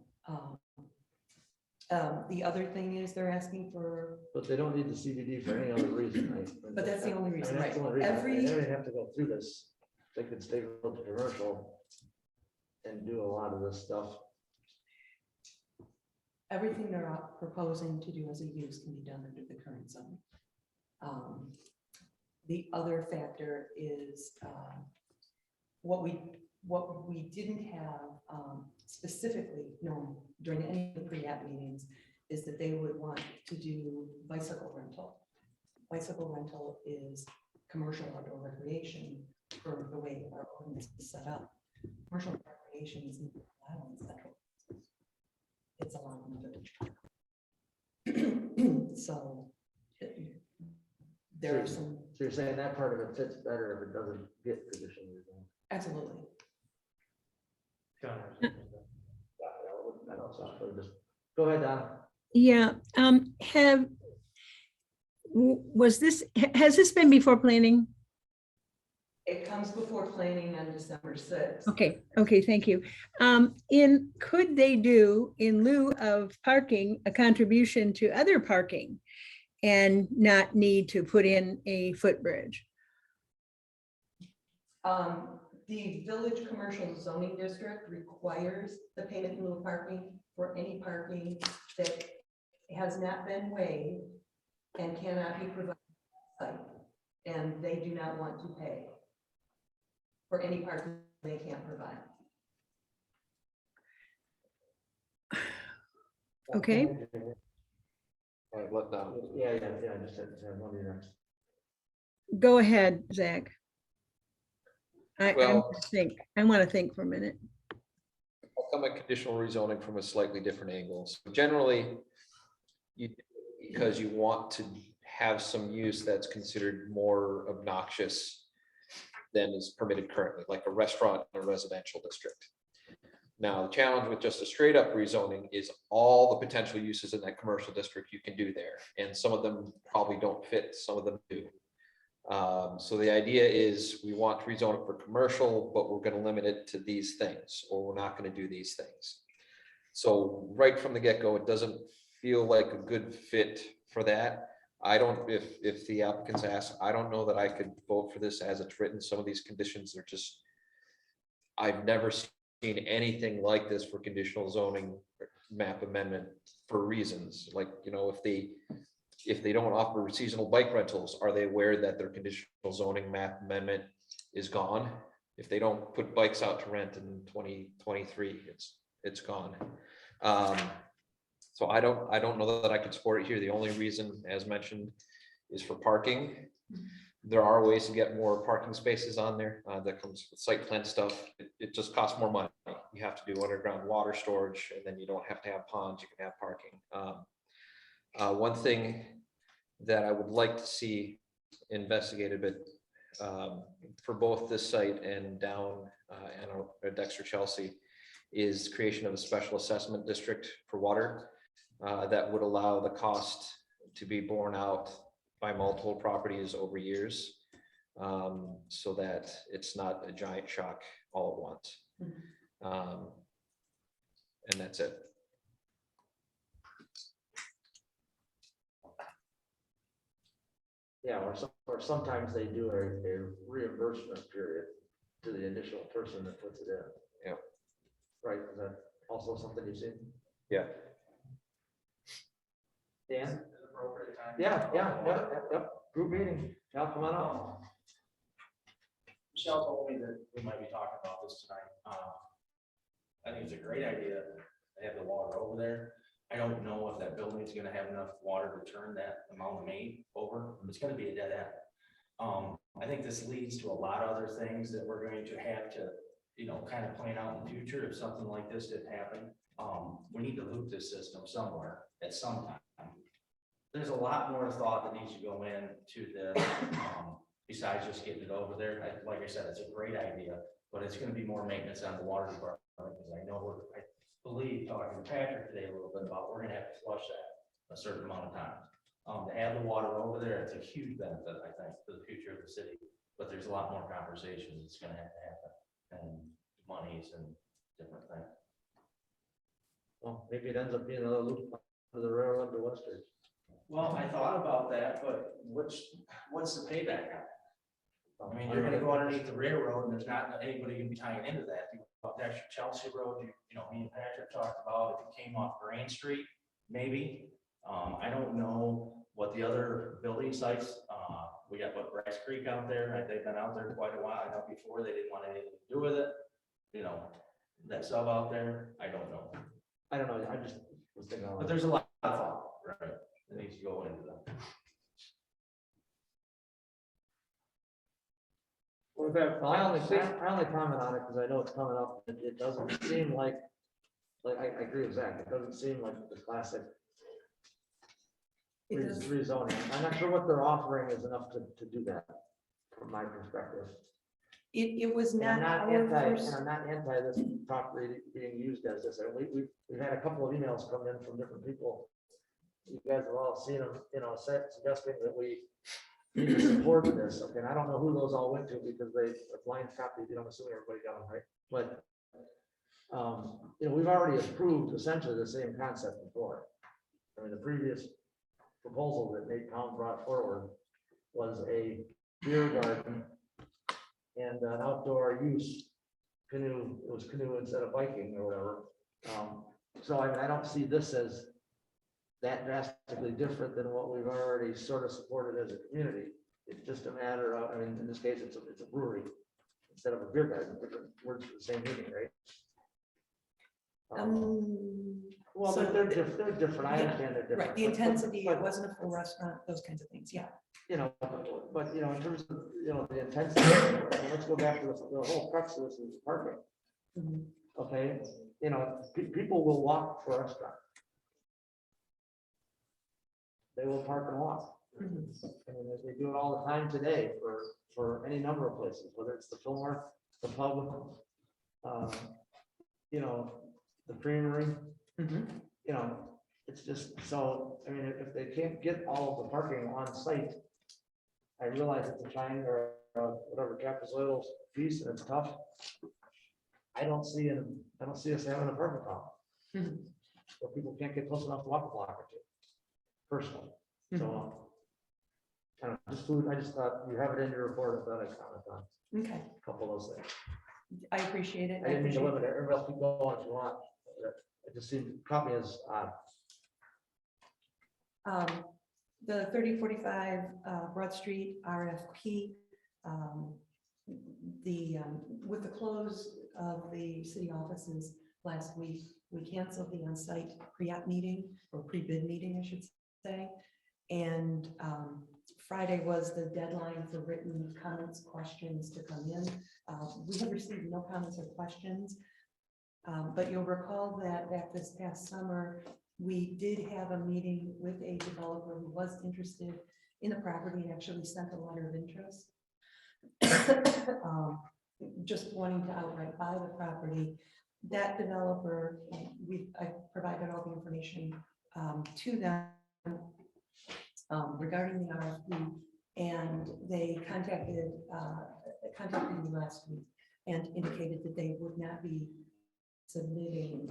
Speaker 16: the other thing is they're asking for,
Speaker 6: But they don't need the CBD for any other reason, right?
Speaker 16: But that's the only reason,
Speaker 6: That's the
Speaker 16: right.
Speaker 6: only reason.
Speaker 16: Every-
Speaker 6: They don't have to go through this. They could stay with the commercial and do a lot of this stuff.
Speaker 16: everything they're proposing to do as a use can be done under the current zone. The other factor is what we didn't have specifically known during any of the pre-app meetings is that they would want to do bicycle rental. Bicycle rental is commercial outdoor recreation for the way our ordinance is set up. Commercial recreation is not allowed in central. It's allowed in village. So there are some,
Speaker 6: So you're saying that part of it fits better if it doesn't get conditional rezone?
Speaker 16: absolutely.
Speaker 6: Go ahead, Don.
Speaker 2: Yeah, has this been before planning?
Speaker 16: It comes before planning on December 6th.
Speaker 2: Okay, thank you. Could they do, in lieu of parking, a contribution to other parking and not need to put in a footbridge?
Speaker 16: The village commercial zoning district requires the payment in lieu of parking for any parking that has not been waived and cannot be provided on site. And they do not want to pay for any parking they can't provide.
Speaker 2: Okay,
Speaker 7: All right, let down.
Speaker 6: Yeah, just said, one of your next.
Speaker 2: go ahead, Zach. I
Speaker 7: Well-
Speaker 2: want to think for a minute.
Speaker 7: I'll come at conditional rezoning from a slightly different angle. So generally, because you want to have some use that's considered more obnoxious than is permitted currently, like a restaurant in a residential district. Now, the challenge with just a straight up rezoning is all the potential uses in that commercial district you can do there. And some of them probably don't fit, some of them do. So the idea is we want to rezone it for commercial, but we're going to limit it to these things, or we're not going to do these things. So right from the get-go, it doesn't feel like a good fit for that. I don't, if the applicants ask, I don't know that I could vote for this as it's written. Some of these conditions are just, I've never seen anything like this for conditional zoning map amendment for reasons like, if they don't offer seasonal bike rentals, are they aware that their conditional zoning map amendment is gone? If they don't put bikes out to rent in 2023, it's gone. So I don't know that I could support it here. The only reason, as mentioned, is for parking. There are ways to get more parking spaces on there. That comes with site plan stuff. It just costs more money. You have to do underground water storage, and then you don't have to have ponds. You can have parking. One thing that I would like to see investigated, but for both this site and down and Dexter Chelsea, is creation of a special assessment district for water that would allow the cost to be borne out by multiple properties over years, so that it's not a giant shock all at once. And that's it.
Speaker 6: Yeah, or sometimes they do a reimbursement period to the additional person that puts it in.
Speaker 7: Yeah.
Speaker 6: Right, is that also something you've seen?
Speaker 7: Yeah.
Speaker 6: Dan? Yeah, group meeting, yeah, come on up.
Speaker 15: Michelle told me that we might be talking about this tonight. I think it's a great idea to have the water over there. I don't know if that building is gonna have enough water to turn that amount of main over. It's gonna be a dead end. I think this leads to a lot of other things that we're going to have to, kind of plan out in the future if something like this did happen. We need to loop this system somewhere at some time. There's a lot more thought that needs to go into this, besides just getting it over there. Like I said, it's a great idea, but it's gonna be more maintenance on the water department, because I know I believe, talking to Patrick today a little bit about, we're gonna have to flush that a certain amount of times. To have the water over there, it's a huge benefit, I think, for the future of the city, but there's a lot more conversations that's gonna have to happen, and monies and different things.
Speaker 6: Well, maybe it ends up being another loop for the railroad to Western.
Speaker 15: Well, I thought about that, but what's the payback on it? I mean, you're gonna go underneath the railroad and there's not anybody gonna be tying into that. Actually, Chelsea Road, me and Patrick talked about, if it came off Grand Street, maybe. I don't know what the other building sites, we got Brass Creek out there, they've been out there quite a while. I know before they didn't want anything to do with it. That sub out there, I don't know.
Speaker 6: I don't know, I just was thinking.
Speaker 15: But there's a lot of thought, right, that needs to go into that.
Speaker 8: What about?
Speaker 6: Well, I only comment on it because I know it's coming up. It doesn't seem like I agree with Zach. It doesn't seem like the classic
Speaker 16: It does.
Speaker 6: rezoning. I'm not sure what they're offering is enough to do that, from my perspective.
Speaker 16: It was
Speaker 6: And I'm
Speaker 16: not
Speaker 6: not
Speaker 16: our
Speaker 6: anti,
Speaker 16: first.
Speaker 6: and I'm not anti this property being used as this. And we've had a couple of emails come in from different people. You guys have all seen them, suggesting that we need to support this. Okay, and I don't know who those all went to because they are blind copies. I'm assuming everybody got them right. But we've already approved essentially the same concept before. I mean, the previous proposal that Nate Pound brought forward was a beer garden and an outdoor use canoe. It was canoe instead of biking or whatever. So I mean, I don't see this as that drastically different than what we've already sort of supported as a community. It's just a matter of, I mean, in this case, it's a brewery instead of a beer garden, different words for the same meaning, right? Well,
Speaker 16: so
Speaker 6: they're different. I understand they're different.
Speaker 16: Right, the intensity, it wasn't a full restaurant, those kinds of things, yeah.
Speaker 6: But in terms of, the intensity, let's go back to the whole crux of this is parking.
Speaker 16: Mhm.
Speaker 6: Okay, people will walk for a restaurant. They will park and walk.
Speaker 16: Mhm.
Speaker 6: I mean, they do it all the time today for any number of places, whether it's the Fillmore, the pub, the creamery.
Speaker 16: Mhm.
Speaker 6: It's just, so, I mean, if they can't get all of the parking on site, I realize it's a fine or whatever capital piece and it's tough. I don't see us having a parking problem.
Speaker 16: Mhm.
Speaker 6: Where people can't get close enough to walk a block or two, personally. So, I don't know, just food, I just thought you have it in your report, I thought I'd comment on
Speaker 16: Okay,
Speaker 6: a couple of those things.
Speaker 16: I appreciate it.
Speaker 6: I didn't mean to limit it, everybody else keep going if you want. It just seemed, copy is odd.
Speaker 16: The 3045 Broad Street RFP, with the close of the city offices last week, we canceled the on-site pre-app meeting or pre-bid meeting, I should say. And Friday was the deadline for written comments, questions to come in. We have received no comments or questions. But you'll recall that this past summer, we did have a meeting with a developer who was interested in the property and actually sent a letter of interest. Just wanting to outright buy the property. That developer, I provided all the information to them regarding the RFP, and they contacted me last week and indicated that they would not be submitting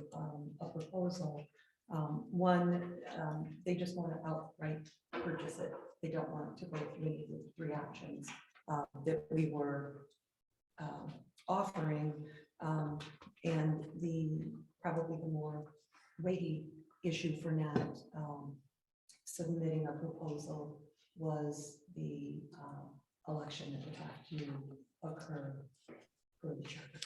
Speaker 16: a proposal. They just want to outright purchase it. They don't want to go through any of the three options that we were offering. And probably the more weighty issue for not submitting a proposal was the election that would have to occur for the charter.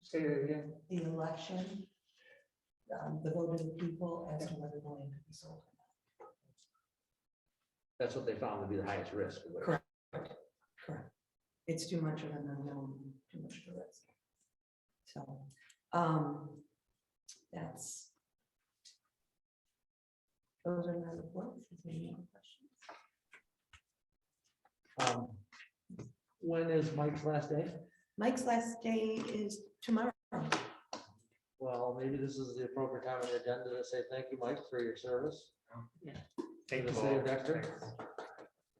Speaker 8: Say that again.
Speaker 16: The election, the vote of the people as to whether the land could be sold.
Speaker 6: That's what they found to be the highest risk.
Speaker 16: Correct. Correct. It's too much of an unknown, too much of a risk. So, that's. Those are my reports. Is there any other questions?
Speaker 6: When is Mike's last day?
Speaker 16: Mike's last day is tomorrow.
Speaker 6: Well, maybe this is the appropriate time on the agenda to say thank you, Mike, for your service.
Speaker 16: Yeah.
Speaker 6: To the city of Dexter.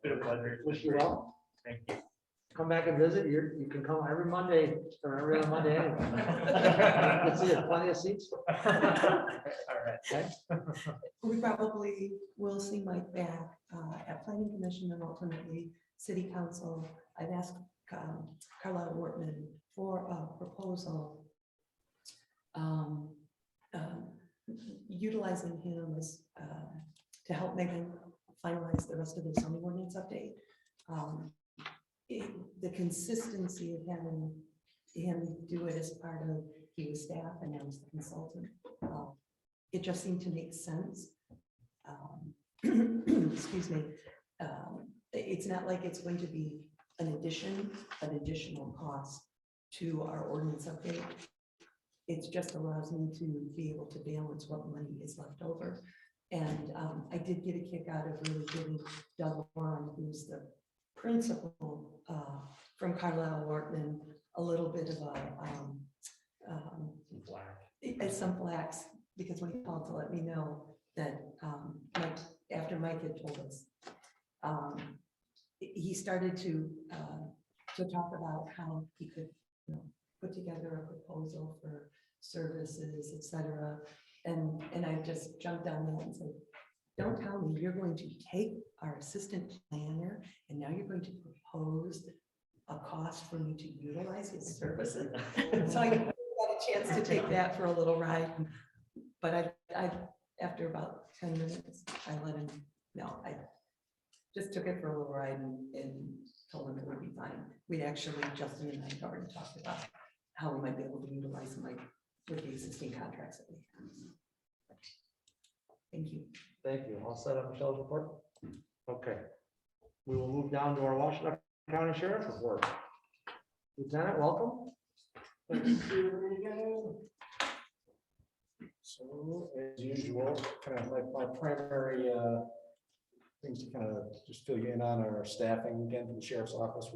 Speaker 9: Been a pleasure.
Speaker 6: Wish you well.
Speaker 9: Thank you.
Speaker 6: Come back and visit. You can come every Monday or every other Monday. Let's see, plenty of seats.
Speaker 9: All right.
Speaker 6: Okay.
Speaker 16: We probably will see Mike back at planning commission and ultimately city council. I've asked Carlisle Wortman for a proposal utilizing him as to help Megan finalize the rest of the zoning ordinance update. The consistency of having him do it as part of, he was staff and now he's the consultant. It just seemed to make sense. Excuse me. It's not like it's going to be an additional cost to our ordinance update. It just allows me to be able to balance what money is left over. And I did get a kick out of really giving Doug Warren, who's the principal from Carlisle Wortman, a little bit of some flax, because when he called to let me know that after Mike had told us, he started to talk about how he could, put together a proposal for services, etc. And I just jumped on that and said, don't tell me you're going to take our assistant planner and now you're going to propose a cost for me to utilize his services. So I got a chance to take that for a little ride. But I after about 10 minutes, I let him know. I just took it for a little ride and told him it would be fine. We'd actually, Justin and I had already talked about how we might be able to utilize Mike with the existing contracts that we have. Thank you.
Speaker 6: Thank you. All set on Michelle's report? Okay. We will move down to our Washington County Sheriff's report. Lieutenant, welcome.
Speaker 17: Good to see you again. So as usual, kind of like my primary things to kind of just fill you in on our staffing again for the sheriff's office.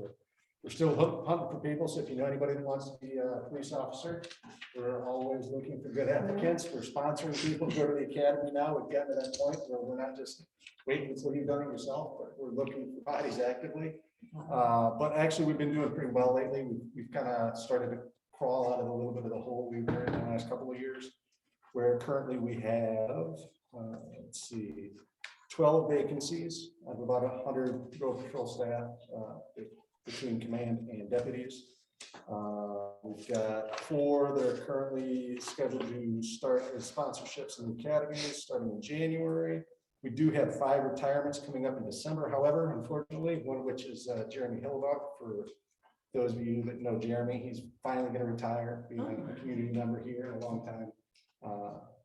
Speaker 17: We're still hunting for people. So if you know anybody that wants to be a police officer, we're always looking for good applicants. We're sponsoring people to go to the academy now. We've gotten to that point where we're not just waiting until you've done it yourself, but we're looking for bodies actively. But actually, we've been doing pretty well lately. We've kind of started to crawl out of a little bit of the hole we were in the last couple of years, where currently we have, let's see, 12 vacancies of about 100 road patrol staff between command and deputies. We've got 4 that are currently scheduled to start as sponsorships in the academies starting in January. We do have 5 retirements coming up in December, however, unfortunately, one of which is Jeremy Hillbuck. For those of you that know Jeremy, he's finally going to retire, being a community member here and a long time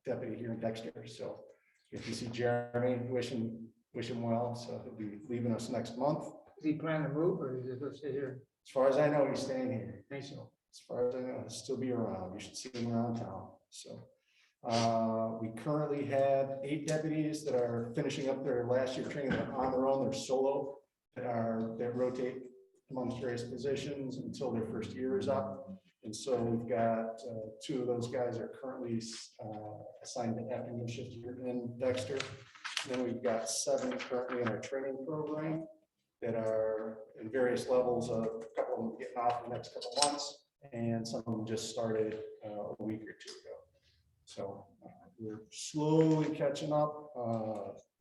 Speaker 17: deputy here in Dexter. So if you see Jeremy, wish him well. So he'll be leaving us next month.
Speaker 8: Does he plan to move or is he just stay here?
Speaker 17: As far as I know, he's staying here.
Speaker 8: Thanks. So.
Speaker 17: As far as I know, he'll still be around. You should see him around town. So we currently have 8 deputies that are finishing up their last year training. They're on their own. They're solo. That rotate amongst various positions until their first year is up. And so we've got 2 of those guys are currently assigned to afternoon shift here in Dexter. And then we've got 7 currently in our training program that are in various levels. A couple of them getting off in the next couple of months, and some of them just started a week or 2 ago. So we're slowly catching up.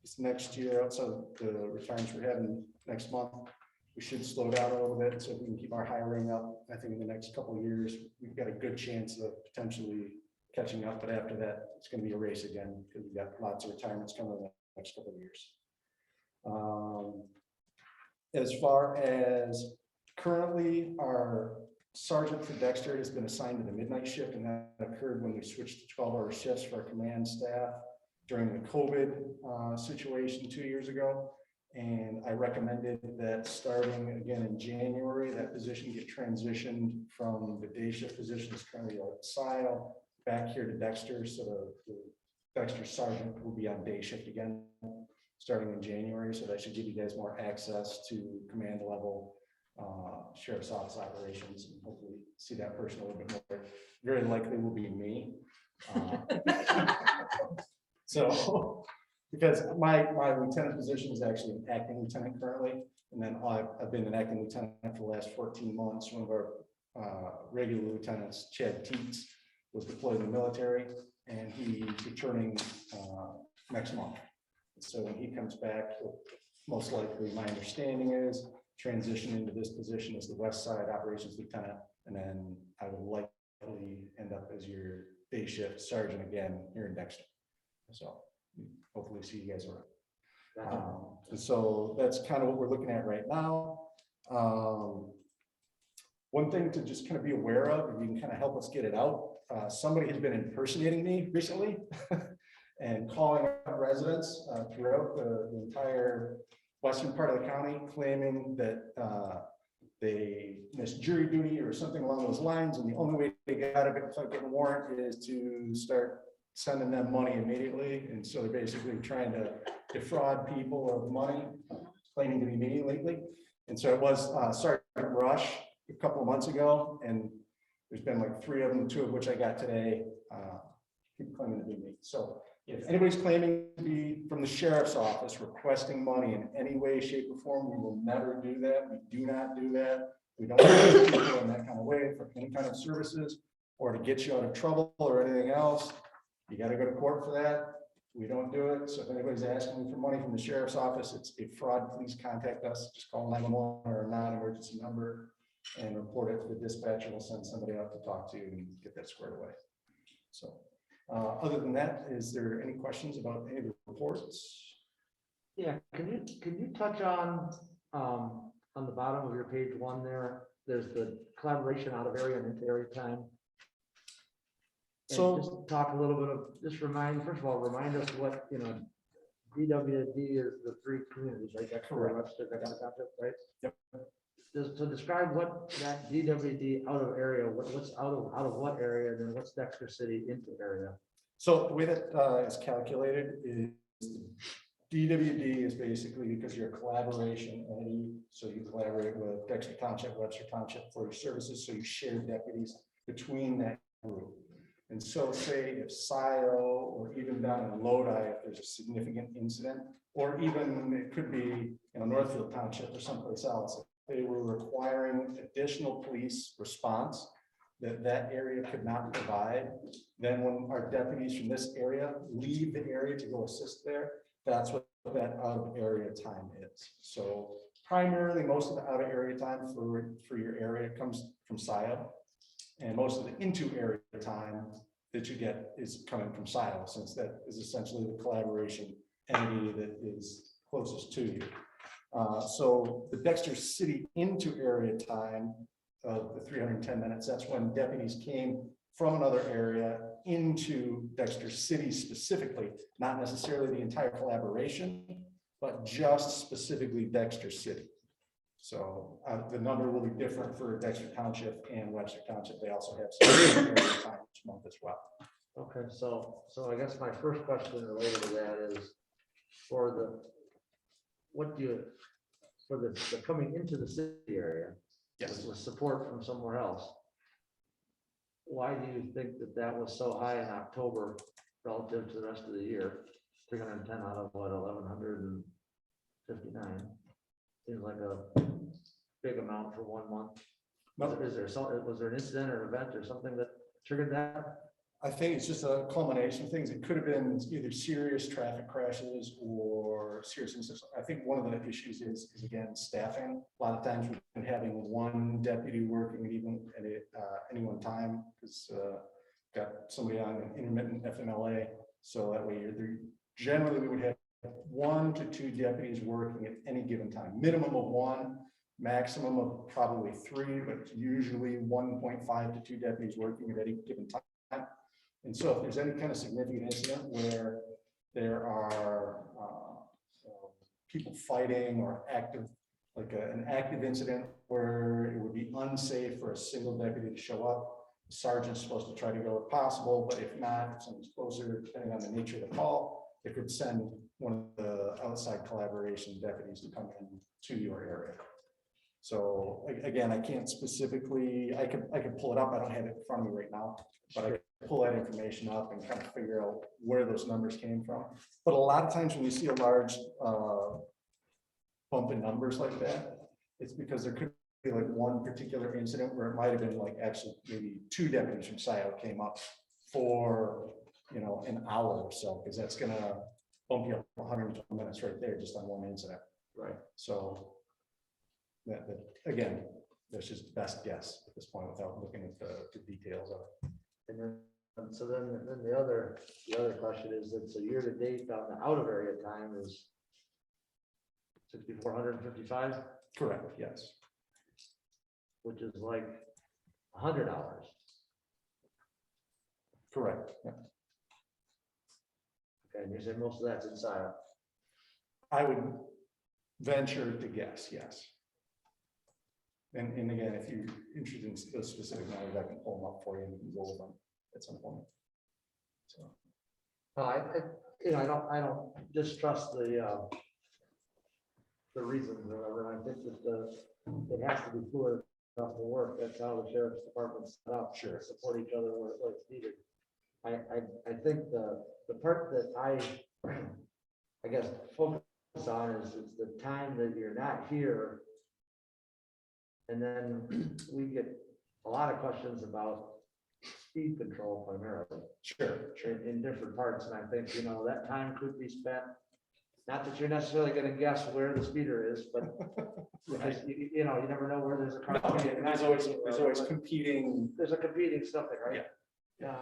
Speaker 17: This next year, outside of the retirements we're having next month, we should slow down a little bit. So if we can keep our hiring up, I think in the next couple of years, we've got a good chance of potentially catching up. But after that, it's going to be a race again because we've got lots of retirements coming in the next couple of years. as far as currently, our sergeant for Dexter has been assigned to the midnight shift, and that occurred when we switched to 12-hour shifts for our command staff during the COVID situation 2 years ago. And I recommended that starting again in January, that position get transitioned from the day shift positions currently at SIO back here to Dexter. So the Dexter sergeant will be on day shift again, starting in January. So that should give you guys more access to command level sheriff's office operations, and hopefully see that person a little bit more. Very likely will be me. So, because my lieutenant position is actually an acting lieutenant currently, and then I've been an acting lieutenant for the last 14 months. One of our regular lieutenants, Chad Teets, was deployed in the military, and he's returning next month. So when he comes back, most likely, my understanding is, transition into this position as the West Side Operations Lieutenant, and then I would likely end up as your day shift sergeant again here in Dexter. So hopefully see you guys around. And so that's kind of what we're looking at right now. One thing to just kind of be aware of, if you can kind of help us get it out, somebody has been impersonating me recently and calling up residents throughout the entire western part of the county, claiming that they missed jury duty or something along those lines, and the only way they get out of it without getting a warrant is to start sending them money immediately. And so they're basically trying to defraud people of money, claiming to be me lately. And so it was Sergeant Rush a couple of months ago, and there's been like 3 of them, 2 of which I got today, keep claiming to be me. So if anybody's claiming to be from the sheriff's office requesting money in any way, shape, or form, we will never do that. We do not do that. We don't use people in that kind of way for any kind of services or to get you out of trouble or anything else. You got to go to court for that. We don't do it. So if anybody's asking for money from the sheriff's office, it's a fraud. Please contact us. Just call 911 or a non-emergency number and report it to the dispatcher. We'll send somebody out to talk to you and get that squared away. So. Other than that, is there any questions about any of the reports?
Speaker 6: Yeah, can you touch on the bottom of your page 1 there, there's the collaboration out of area and into area time. And
Speaker 17: So
Speaker 6: just talk a little bit of, just first of all, remind us what, DWD is the 3 communities, right? That's
Speaker 17: correct.
Speaker 6: Webster, Dexter Township, right?
Speaker 17: Yep.
Speaker 6: So describe what that DWD out of area, what's out of what area, and then what's Dexter City into area?
Speaker 17: So the way that is calculated is DWD is basically because you're a collaboration entity. So you collaborate with Dexter Township, Webster Township for your services. So you share deputies between that group. And so say if SIO or even down in Lodi, if there's a significant incident, or even it could be Northfield Township or someplace else, they were requiring additional police response that area could not provide. Then when our deputies from this area leave the area to go assist there, that's what that out of area time is. So primarily most of the out of area time for your area comes from SIO, and most of the into area time that you get is coming from SIO, since that is essentially the collaboration entity that is closest to you. So the Dexter City into area time of the 310 minutes, that's when deputies came from another area into Dexter City specifically, not necessarily the entire collaboration, but just specifically Dexter City. So the number will be different for Dexter Township and Webster Township. They also have some area time each month as well.
Speaker 6: Okay, so I guess my first question related to that is for the coming into the city area,
Speaker 17: yes,
Speaker 6: with support from somewhere else. Why do you think that was so high in October relative to the rest of the year? 310 out of what, 1,159? Seems like a big amount for 1 month. Was there an incident or event or something that triggered that?
Speaker 17: I think it's just a culmination of things. It could have been either serious traffic crashes or serious incidents. I think one of the issues is again, staffing. A lot of times we've been having 1 deputy working even at any one time, because got somebody on an intermittent FMLA. So that way generally we would have 1 to 2 deputies working at any given time, minimum of 1, maximum of probably 3, but usually 1.5 to 2 deputies working at any given time. And so if there's any kind of significant incident where there are people fighting or active, like an active incident where it would be unsafe for a single deputy to show up, the sergeant's supposed to try to go if possible, but if not, if someone's closer, depending on the nature of the call, it could send one of the outside collaboration deputies to come in to your area. So again, I can't specifically, I could pull it up. I don't have it in front of me right now, but I could pull that information up and kind of figure out where those numbers came from. But a lot of times when you see a large bump in numbers like that, it's because there could be like one particular incident where it might have been like actually maybe 2 deputies from SIO came up for, you know, an hour or so, because that's gonna bump you up 120 minutes right there just on one incident. Right. So that again, that's just best guess at this point without looking at the details of it.
Speaker 6: And then, so then the other question is that, so year to date on the out of area time is 6,455,
Speaker 17: Correct, yes.
Speaker 6: which is like 100 hours.
Speaker 17: Correct. Yeah.
Speaker 6: Okay, and you said most of that's inside.
Speaker 17: I would venture to guess, yes. And again, if you're interested in those specific numbers, I can pull them up for you and we can go over them at some point. So.
Speaker 6: I don't distrust the reasons or whatever. I think that it has to be fluid enough to work. That's how the sheriff's department's set up. Sure. Support each other where it's needed. I think the part that I guess focus on is the time that you're not here. And then we get a lot of questions about speed control primarily.
Speaker 17: Sure.
Speaker 6: In different parts. And I think, you know, that time could be spent, not that you're necessarily going to guess where the speeder is, but
Speaker 17: Right.
Speaker 6: you know, you never know where there's a car.
Speaker 17: There's always competing.
Speaker 6: There's a competing something, right? Yeah.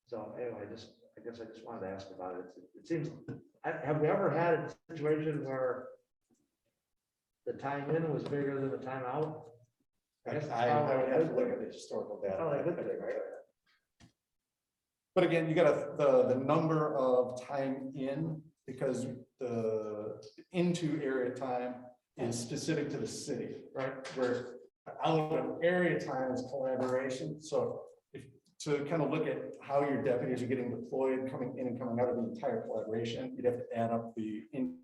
Speaker 6: So anyway, I guess I just wanted to ask about it. It seems, have we ever had a situation where the time in was bigger than the time out?
Speaker 17: I would have to look at the historical data.
Speaker 6: Oh, good thing, right?
Speaker 17: But again, you got the number of time in, because the into area time is specific to the city, right? Where out of area time is collaboration. So to kind of look at how your deputies are getting deployed, coming in and coming out of the entire collaboration, you'd have to add up the into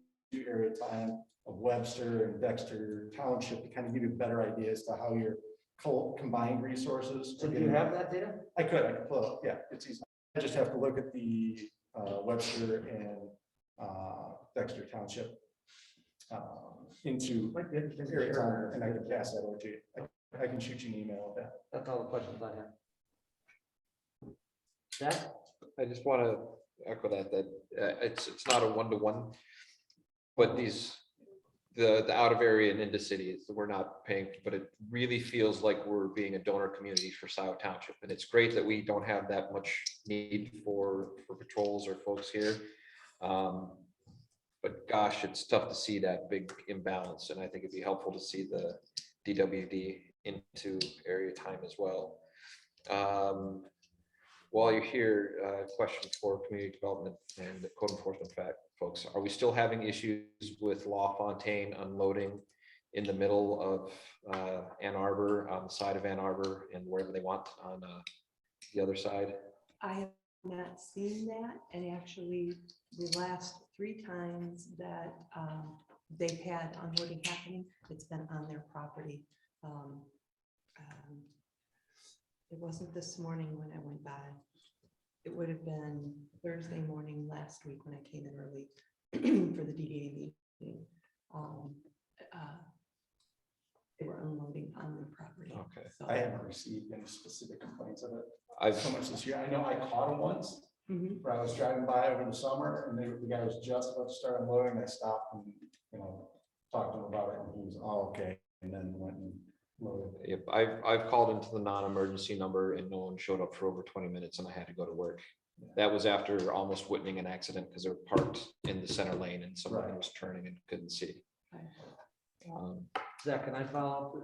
Speaker 17: area time of Webster and Dexter Township to kind of give you a better idea as to how your combined resources.
Speaker 6: So do you have that data?
Speaker 17: I could pull it up. Yeah, it's easy. I just have to look at the Webster and Dexter Township into area time, and I can pass that over to you. I can shoot you an email with that.
Speaker 6: That's all the questions I have. Jack?
Speaker 7: I just want to echo that it's not a one-to-one, but the out of area and into cities, we're not paying, but it really feels like we're being a donor community for Scioto Township. And it's great that we don't have that much need for patrols or folks here. But gosh, it's tough to see that big imbalance. And I think it'd be helpful to see the DWD into area time as well. While you're here, question for community development and the code enforcement folks. Are we still having issues with LaFontaine unloading in the middle of Ann Arbor, on the side of Ann Arbor, and wherever they want on the other side?
Speaker 12: I have not seen that, and actually the last 3 times that they've had unloading happening, it's been on their property. It wasn't this morning when I went by. It would have been Thursday morning last week when I came in early for the DDA meeting. They were unloading on their property.
Speaker 7: Okay.
Speaker 12: So-
Speaker 17: I haven't received any specific complaints of it. So much this year. I know I caught them once where I was driving by over the summer, and the guy was just about to start unloading. I stopped and, you know, talked to him about it, and he was, oh, okay, and then went and loaded.
Speaker 7: Yep, I've called into the non-emergency number and no one showed up for over 20 minutes and I had to go to work. That was after almost witnessing an accident because they were parked in the center lane and someone was turning and couldn't see.
Speaker 6: Zach, can I follow up?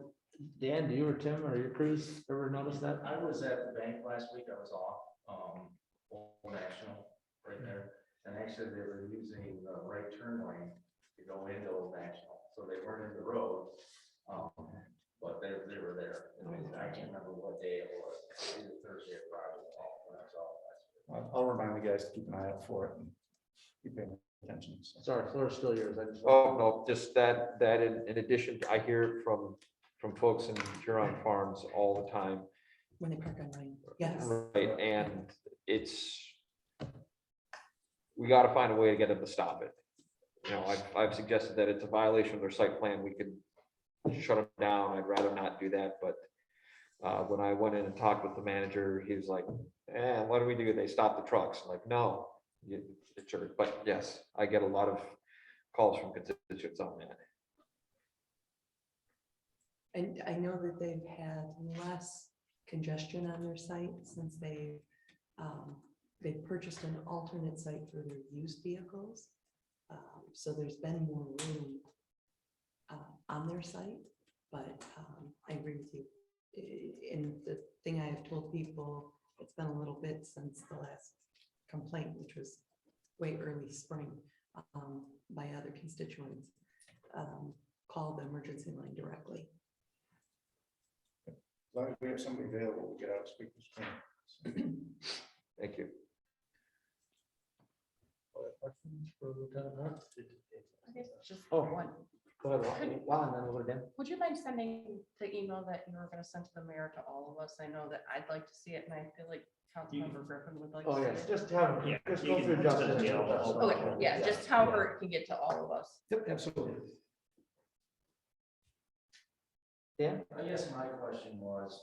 Speaker 6: Dan, do you or Tim or your crews ever notice that?
Speaker 15: I was at the bank last week, I was off, Old National right there. And actually, they were using the right turn lane to go into Old National, so they weren't in the road. But they were there. And I can't remember what day it was, either Thursday or Friday, when I saw it last week.
Speaker 17: I'll remind the guys to keep an eye out for it and keep paying attention. So.
Speaker 6: Sorry, floor's still yours. I just.
Speaker 7: Oh, no, just that in addition, I hear it from folks in Huron Farms all the time.
Speaker 16: When they park on Ryan, yes.
Speaker 7: Right, and we gotta find a way to get them to stop it. You know, I've suggested that it's a violation of their site plan, we could shut them down, I'd rather not do that, but when I went in and talked with the manager, he was like, what do we do? They stop the trucks. I'm like, no, it's your, but yes, I get a lot of calls from constituents on that.
Speaker 16: And I know that they've had less congestion on their site since they've purchased an alternate site for their used vehicles. So there's been more room on their site, but I agree with you. And the thing I have told people, it's been a little bit since the last complaint, which was way early spring, by other constituents. Call the emergency line directly.
Speaker 17: As long as we have somebody available, to get out and speak to them.
Speaker 7: Thank you.
Speaker 6: Other questions for Lieutenant Hunt?
Speaker 3: I guess just
Speaker 6: Oh.
Speaker 3: one.
Speaker 6: Go ahead, Juan, and then over to Dan.
Speaker 3: Would you mind sending the email that you were gonna send to the mayor to all of us? I know that I'd like to see it, and I feel like Councilmember Griffin would like to
Speaker 6: Oh,
Speaker 3: see
Speaker 6: yes,
Speaker 3: it.
Speaker 6: just have,
Speaker 9: Yeah,
Speaker 6: just
Speaker 9: you
Speaker 6: go
Speaker 9: can
Speaker 6: through
Speaker 9: send
Speaker 6: Justin.
Speaker 9: it to me,
Speaker 6: and
Speaker 9: I'll-
Speaker 3: Okay, yeah, just however it can get to all of us.
Speaker 17: Yep, absolutely.
Speaker 6: Dan?
Speaker 15: I guess my question was,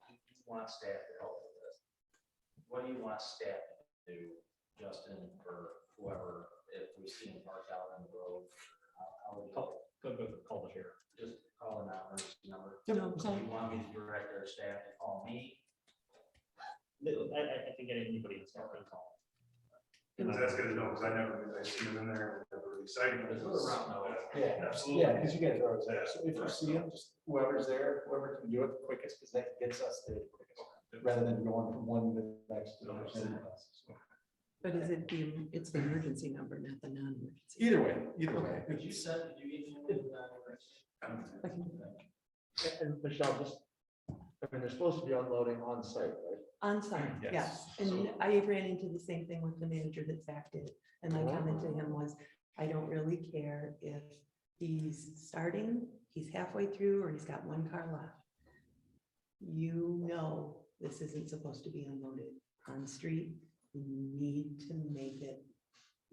Speaker 15: do you want staff to help with this? What do you want staff to do, Justin, or whoever, if we see them parked out on the road? How would you,
Speaker 9: Call the sheriff.
Speaker 15: just call an emergency number?
Speaker 16: No,
Speaker 15: Do you want me to direct our staff to call me?
Speaker 9: I think anybody that's got a call.
Speaker 14: That's good to know, because I see them in there, they're really exciting.
Speaker 15: Because we're around now.
Speaker 17: Yeah,
Speaker 14: Absolutely.
Speaker 17: Yeah, because you guys are always there. So if you see them, just whoever's there, whoever can do it the quickest, because that gets us there the quickest, rather than going from one to the next to the next.
Speaker 16: But is it it's the emergency number, not the non-emergency?
Speaker 17: Either way, either way.
Speaker 15: Did you send, did you get
Speaker 6: And Michelle, just, I mean, they're supposed to be unloading on site, right?
Speaker 16: On site,
Speaker 17: Yes.
Speaker 16: yes. And I ran into the same thing with the manager that Zach did. And my comment to him was, I don't really care if he's starting, he's halfway through, or he's got one car left. You know, this isn't supposed to be unloaded on the street. You need to make it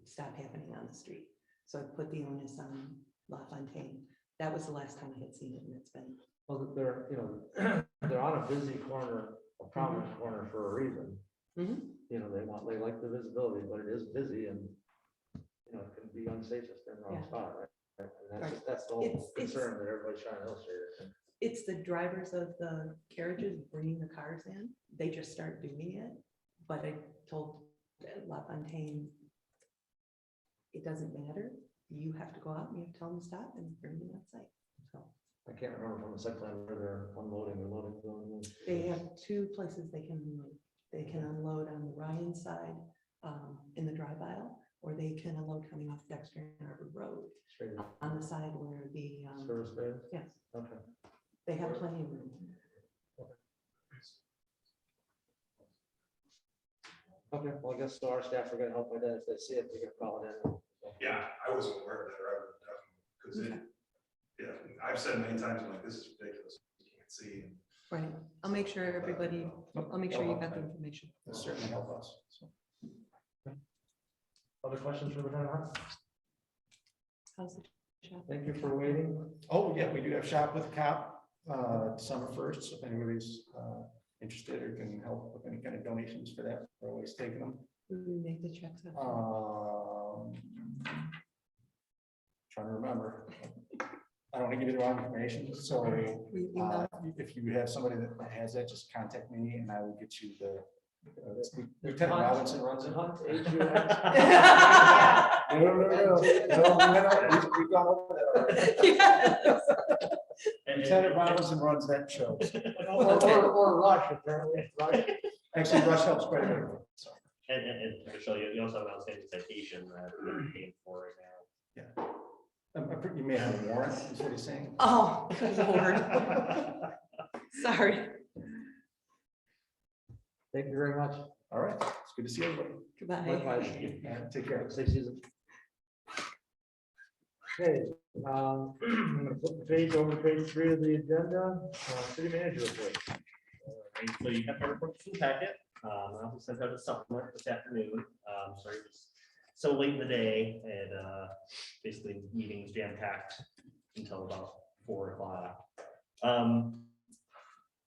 Speaker 16: stop happening on the street. So I put the onus on LaFontaine. That was the last time I had seen it, and it's been.
Speaker 6: Well, they're, you know, they're on a busy corner, a prominent corner for a reason.
Speaker 16: Mhm.
Speaker 6: You know, they like the visibility, but it is busy and, you know, it can be unsafe if they're in the wrong
Speaker 16: Yeah.
Speaker 6: spot, right? And
Speaker 16: Right.
Speaker 6: that's the whole
Speaker 16: It's-
Speaker 6: concern that everybody's trying to illustrate. I think.
Speaker 16: It's the drivers of the carriages bringing the cars in. They just start doing it. But I told LaFontaine, it doesn't matter. You have to go out and you have to tell them to stop and bring them outside. So
Speaker 6: I can't remember from the site plan where they're unloading or loading.
Speaker 16: they have two places they can unload. They can unload on the Ryan side in the drive aisle, or they can unload coming off Dexter and Arbor Road
Speaker 6: Straight in.
Speaker 16: on the side where the,
Speaker 6: Service bay?
Speaker 16: yes,
Speaker 6: Okay.
Speaker 16: they have plenty of room.
Speaker 6: Okay, well, I guess so our staff are gonna help with that. If they see it, they're gonna call it in.
Speaker 14: Yeah, I wasn't aware of that, or I would definitely, because yeah, I've said many times, I'm like, this is ridiculous, you can't see.
Speaker 16: Right. I'll make sure everybody, I'll make sure you got the information.
Speaker 17: That certainly help us. So.
Speaker 6: Other questions for Lieutenant Hunt?
Speaker 16: How's the shop?
Speaker 6: Thank you for waiting.
Speaker 17: Oh, yeah, we do have Shop with a Cop, December 1st, so if anybody's interested or can help with any kind of donations for that, we're always taking them.
Speaker 16: We make the checks out.
Speaker 17: Trying to remember. I don't want to give you the wrong information, so
Speaker 16: We email.
Speaker 17: if you have somebody that has that, just contact me and I will get you the Lieutenant Robinson runs it.
Speaker 6: Hunt,
Speaker 17: No,
Speaker 6: H-U-N-T.
Speaker 17: we've gone over that already. Lieutenant Robinson runs that show.
Speaker 6: Or Rush, apparently. Rush.
Speaker 17: Actually, Rush helps quite a bit. So,
Speaker 9: And Michelle, you also have an outstanding citation that we're paying for right now.
Speaker 17: you may have a warrant, is what he's saying.
Speaker 12: Oh, good Lord. Sorry.
Speaker 6: Thank you very much.
Speaker 17: All right, it's good to see everybody.
Speaker 12: Goodbye.
Speaker 6: Likewise.
Speaker 17: Take care.
Speaker 6: Stay season. Okay, I'm gonna flip the page over to page 3 of the agenda, city manager report.
Speaker 9: Right, so you have our full packet. I also sent out a supplement this afternoon. Sorry, it was so late in the day and basically meetings jam packed until about 4 o'clock.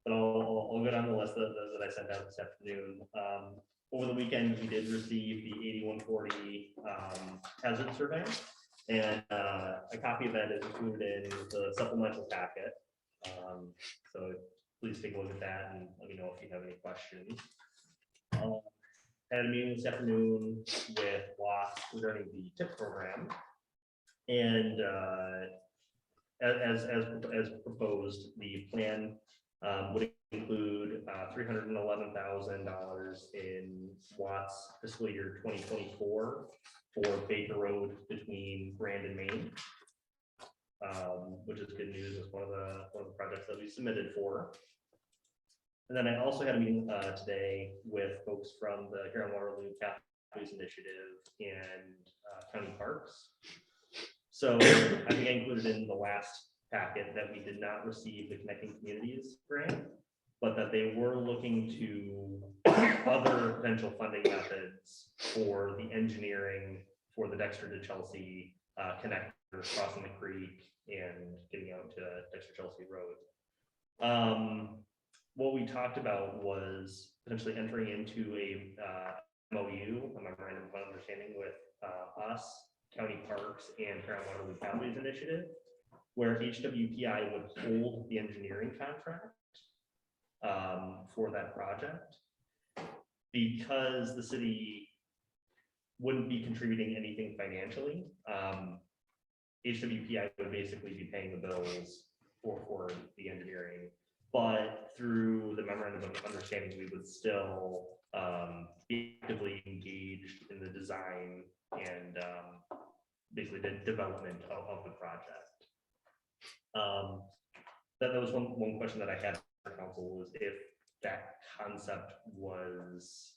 Speaker 9: But I'll go down the list that I sent out this afternoon. Over the weekend, we did receive the 8140 hazard survey. And a copy of that is included in the supplemental packet. So please take a look at that and let me know if you have any questions. Had a meeting this afternoon with WASP regarding the TIP program. And as proposed, the plan would include $311,000 in Watts fiscal year 2024 for Baker Road between Grand and Main, which is good news. It's one of the projects that we submitted for. And then I also had a meeting today with folks from the Huron Waterloo Pathways Initiative and County Parks. So I think I included in the last packet that we did not receive the Connecting Communities grant, but that they were looking to other potential funding methods for the engineering for the Dexter to Chelsea connector crossing the creek and getting out to Dexter Chelsea Road. What we talked about was potentially entering into a MOU, a memorandum of understanding with us, County Parks, and Huron Waterloo Pathways Initiative, where HWPI would hold the engineering contract for that project. Because the city wouldn't be contributing anything financially, HWPI would basically be paying the bills for the engineering. But through the memorandum of understanding, we would still be actively engaged in the design and basically the development of the project. That was one question that I had for council, was if that concept was,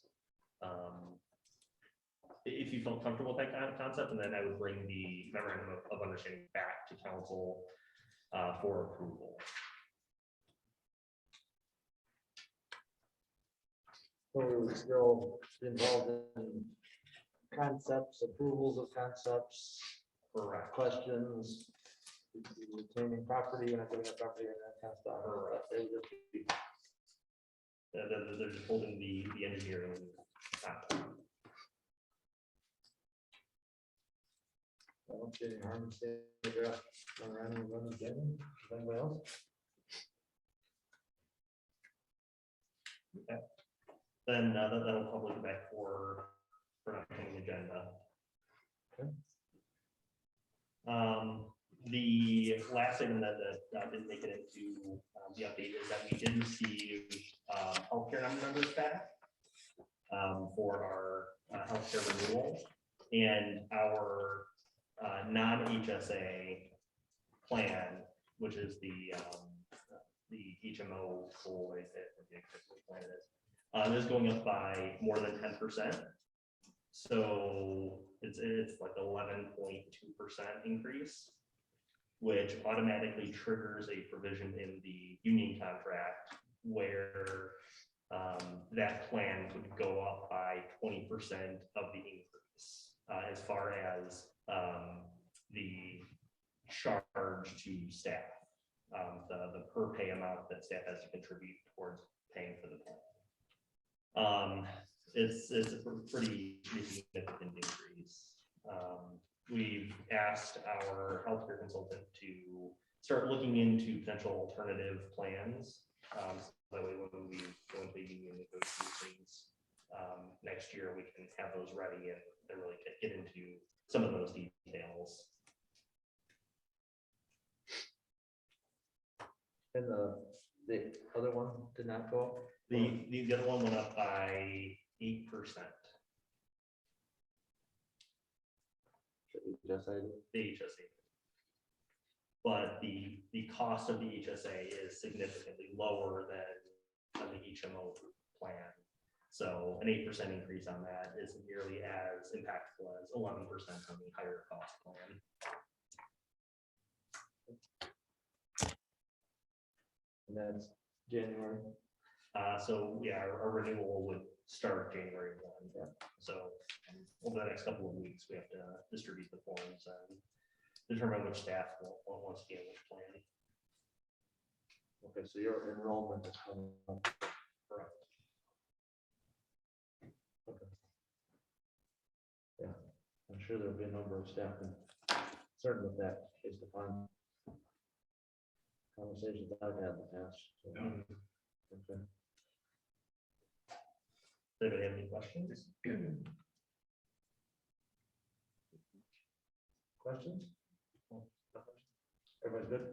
Speaker 9: if you felt comfortable with that kind of concept, and then I would bring the memorandum of understanding back to council for approval.
Speaker 6: So we were still involved in concepts, approvals of concepts,
Speaker 9: Correct.
Speaker 6: questions, retaining property, not giving up property and that kind of stuff. They would just be-
Speaker 9: They're just holding the engineering.
Speaker 6: I don't see any harm in saying the draft memorandum of understanding. Does anybody else?
Speaker 9: Okay. Then that'll probably go back for an upcoming agenda.
Speaker 6: Okay.
Speaker 9: The last item that didn't make it into the update is that we did receive healthcare members back for our healthcare renewal, and our non-HSA plan, which is the HMO full, I think what plan it is going up by more than 10%. So it's like 11.2% increase, which automatically triggers a provision in the union contract where that plan would go up by 20% of the increase as far as the charge to staff, the per pay amount that staff has to contribute towards paying for the plan. It's a pretty significant increase. We've asked our healthcare consultant to start looking into potential alternative plans. So that way when we go into the union negotiations, next year we can have those ready and really get into some of those details.
Speaker 6: And the other one did not go up?
Speaker 9: The other one went up by 8%.
Speaker 6: Just I
Speaker 9: The HSA. But the cost of the HSA is significantly lower than the HMO plan. So an 8% increase on that is nearly as impactful as 11% on the higher cost plan.
Speaker 6: And that's January.
Speaker 9: So yeah, our renewal would start January 1. So over the next couple of weeks, we have to distribute the forms and determine which staff wants to get which plan.
Speaker 6: Okay, so your enrollment is coming up.
Speaker 9: Correct.
Speaker 6: Okay. Yeah, I'm sure there'll be a number of staff concerned with that based upon conversations that I've had in the past. So, okay.
Speaker 9: Does anybody have any questions?
Speaker 6: Questions? Everybody's good?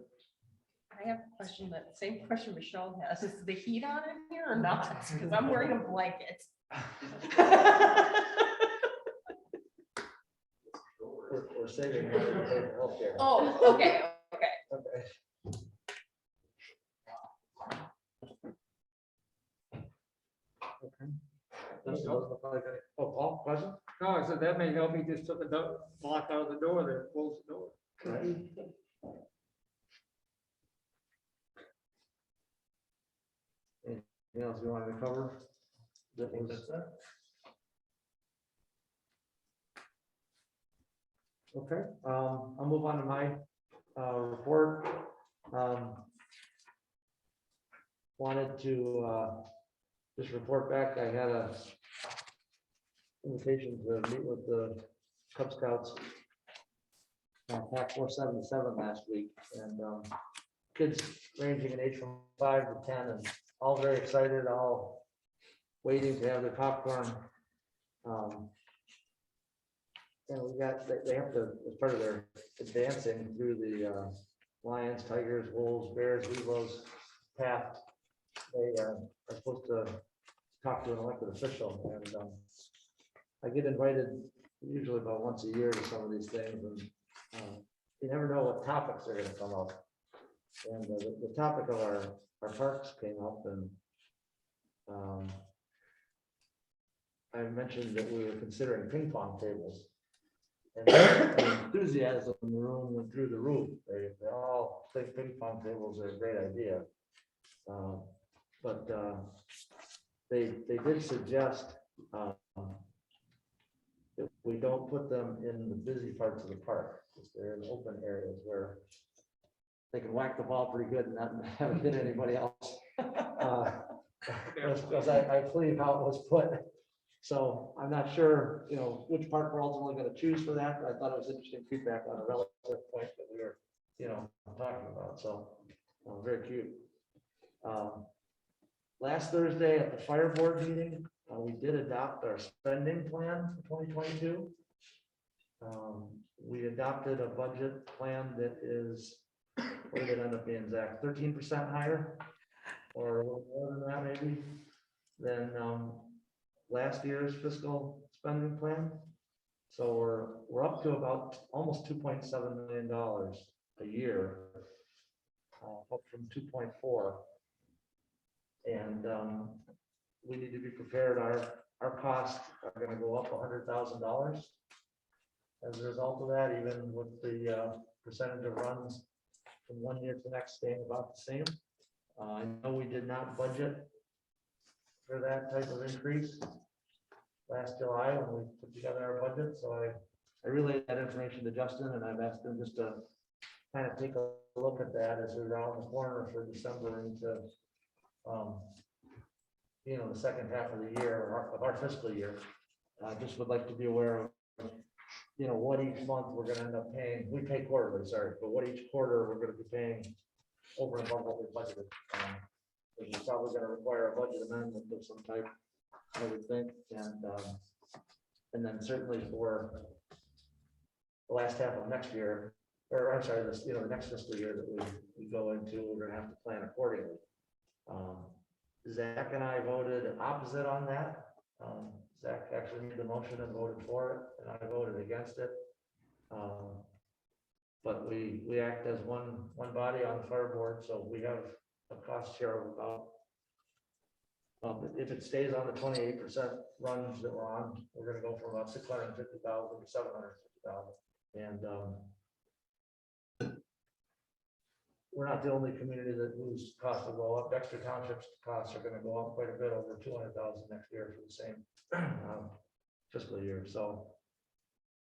Speaker 3: I have a question, that same question Michelle has. Is the heat on in here or not? Because I'm wearing a blanket.
Speaker 6: We're saving money to pay for healthcare.
Speaker 3: Oh, okay, okay.
Speaker 6: Okay. Okay. Doesn't look like any- Oh, Paul, question?
Speaker 8: No, I said that may help me just took the block out of the door there, close the door.
Speaker 6: Anything else you wanted to cover? That was- Okay, I'll move on to my report. Wanted to just report back, I had a invitation to meet with the Cub Scouts Pack 477 last week, and kids ranging in age from 5 to 10, and all very excited, all waiting to have their popcorn. And we got, they have to, as part of their advancing through the lions, tigers, wolves, bears, weevils path, they are supposed to talk to an elected official, and I get invited usually about once a year to some of these things, and you never know what topics are gonna come up. And the topic of our parks came up, and I mentioned that we were considering ping pong tables. And the enthusiasm in the room went through the roof. They all think ping pong tables are a great idea. But they did suggest that we don't put them in the busy parts of the park, because they're in open areas where they can whack the ball pretty good and not have it hit anybody else. Because I believe how it was put. So I'm not sure, which park we're ultimately going to choose for that, but I thought it was interesting feedback on a relative point that we were, talking about. So very cute. Last Thursday at the fire board meeting, we did adopt our spending plan for 2022. We adopted a budget plan that is, what did it end up being, Zach, 13% higher? Or a little more than that maybe, than last year's fiscal spending plan. So we're up to about almost $2.7 million a year, up from 2.4. And we need to be prepared. Our costs are going to go up $100,000 as a result of that, even with the percentage of runs from one year to the next staying about the same. I know we did not budget for that type of increase last July when we put together our budget. So I relayed that information to Justin, and I've asked him just to kind of take a look at that as we're around the corner for December into the second half of the year of our fiscal year. I just would like to be aware of what each month we're going to end up paying. We pay quarterly, sorry, but what each quarter we're going to be paying over and above what we budgeted. Which is probably going to require a budget amendment of some type I would think, and then certainly for the last half of next year, or I'm sorry, this, the next fiscal year that we go into, we're gonna have to plan accordingly. Zach and I voted opposite on that. Zach actually made the motion and voted for it, and I voted against it. But we act as one body on the fire board, so we have a cost share of about, if it stays on the 28% runs that we're on, we're gonna go from about 650,000 to 750,000. And we're not the only community that whose costs will go up. Dexter Township's costs are gonna go up quite a bit, over 200,000 next year for the same fiscal year. So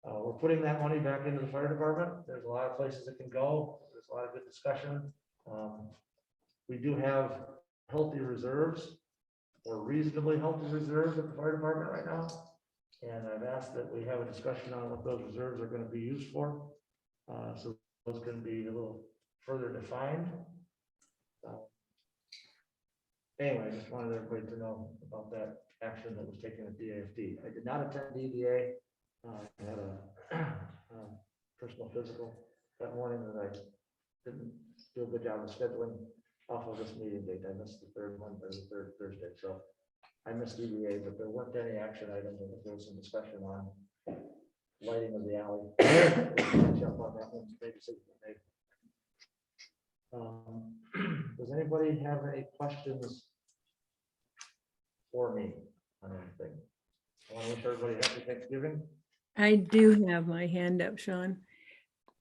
Speaker 6: we're putting that money back into the fire department. There's a lot of places it can go. There's a lot of good discussion. We do have healthy reserves, or reasonably healthy reserves at the fire department right now. And I've asked that we have a discussion on what those reserves are going to be used for. So those can be a little further defined. Anyway, I just wanted everybody to know about that action that was taken at DAFD. I did not attend DDA. I had a personal physical that morning that I didn't do a good job of scheduling off of this meeting date. I missed the third one, or the third Thursday, so I missed DDA, but there weren't any action items. There was some discussion on lighting of the alley. Jump on that one, maybe see if does anybody have any questions for me on anything? I want to wish everybody happy Thanksgiving.
Speaker 2: I do have my hand up, Sean.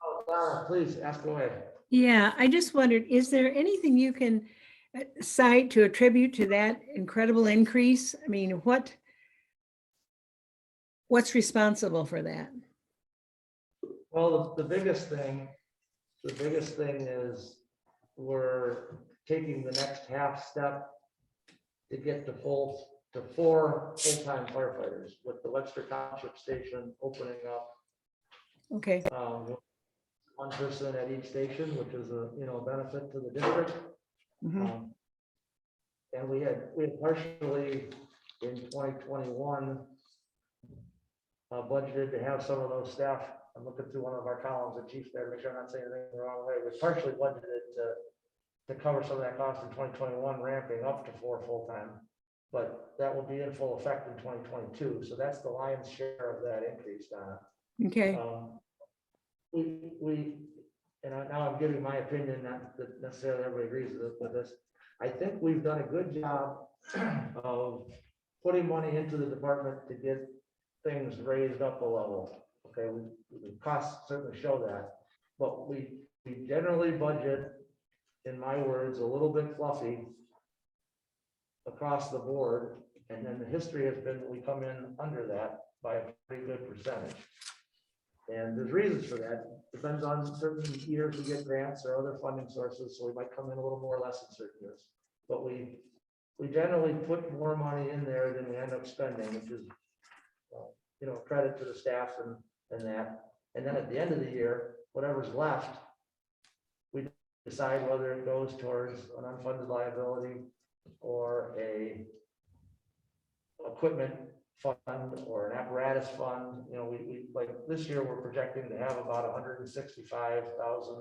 Speaker 6: Oh, Donna, please ask away.
Speaker 2: Yeah, I just wondered, is there anything you can cite to attribute to that incredible increase? I mean, what's responsible for that?
Speaker 6: Well, the biggest thing is we're taking the next half step to get to 4 full-time firefighters, with the Webster Township Station opening up.
Speaker 2: Okay.
Speaker 6: One person at each station, which is a benefit to the district. And we had partially in 2021 budgeted to have some of those staff. I'm looking through one of our columns at Chief's there to make sure I'm not saying anything the wrong way. We partially budgeted to cover some of that cost in 2021, ramping up to 4 full-time. But that will be in full effect in 2022. So that's the lion's share of that increase, Donna.
Speaker 2: Okay.
Speaker 6: Now I'm giving my opinion, not that necessarily everybody agrees with this. I think we've done a good job of putting money into the department to get things raised up a level. Okay, the costs certainly show that, but we generally budget, in my words, a little bit fluffy across the board, and then the history has been that we come in under that by a pretty good percentage. And there's reasons for that. Depends on certain years we get grants or other funding sources, so we might come in a little more or less in certain years. But we generally put more money in there than we end up spending, which is credit to the staff and that. And then at the end of the year, whatever's left, we decide whether it goes towards an unfunded liability or a equipment fund or an apparatus fund. We like this year, we're projecting to have about 165,000.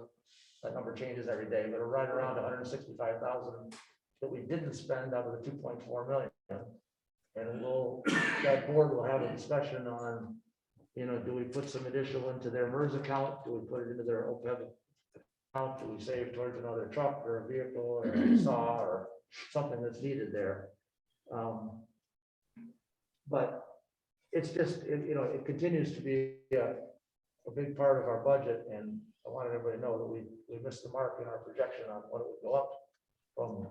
Speaker 6: That number changes every day, but right around 165,000 that we didn't spend out of the 2.4 million. And that board will have a discussion on, do we put some additional into their MERS account? Do we put it into their OPEB account? Do we save towards another truck or a vehicle or a saw or something that's needed there? But it's just, it continues to be a big part of our budget, and I wanted everybody to know that we missed the mark in our projection on what it would go up from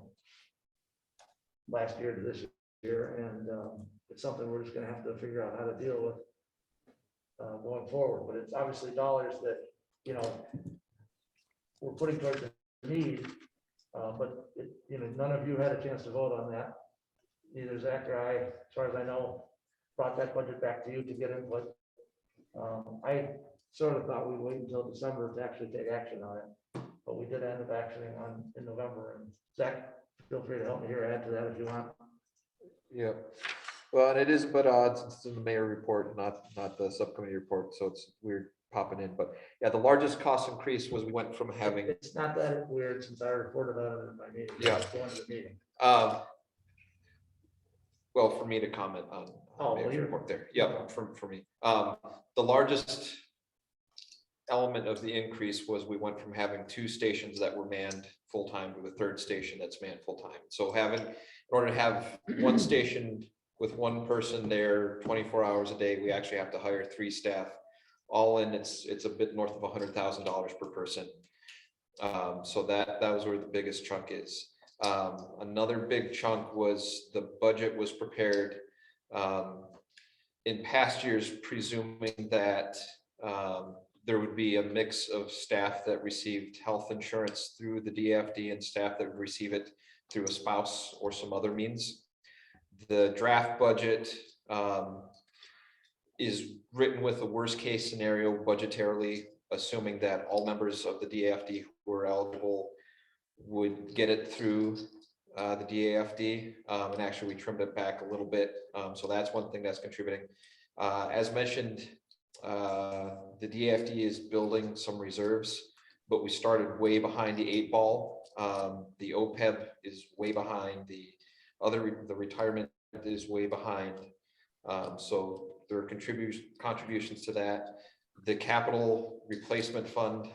Speaker 6: last year to this year, and it's something we're just going to have to figure out how to deal with going forward. But it's obviously dollars that we're putting towards the need, but none of you had a chance to vote on that. Neither Zach or I, as far as I know, brought that budget back to you to get input. I sort of thought we'd wait until December to actually take action on it, but we did end up actioning in November. And Zach, feel free to help me here, add to that if you want.
Speaker 7: Yeah. Well, and it is, but it's in the mayor report, not the subcommittee report, so it's weird popping in, but yeah, the largest cost increase was we went from having,
Speaker 6: It's not that weird since I reported on it in my meeting.
Speaker 7: Yeah.
Speaker 6: Going to the meeting.
Speaker 7: well, for me to comment on
Speaker 6: Oh,
Speaker 7: mayor's
Speaker 6: you're-
Speaker 7: report there, yeah, for me. The largest element of the increase was we went from having 2 stations that were manned full-time to a 3rd station that's manned full-time. So in order to have 1 station with 1 person there 24 hours a day, we actually have to hire 3 staff. All in, it's a bit north of $100,000 per person. So that was where the biggest chunk is. Another big chunk was the budget was prepared in past years, presuming that there would be a mix of staff that received health insurance through the DFD and staff that would receive it through a spouse or some other means. The draft budget is written with a worst case scenario budgetarily, assuming that all members of the DAFD who are eligible would get it through the DAFD. And actually we trimmed it back a little bit. So that's one thing that's contributing. As mentioned, the DAFD is building some reserves, but we started way behind the 8 ball. The OPEB is way behind. The retirement is way behind. So there are contributions to that. The capital replacement fund,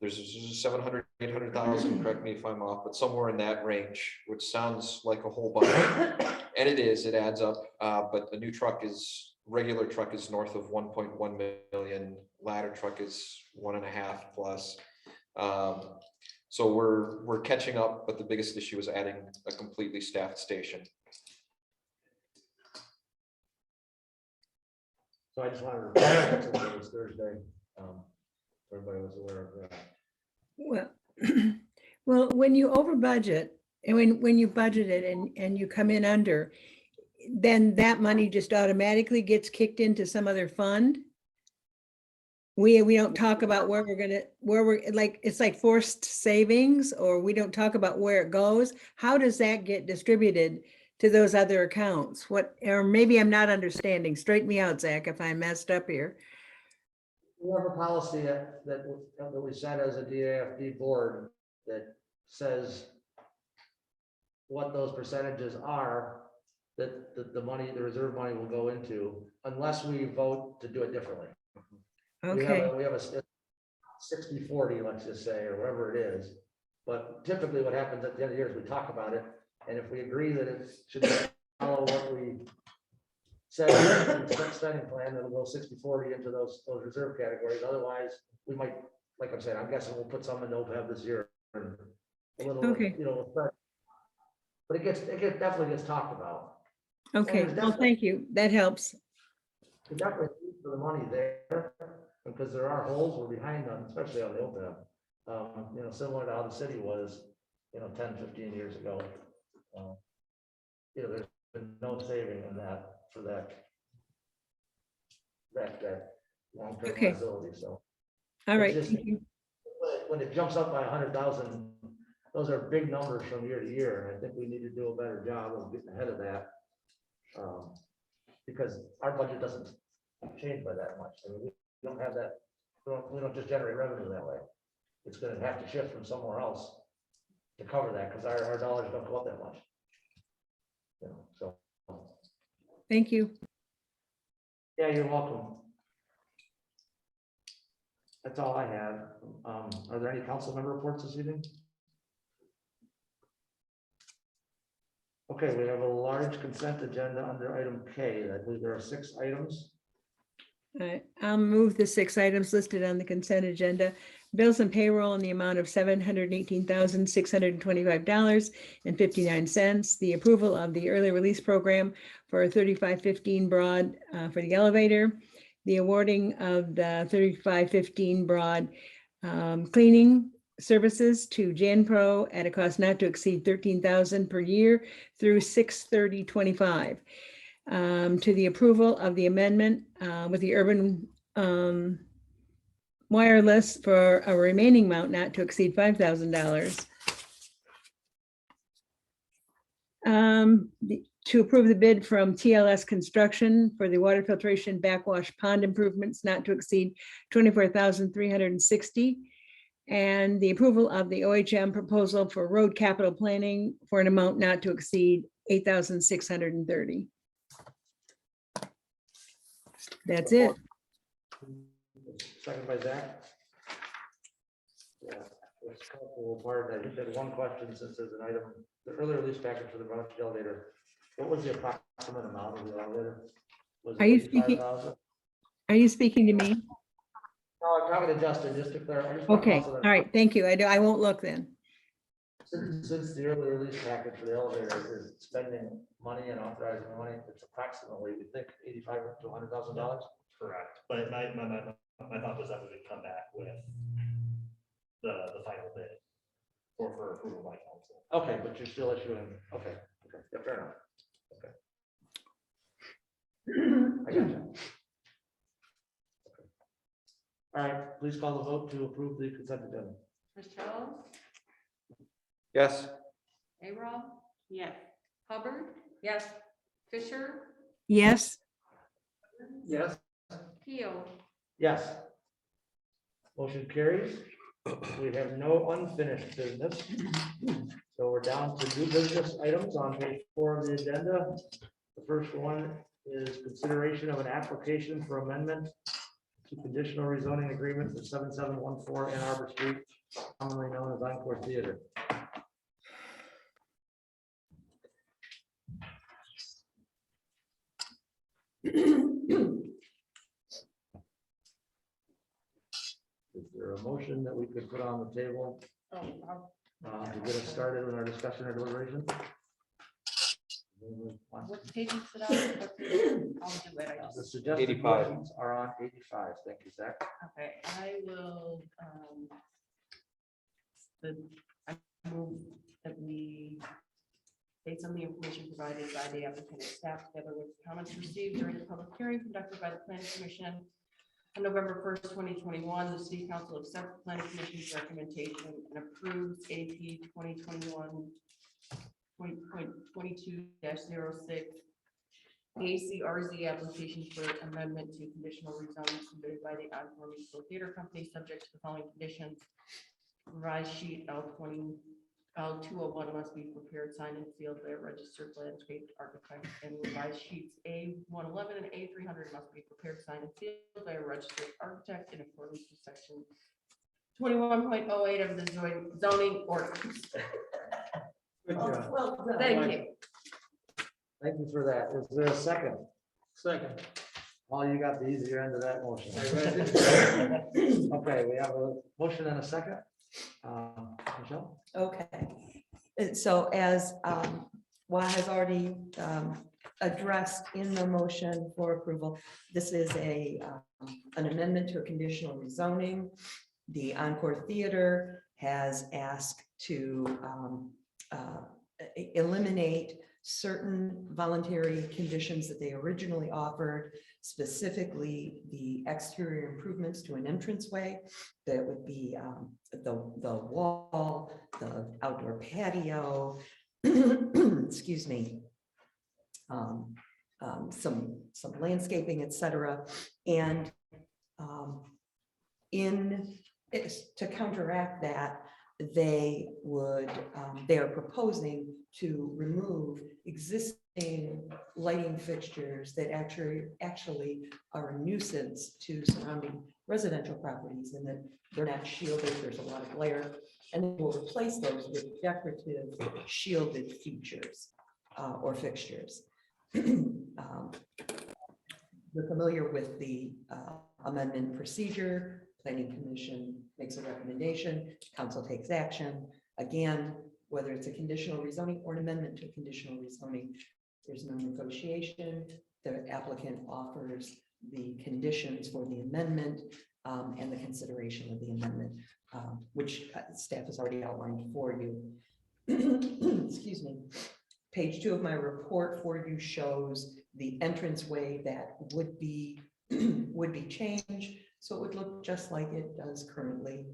Speaker 7: there's 700, 800,000, correct me if I'm off, but somewhere in that range, which sounds like a whole bunch. And it is, it adds up. But the new regular truck is north of 1.1 million. Ladder truck is 1.5 plus. So we're catching up, but the biggest issue is adding a completely staffed station.
Speaker 6: So I just wanted to report that it was Thursday. Everybody was aware of that.
Speaker 2: Well, when you over budget and when you budget it and you come in under, then that money just automatically gets kicked into some other fund. We don't talk about where we're like, it's like forced savings, or we don't talk about where it goes. How does that get distributed to those other accounts? Or maybe I'm not understanding. Straighten me out, Zach, if I messed up here.
Speaker 6: We have a policy that we set as a DAFD board that says what those percentages are that the money, the reserve money will go into, unless we vote to do it differently.
Speaker 2: Okay.
Speaker 6: We have a 60-40, let's just say, or whatever it is. But typically what happens at the end of the year is we talk about it. And if we agree that it should follow what we said in the spending plan, it'll go 60-40 into those reserve categories. Otherwise, we might, like I'm saying, I'm guessing we'll put some in OPEB this year. And a little,
Speaker 2: Okay.
Speaker 6: but it definitely gets talked about.
Speaker 2: Okay, well, thank you. That helps.
Speaker 6: We definitely need for the money there, because there are holes we're behind on, especially on the OPEB. Similar to how the city was, 10, 15 years ago. There's been no saving in that for that long-term
Speaker 2: Okay.
Speaker 6: liability, so.
Speaker 2: All right,
Speaker 6: It's just-
Speaker 2: thank you.
Speaker 6: When it jumps up by 100,000, those are big numbers from year to year, and I think we need to do a better job of getting ahead of that. Because our budget doesn't change by that much. I mean, we don't have that, we don't just generate revenue that way. It's gonna have to shift from somewhere else to cover that, because our dollars don't go up that much. So,
Speaker 2: Thank you.
Speaker 6: yeah, you're welcome. That's all I have. Are there any council member reports this evening? Okay, we have a large consent agenda under item K. I believe there are 6 items.
Speaker 2: All right, I'll move the 6 items listed on the consent agenda. Bills and payroll in the amount of $718,625.59. The approval of the early release program for 3515 Broad for the elevator. The awarding of the 3515 Broad cleaning services to JanPro at a cost not to exceed $13,000 per year through 6/30/25. To the approval of the amendment with the urban wireless for a remaining amount not to exceed $5,000. to approve the bid from TLS Construction for the water filtration backwash pond improvements not to exceed 24,360. And the approval of the OHM proposal for road capital planning for an amount not to exceed 8,630. That's it.
Speaker 6: Second by Zach. Yeah, it's couple part, I just had one question since there's an item, the earlier lease package for the Brown elevator. What was the approximate amount of the elevator? Was it
Speaker 2: Are you speaking?
Speaker 6: 85,000?
Speaker 2: Are you speaking to me?
Speaker 6: No, I'm talking to Justin, just to clarify. I just want to
Speaker 2: Okay,
Speaker 6: also
Speaker 2: all
Speaker 6: that-
Speaker 2: right, thank you. I won't look then.
Speaker 6: Since the earlier lease package for the elevator is spending money and authorizing money, it's approximately, we think, $85,000 to $100,000.
Speaker 9: Correct, but my thought was that we would come back with the final bid for approval by council.
Speaker 6: Okay, but you're still issuing, okay, yeah, fair enough. Okay. I got you. All right, please call the vote to approve the consent agenda.
Speaker 3: Michelle,
Speaker 7: Yes.
Speaker 3: A-Rob,
Speaker 5: Yes.
Speaker 3: Hubbard? Yes. Fisher,
Speaker 2: Yes,
Speaker 8: Yes.
Speaker 3: Keel.
Speaker 6: Yes. Motion carries. We have no unfinished business. So we're down to new business items on page 4 of the agenda. The first one is consideration of an application for amendment to conditional rezoning agreement for 7714 Ann Arbor Street, commonly known as Encore Theater. Is there a motion that we could put on the table to get us started with our discussion or deliberation?
Speaker 3: What page is it on? I'll do it. I
Speaker 6: The
Speaker 3: just,
Speaker 6: suggested
Speaker 7: 85.
Speaker 6: motions are on 85. Thank you, Zach.
Speaker 3: okay, I will, I move that we, based on the information provided by the applicant and staff, together with comments received during the public hearing conducted by the planning commission on November 1st, 2021, the city council accepts the planning commission's recommendation and approves AP 2021 20.22-06 ACRZ application for amendment to conditional rezoning submitted by the Encore Musical Theater Company, subject to the following conditions. Revised sheet L201 must be prepared, signed and sealed by a registered landscape architect, and revised sheets A111 and A300 must be prepared, signed and sealed by a registered architect in accordance with section 21.08 of the zoning ordinance.
Speaker 8: Good job.
Speaker 3: Thank you.
Speaker 6: Thank you for that. Is there a second?
Speaker 8: Second.
Speaker 6: Oh, you got the easier end of that motion. Okay, we have a motion and a second. Michelle?
Speaker 16: Okay, so as Wa has already addressed in the motion for approval, this is an amendment to a conditional rezoning. The Encore Theater has asked to eliminate certain voluntary conditions that they originally offered, specifically the exterior improvements to an entranceway. That would be the wall, the outdoor patio, excuse me, some landscaping, etc. And to counteract that, they are proposing to remove existing lighting fixtures that actually are a nuisance to surrounding residential properties, and that they're not shielded, there's a lot of glare, and they will replace those with decorative shielded features or fixtures. You're familiar with the amendment procedure. Planning Commission makes a recommendation, council takes action. Again, whether it's a conditional rezoning or an amendment to a conditional rezoning, there's no negotiation. The applicant offers the conditions for the amendment and the consideration of the amendment, which staff has already outlined for you. Excuse me. Page 2 of my report for you shows the entranceway that would be changed. So it would look just like it does currently.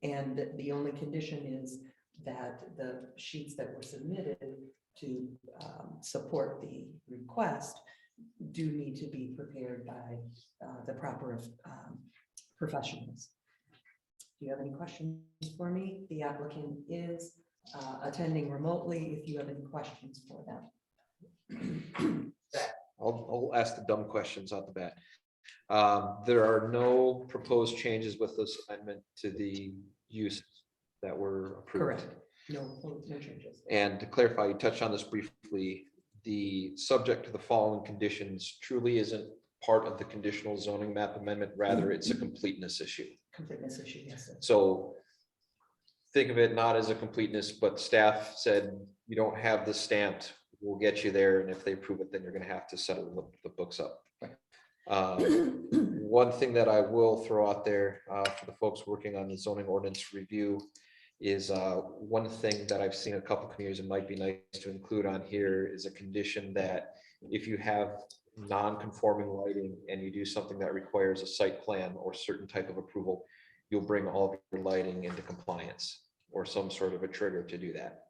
Speaker 16: And the only condition is that the sheets that were submitted to support the request do need to be prepared by the proper professionals. Do you have any questions for me? The applicant is attending remotely if you have any questions for them.
Speaker 7: I'll ask the dumb questions off the bat. There are no proposed changes with this amendment to the uses that were approved.
Speaker 16: Correct. No changes.
Speaker 7: And to clarify, you touched on this briefly, the subject to the following conditions truly isn't part of the conditional zoning map amendment, rather it's a completeness issue.
Speaker 16: Completeness issue, yes, sir.
Speaker 7: So think of it not as a completeness, but staff said, you don't have this stamped, we'll get you there, and if they approve it, then you're gonna have to settle the books up. One thing that I will throw out there for the folks working on the zoning ordinance review is one thing that I've seen a couple of communities, it might be nice to include on here, is a condition that if you have non-conforming lighting and you do something that requires a site plan or certain type of approval, you'll bring all of your lighting into compliance or some sort of a trigger to do that.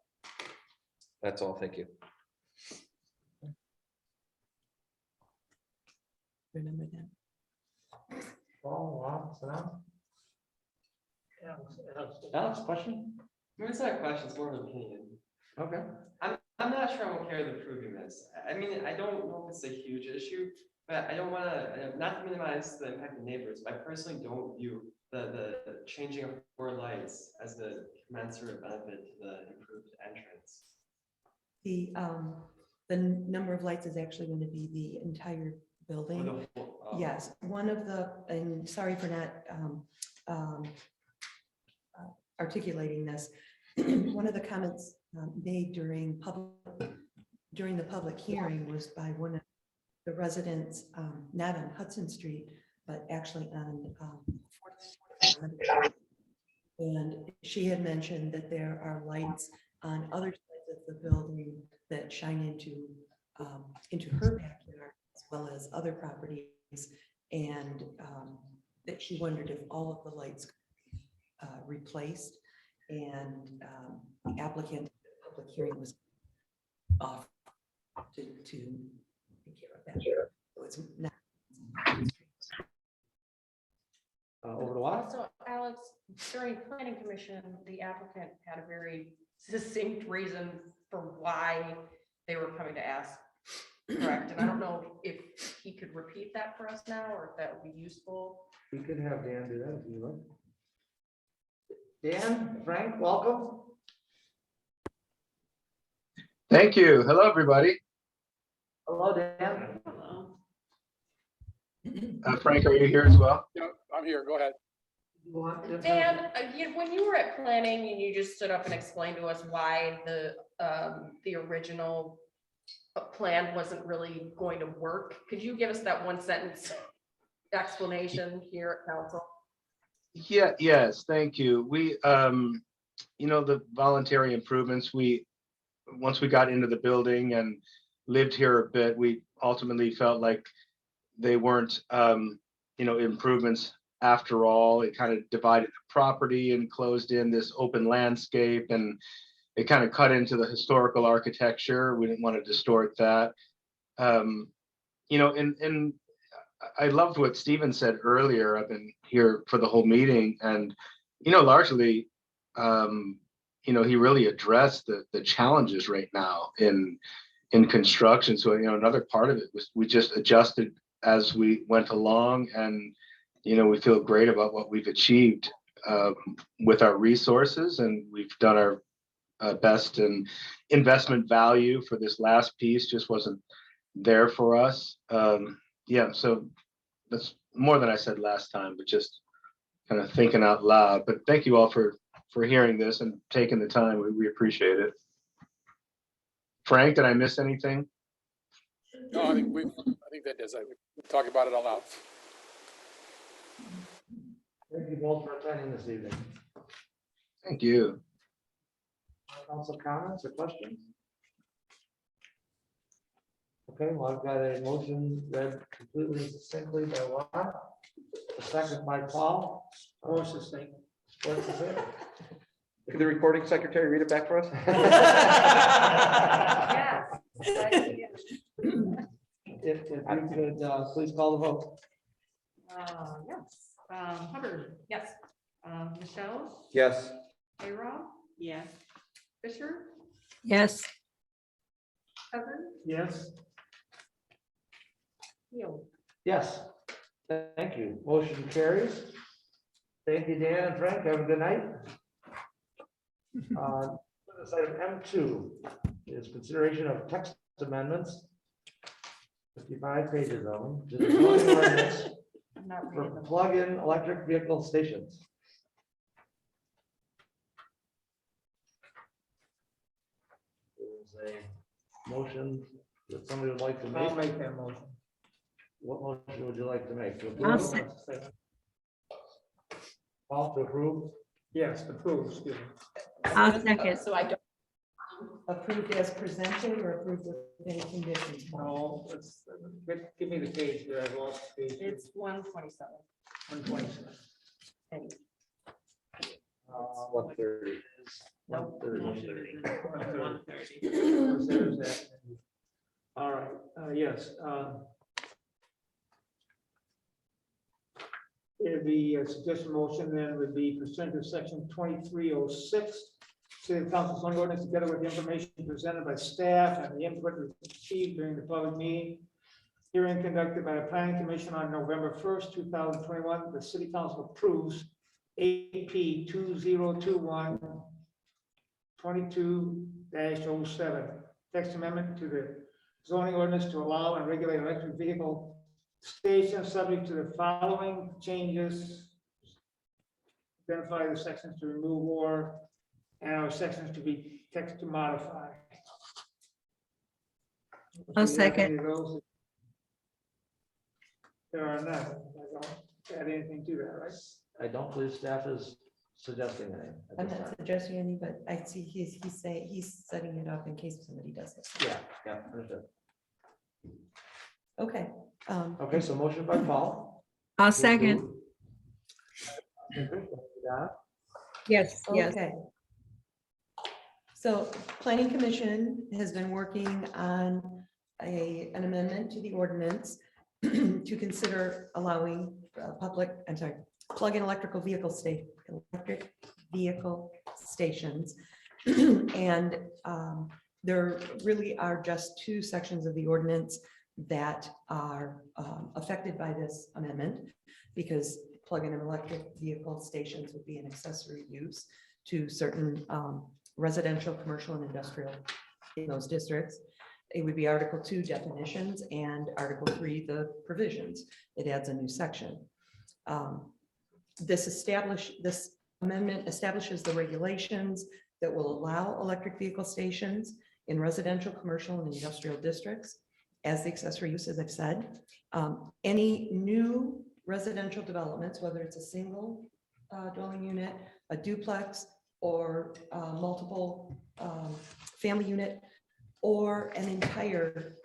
Speaker 7: That's all. Thank you.
Speaker 16: Remember that.
Speaker 4: Alex, question? It's not a question, it's more of an opinion.
Speaker 6: Okay.
Speaker 4: I'm not sure I'm okay with approving this. I mean, I don't know if it's a huge issue, but I don't wanna, not to minimize the impact of neighbors, but I personally don't view the changing of 4 lights as the commensurate benefit to the improved entrance.
Speaker 16: The number of lights is actually going to be the entire building. Yes, one of the, and sorry for not articulating this, one of the comments made during the public hearing was by one of the residents, not on Hudson Street, but actually on 4th Street. And she had mentioned that there are lights on other sides of the building that shine into her backyard as well as other properties. And that she wondered if all of the lights could be replaced. And the applicant, the public hearing was off to take care of that. So it's not.
Speaker 6: Over to what?
Speaker 3: So Alex, during planning commission, the applicant had a very succinct reason for why they were coming to ask, correct? And I don't know if he could repeat that for us now, or if that would be useful.
Speaker 6: We could have Dan do that if you like. Dan, Frank, welcome.
Speaker 18: Thank you. Hello, everybody.
Speaker 6: Hello, Dan.
Speaker 18: Frank, are you here as well?
Speaker 11: Yeah, I'm here. Go ahead.
Speaker 3: Dan, when you were at planning and you just stood up and explained to us why the original plan wasn't really going to work, could you give us that 1-sentence explanation here at council?
Speaker 18: Yeah, yes, thank you. We, the voluntary improvements, once we got into the building and lived here a bit, we ultimately felt like they weren't, improvements after all. It kind of divided the property and closed in this open landscape, and it kind of cut into the historical architecture. We didn't want to distort that. And I loved what Stephen said earlier. I've been here for the whole meeting, and, largely, he really addressed the challenges right now in construction. So, another part of it was we just adjusted as we went along, and, we feel great about what we've achieved with our resources, and we've done our best, and investment value for this last piece just wasn't there for us. So that's more than I said last time, but just kind of thinking out loud. But thank you all for hearing this and taking the time. We appreciate it. Frank, did I miss anything?
Speaker 11: No, I think that does. We talk about it all out.
Speaker 6: Thank you both for attending this evening.
Speaker 18: Thank you.
Speaker 6: Council comments or questions? Okay, well, I've got a motion read completely succinctly by Juan, a second by Paul.
Speaker 8: More succinct.
Speaker 6: What's the second?
Speaker 7: the recording secretary read it back for us?
Speaker 1: Yes.
Speaker 6: If you could, please call the vote.
Speaker 3: Yes, Hubbard,
Speaker 1: Yes.
Speaker 3: Michelle,
Speaker 7: Yes.
Speaker 3: Ayra,
Speaker 5: Yes.
Speaker 3: Fisher,
Speaker 2: Yes,
Speaker 3: Hubbard,
Speaker 8: Yes,
Speaker 3: Keel.
Speaker 6: Yes. Thank you. Motion carries. Thank you, Dan and Frank. Have a good night. This item M2 is consideration of text amendments. 55 pages of them. To the zoning ordinance
Speaker 3: I'm not
Speaker 6: for
Speaker 3: reading them.
Speaker 6: plug-in electric vehicle stations. There's a motion that somebody would like to
Speaker 8: I'll
Speaker 6: make.
Speaker 8: make that motion.
Speaker 6: What motion would you like to make? To
Speaker 2: I'll
Speaker 6: approve? Paul, to approve?
Speaker 8: Yes, approve, excuse me.
Speaker 2: I'll second.
Speaker 16: So I don't. Approved as presented or approved with any conditions?
Speaker 8: No, let's, give me the page here, I've lost the page.
Speaker 3: It's 127.
Speaker 8: 127.
Speaker 7: One thirty.
Speaker 3: Nope.
Speaker 6: 130.
Speaker 5: 130.
Speaker 8: There's that. All right, yes. The suggested motion then would be pursuant to section 2306. City Council zoning ordinance together with the information presented by staff and the input received during the public meeting. Hearing conducted by the planning commission on November 1st, 2021, the city council approves AP 2021 22-07 text amendment to the zoning ordinance to allow and regulate electric vehicle stations subject to the following changes. Identify the sections to remove or and our sections to be text to modify.
Speaker 2: I'll
Speaker 8: Do you have any
Speaker 2: second.
Speaker 8: of those? There are none. I don't add anything to that, right?
Speaker 6: I don't believe staff is suggesting any. at
Speaker 16: I'm
Speaker 6: this
Speaker 16: not
Speaker 6: time.
Speaker 16: suggesting any, but I see he's saying, he's setting it up in case somebody does it.
Speaker 6: Yeah, understood.
Speaker 16: Okay.
Speaker 6: Okay, so motion by Paul.
Speaker 2: I'll second.
Speaker 6: Yeah.
Speaker 2: Yes, yes.
Speaker 16: Okay. So planning commission has been working on an amendment to the ordinance to consider allowing plug-in electric vehicle stations. And there really are just two sections of the ordinance that are affected by this amendment, because plug-in electric vehicle stations would be an accessory use to certain residential, commercial, and industrial in those districts. It would be Article 2 definitions and Article 3 the provisions. It adds a new section. This amendment establishes the regulations that will allow electric vehicle stations in residential, commercial, and industrial districts as the accessory use, as I've said. Any new residential developments, whether it's a single dwelling unit, a duplex, or multiple family unit, or an entire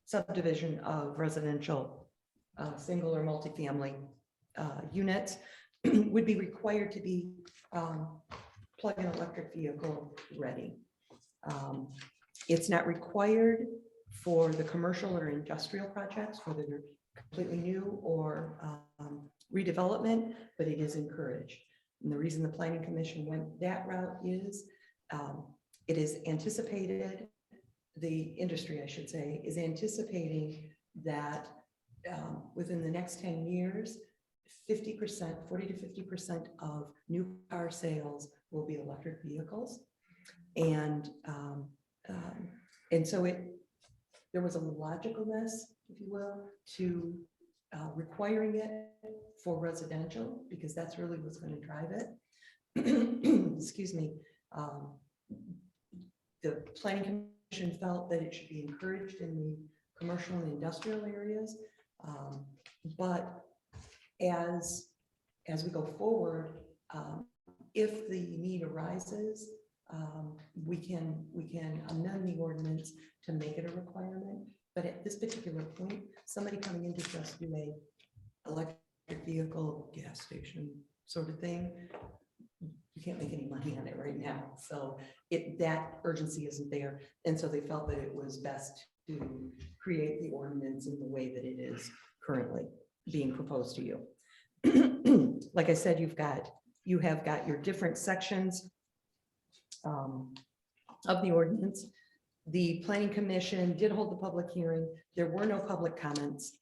Speaker 16: subdivision of residential single or multifamily units, would be required to be plug-in electric vehicle ready. It's not required for the commercial or industrial projects, whether they're completely new or redevelopment, but it is encouraged. And the reason the planning commission went that route is it is anticipated, the industry, I should say, is anticipating that within the next 10 years, 50%, 40 to 50% of new car sales will be electric vehicles. And so there was a logicalness, if you will, to requiring it for residential, because that's really what's going to drive it. Excuse me. The planning commission felt that it should be encouraged in the commercial and industrial areas. But as we go forward, if the need arises, we can amend the ordinance to make it a requirement. But at this particular point, somebody coming in to just do a electric vehicle gas station sort of thing, you can't make any money on it right now. So that urgency isn't there. And so they felt that it was best to create the ordinance in the way that it is currently being proposed to you. Like I said, you have got your different sections of the ordinance. The planning commission did hold the public hearing. There were no public comments.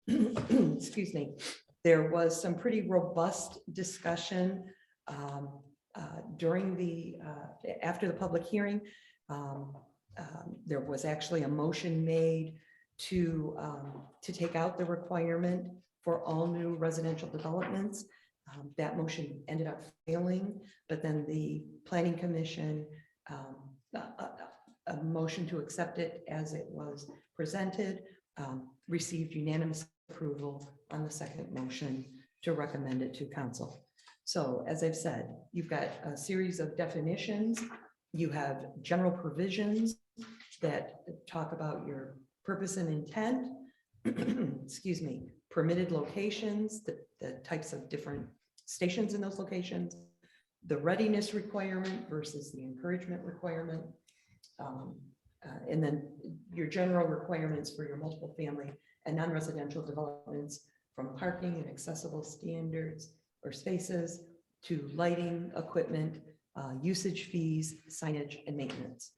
Speaker 16: Excuse me. There was some pretty robust discussion during after the public hearing. There was actually a motion made to take out the requirement for all new residential developments. That motion ended up failing, but then the planning commission, a motion to accept it as it was presented, received unanimous approval on the second motion to recommend it to council. So as I've said, you've got a series of definitions. You have general provisions that talk about your purpose and intent, excuse me, permitted locations, the types of different stations in those locations, the readiness requirement versus the encouragement requirement, and then your general requirements for your multiple family and non-residential developments, from parking and accessible standards or spaces to lighting, equipment, usage fees, signage, and maintenance.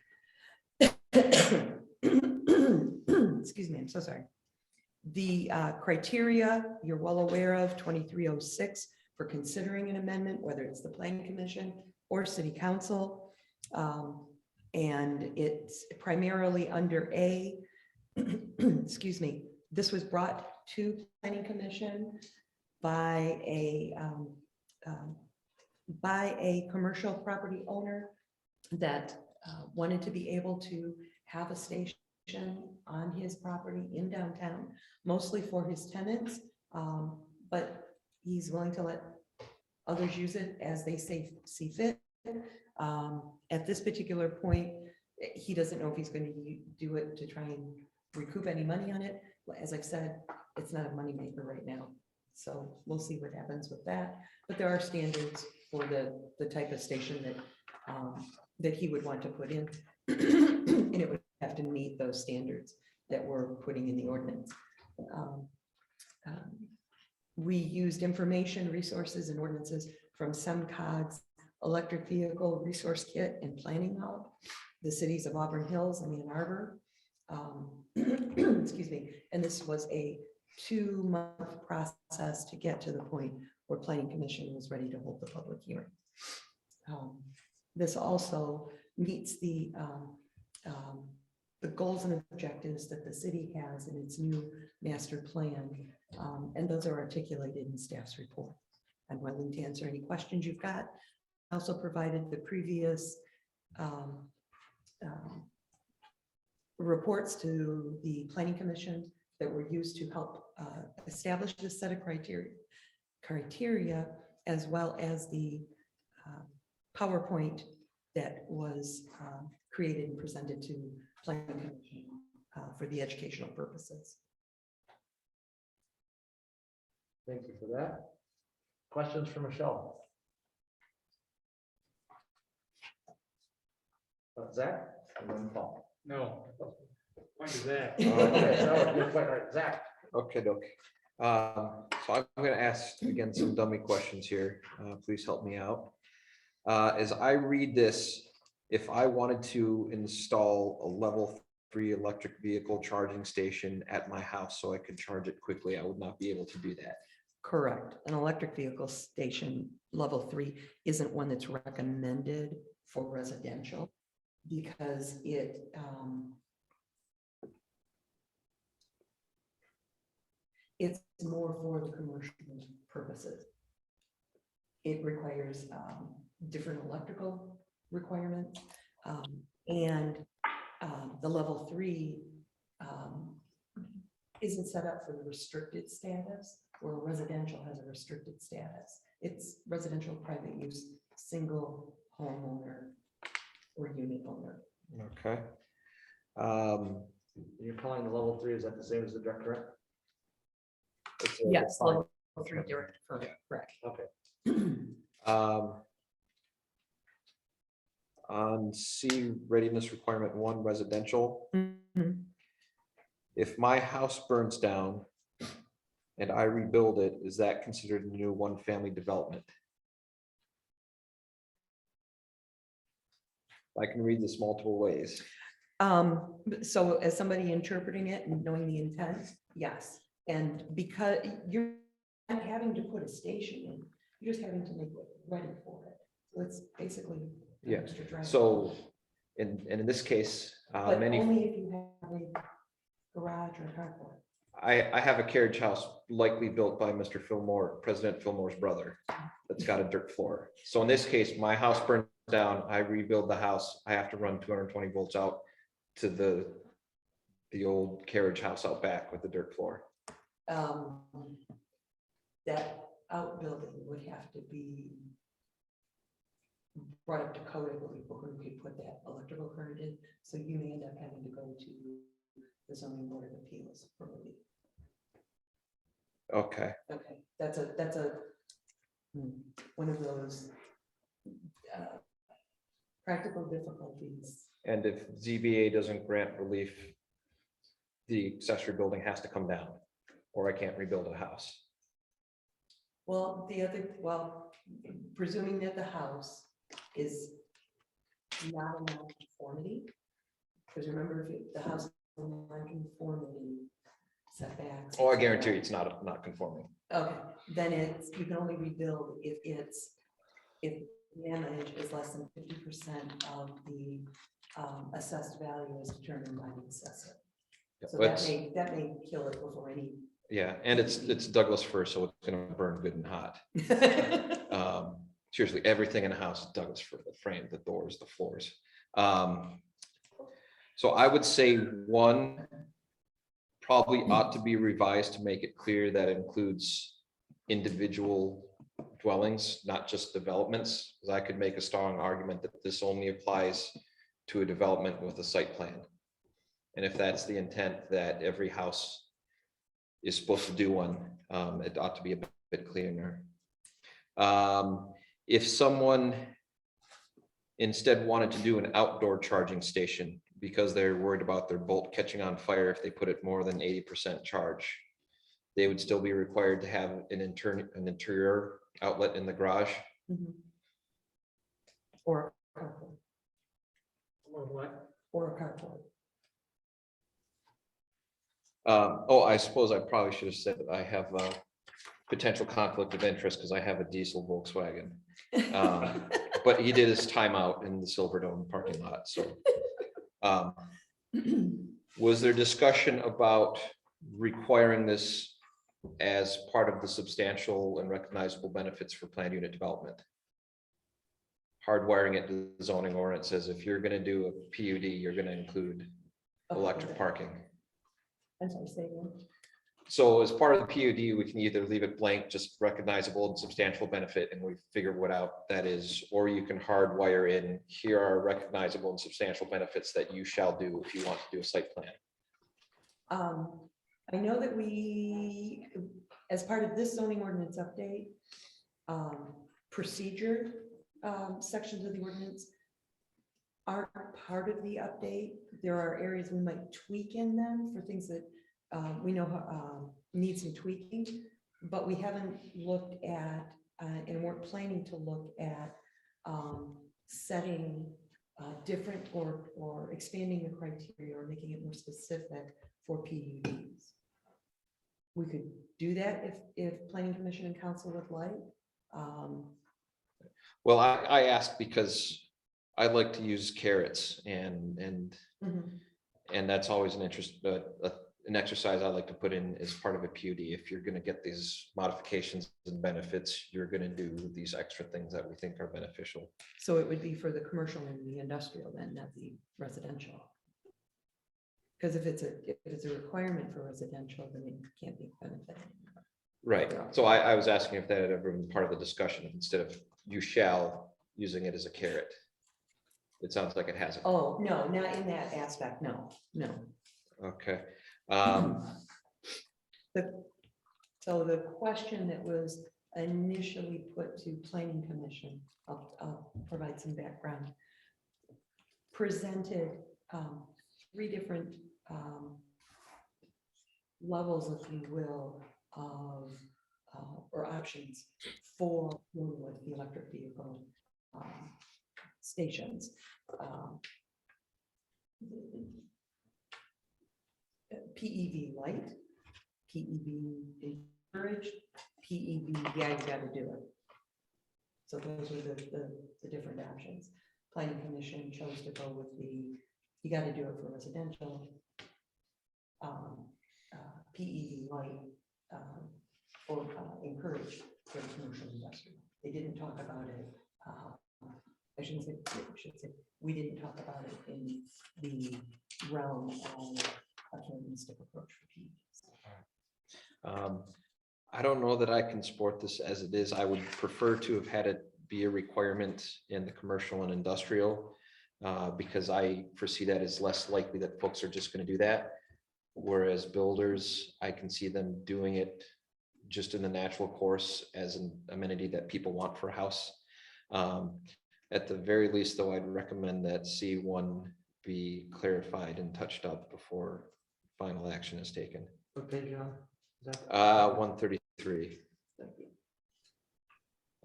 Speaker 16: Excuse me, I'm so sorry. The criteria you're well aware of, 2306, for considering an amendment, whether it's the planning commission or city council. And it's primarily under A, excuse me, this was brought to planning commission by a commercial property owner that wanted to be able to have a station on his property in downtown, mostly for his tenants, but he's willing to let others use it as they see fit. At this particular point, he doesn't know if he's going to do it to try and recoup any money on it. As I've said, it's not a moneymaker right now. So we'll see what happens with that. But there are standards for the type of station that he would want to put in. And it would have to meet those standards that we're putting in the ordinance. We used information, resources, and ordinances from SEMCOG's Electric Vehicle Resource Kit and Planning Hub, the cities of Auburn Hills and Ann Arbor. Excuse me. And this was a 2-month process to get to the point where Planning Commission was ready to hold the public hearing. This also meets the goals and objectives that the city has in its new master plan. And those are articulated in staff's report. I'm willing to answer any questions you've got. I also provided the previous reports to the Planning Commission that were used to help establish this set of criteria, as well as the PowerPoint that was created and presented to Planning Commission for the educational purposes.
Speaker 6: Thank you for that. Questions for Michelle? Zach? And then Paul.
Speaker 8: No. Point is that.
Speaker 6: Okay, so you're quite right. Zach.
Speaker 7: Okay, doke. So I'm going to ask again some dummy questions here. Please help me out. As I read this, if I wanted to install a level 3 electric vehicle charging station at my house so I could charge it quickly, I would not be able to do that.
Speaker 16: Correct. An electric vehicle station level 3 isn't one that's recommended for residential because it's more for the commercial purposes. It requires different electrical requirements, and the level 3 isn't set up for the restricted status, where residential has a restricted status. It's residential private use, single homeowner or unit owner.
Speaker 7: Okay.
Speaker 6: You're calling the level 3, is that the same as the direct current?
Speaker 16: Yes, level 3 direct current, correct.
Speaker 6: Okay.
Speaker 7: On C, readiness requirement 1, residential.
Speaker 16: Mhm.
Speaker 7: If my house burns down and I rebuild it, is that considered a new one-family development? I can read this multiple ways.
Speaker 16: So as somebody interpreting it and knowing the intent, yes. And because you're not having to put a station in, you're just having to make it ready for it. So it's basically. an
Speaker 7: Yeah,
Speaker 16: extra driveway.
Speaker 7: so in this case,
Speaker 16: But
Speaker 7: many,
Speaker 16: only if you have a garage or carport.
Speaker 7: I have a carriage house likely built by Mr. Fillmore, President Fillmore's brother, that's got a dirt floor. So in this case, my house burned down, I rebuild the house, I have to run 220 volts out to the old carriage house out back with the dirt floor.
Speaker 16: That outbuilding would have to be brought up to code, I believe, before we could put that electrical current in. So you may end up having to go to the zoning board of appeals for relief.
Speaker 7: Okay,
Speaker 16: Okay, that's a one of those practical difficulties.
Speaker 7: and if ZBA doesn't grant relief, the accessory building has to come down, or I can't rebuild a house.
Speaker 16: Well, presuming that the house is not in non-conformity, because remember, if the house is in non-conformity setbacks.
Speaker 7: Oh, I guarantee you it's not conforming.
Speaker 16: Okay, then you can only rebuild if damage is less than 50% of the assessed value as determined by the assessor.
Speaker 7: Yeah,
Speaker 16: So
Speaker 7: but-
Speaker 16: that may kill it before any.
Speaker 7: Yeah, and it's Douglas fir, so it's gonna burn good and hot. Seriously, everything in the house is Douglas fir, the frame, the doors, the floors. So I would say 1 probably ought to be revised to make it clear that includes individual dwellings, not just developments. Because I could make a strong argument that this only applies to a development with a site plan. And if that's the intent that every house is supposed to do one, it ought to be a bit clearer. If someone instead wanted to do an outdoor charging station because they're worried about their bolt catching on fire if they put it more than 80% charge, they would still be required to have an interior outlet in the garage.
Speaker 16: Mhm. Or a carport.
Speaker 8: Or what?
Speaker 16: Or a carport.
Speaker 7: Oh, I suppose I probably should have said that I have a potential conflict of interest because I have a diesel Volkswagen. But he did his timeout in the Silverdome parking lot, so. Was there discussion about requiring this as part of the substantial and recognizable benefits for planned unit development? Hardwiring it to the zoning ordinance says if you're gonna do a PUD, you're gonna include electric parking.
Speaker 16: I'm sorry, say again.
Speaker 7: So as part of the PUD, we can either leave it blank, just recognizable and substantial benefit, and we figure what out that is, or you can hardwire in, here are recognizable and substantial benefits that you shall do if you want to do a site plan.
Speaker 16: I know that we, as part of this zoning ordinance update, procedure sections of the ordinance aren't part of the update. There are areas we might tweak in them for things that we know need some tweaking, but we haven't looked at, and we're planning to look at setting different or expanding the criteria or making it more specific for PUDs. We could do that if planning commission and council would like.
Speaker 7: Well, I asked because I like to use carrots and that's always an interest, an exercise I like to put in as part of a PUD. If you're gonna get these modifications and benefits, you're gonna do these extra things that we think are beneficial.
Speaker 16: So it would be for the commercial and the industrial then, not the residential. Because if it's a requirement for residential, then it can't be benefited.
Speaker 7: Right, so I was asking if that had ever been part of the discussion, instead of you shall, using it as a carrot. It sounds like it hasn't.
Speaker 16: Oh, no, not in that aspect, no.
Speaker 7: Okay.
Speaker 16: So the question that was initially put to planning commission, I'll provide some background. presented three different levels, if you will, of or options for dealing with the electric vehicle stations. PEV light, PEV encouraged, PEV, yeah, you gotta do it. So those were the different options. Planning Commission chose to go with you gotta do it for residential. PEV light, or encouraged for the commercial industrial. They didn't talk about it, I shouldn't say, we didn't talk about it in the realm of a holistic approach for PEVs.
Speaker 7: I don't know that I can support this as it is. I would prefer to have had it be a requirement in the commercial and industrial, because I foresee that as less likely that folks are just going to do that. Whereas builders, I can see them doing it just in the natural course as an amenity that people want for a house. At the very least, though, I'd recommend that C1 be clarified and touched up before final action is taken.
Speaker 6: Okay, John. Is that-
Speaker 7: 133.
Speaker 6: Thank you.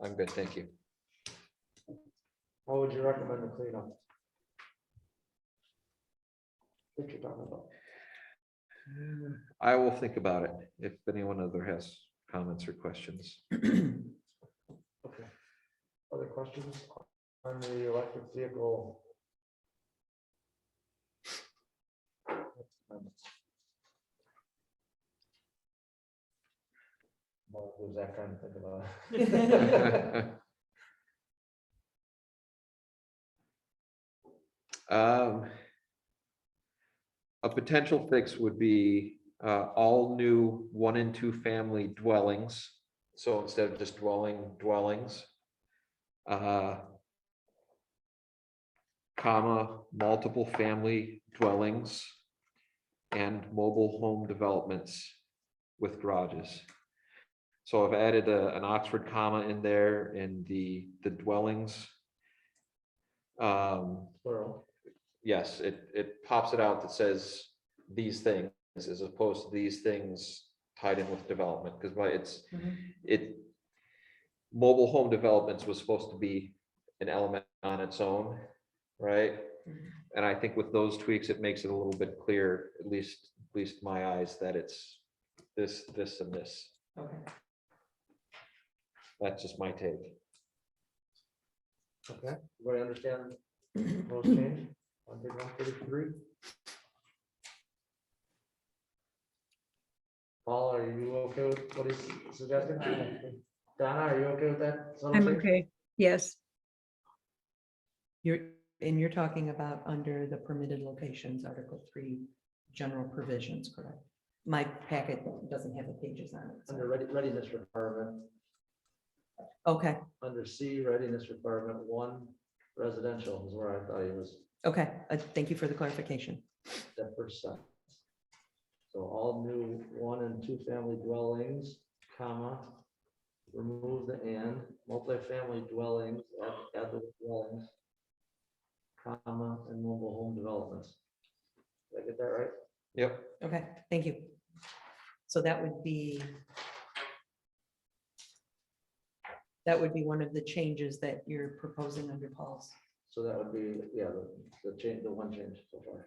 Speaker 7: I'm good, thank you.
Speaker 6: What would you recommend to clean up? What you're talking about?
Speaker 7: I will think about it if anyone other has comments or questions.
Speaker 6: Okay. Other questions on the electric vehicle? Well, who's that kind of thing about?
Speaker 7: A potential fix would be all new 1 and 2 family dwellings. So instead of just dwellings, comma, multiple family dwellings and mobile home developments with garages. So I've added an Oxford comma in there in the dwellings.
Speaker 6: Plural.
Speaker 7: Yes, it pops it out that says these things as opposed to these things tied in with development, because mobile home developments was supposed to be an element on its own, right? And I think with those tweaks, it makes it a little bit clearer, at least my eyes, that it's this, and this.
Speaker 16: Okay.
Speaker 7: That's just my take.
Speaker 6: Okay, everybody understand those change on page 133? Paul, are you okay with what he's suggesting? Donna, are you okay with that?
Speaker 2: I'm okay, yes.
Speaker 16: You're talking about under the permitted locations, Article 3, general provisions, correct? My packet doesn't have the pages on it. so-
Speaker 6: Under readiness requirement,
Speaker 16: Okay,
Speaker 6: under C, readiness requirement 1, residential is where I thought he was,
Speaker 16: okay, thank you for the clarification.
Speaker 6: that first sentence. So all new 1 and 2 family dwellings, comma, remove the and, multifamily dwellings, add the dwellings, comma, and mobile home developments. Did I get that right?
Speaker 7: Yep.
Speaker 16: Okay, thank you. So that would be one of the changes that you're proposing under Paul's.
Speaker 6: So that would be, yeah, the change, the one change so far.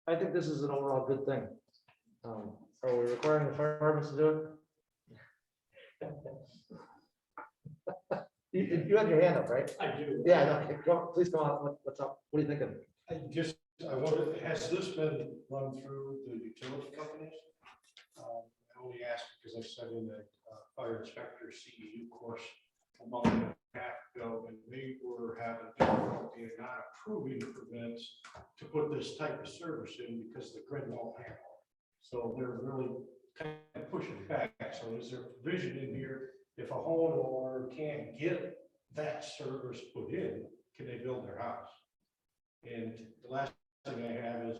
Speaker 6: I think this is an overall good thing. Are we requiring the fire departments to do it? You have your hand up, right?
Speaker 17: I do.
Speaker 6: Yeah, no, please go on. What's up? What are you thinking?
Speaker 17: I wonder, has this been run through the utility companies? I only asked because I sat in the fire inspector CEU course a month and a half ago, and they were having difficulty in not approving permits to put this type of service in because the grid won't handle it. So they're really kind of pushing back. So is there provision in here, if a homeowner can't get that service put in, can they build their house? And the last thing I have is,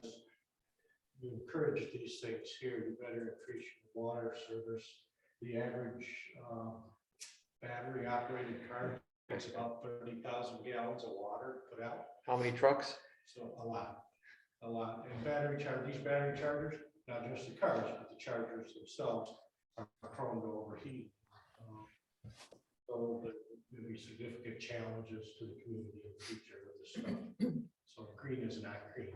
Speaker 17: you encourage these things here, you better increase your water service
Speaker 6: the average battery operated car takes about 30,000 gallons of water put out.
Speaker 7: How many trucks?
Speaker 6: So a lot. And these battery chargers, not just the cars, but the chargers themselves are prone to overheat. So there'll be significant challenges to the community in the future with this stuff. So green is not green.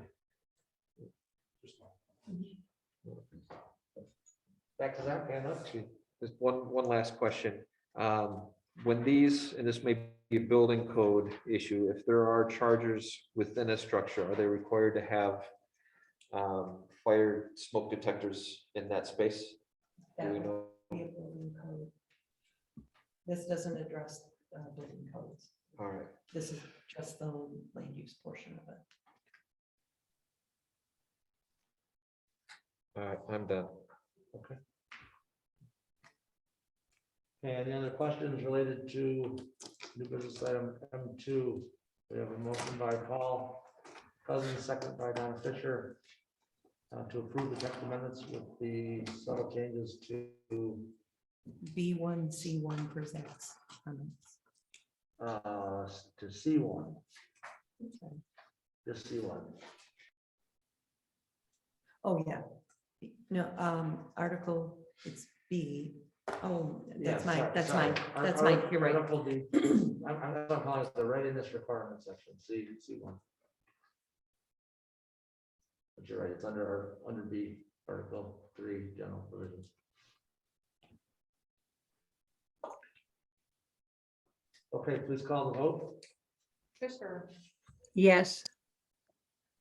Speaker 6: Just
Speaker 7: Back to that, and up to, just one last question. When these, and this may be a building code issue, if there are chargers within a structure, are they required to have fire smoke detectors in that space? Do we know?
Speaker 16: Be a building code. This doesn't address building codes.
Speaker 7: All right.
Speaker 16: This is just the land use portion of it.
Speaker 7: All right, I'm done.
Speaker 6: Okay. Any other questions related to new business item M2? We have a motion by Paul Cousins, second by Don Fisher, to approve the text amendments with the subtle changes to
Speaker 16: B1C1 presents comments.
Speaker 6: to C1,
Speaker 16: Okay.
Speaker 6: just C1.
Speaker 16: Oh, yeah. No, article, it's B. Oh, that's
Speaker 6: Yeah,
Speaker 16: mine,
Speaker 6: sorry,
Speaker 16: that's
Speaker 6: sorry.
Speaker 16: mine, that's mine, you're right.
Speaker 6: Article D. I'm calling it the readiness requirement section, C1. But you're right, it's under B, Article 3, general provisions. Okay, please call the vote.
Speaker 3: Fisher,
Speaker 2: Yes.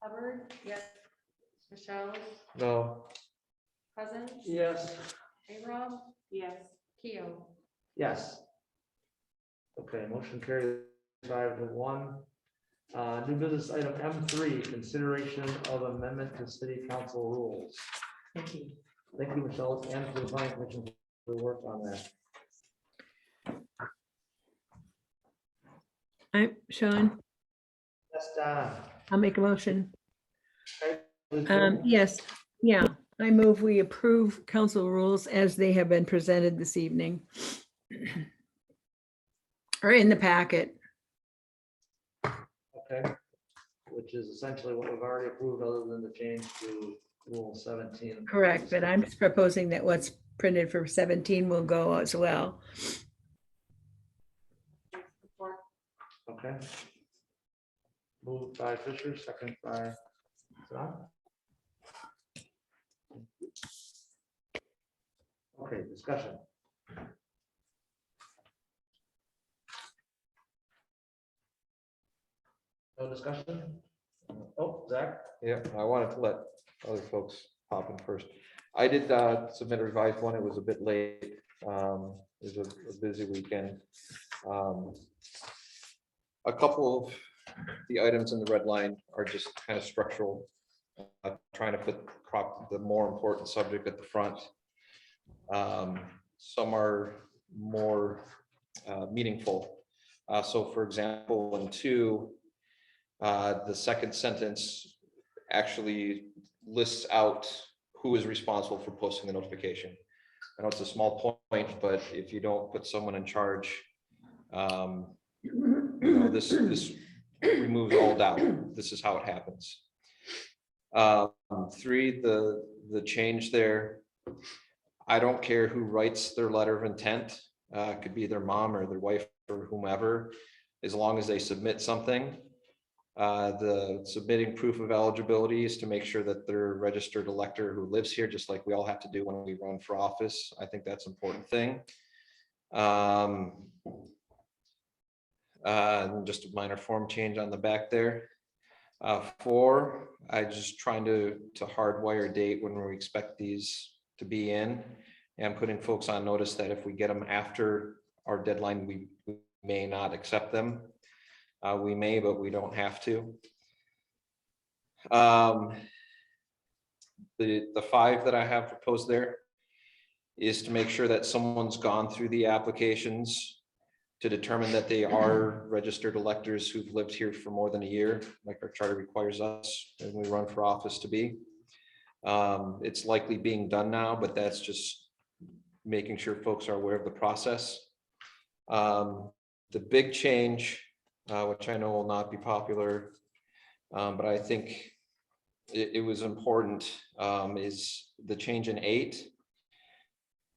Speaker 3: Hubbard, yes. Michelle,
Speaker 7: No.
Speaker 3: Cousins,
Speaker 6: Yes.
Speaker 3: A-Rob, yes. Keo.
Speaker 6: Yes. Okay, motion carries 5-1. New business item M3, consideration of amendment to city council rules.
Speaker 16: Thank you.
Speaker 6: Thank you, Michelle, and to the planning commission for the work on that.
Speaker 2: Sean,
Speaker 6: Yes, Donna.
Speaker 2: I'll make a motion.
Speaker 6: Please go.
Speaker 2: Yes, yeah, I move we approve council rules as they have been presented this evening. Or in the packet.
Speaker 6: Okay, which is essentially what we've already approved, other than the change to Rule 17.
Speaker 2: Correct, but I'm just proposing that what's printed for 17 will go as well.
Speaker 6: Okay. Moved by Fisher, second by John. Okay, discussion. No discussion? Oh, Zach?
Speaker 7: Yeah, I wanted to let other folks pop in first. I did submit a revised one. It was a bit late. It was a busy weekend. A couple of the items in the red line are just kind of structural. Trying to put the more important subject at the front. Some are more meaningful. So for example, in 2, the second sentence actually lists out who is responsible for posting the notification. I know it's a small point, but if you don't put someone in charge, this removes all doubt. This is how it happens. 3, the change there. I don't care who writes their letter of intent. It could be their mom or their wife or whomever, as long as they submit something. The submitting proof of eligibility is to make sure that they're a registered elector who lives here, just like we all have to do when we run for office. I think that's an important thing. And just a minor form change on the back there. 4, I just trying to hardwire a date when we expect these to be in, and putting folks on notice that if we get them after our deadline, we may not accept them. We may, but we don't have to. The 5 that I have proposed there is to make sure that someone's gone through the applications to determine that they are registered electors who've lived here for more than a year, like our charter requires us when we run for office to be. It's likely being done now, but that's just making sure folks are aware of the process. The big change, which I know will not be popular, but I think it was important, is the change in 8.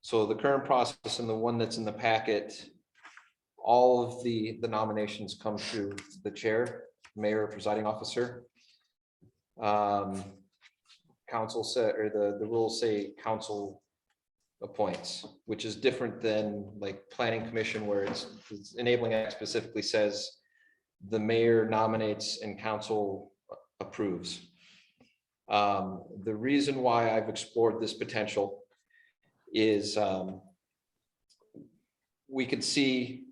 Speaker 7: So the current process and the one that's in the packet, all of the nominations come through the chair, mayor, presiding officer. Council said, or the rules say council appoints, which is different than like planning commission where it's enabling act specifically says the mayor nominates and council approves. The reason why I've explored this potential is we could see,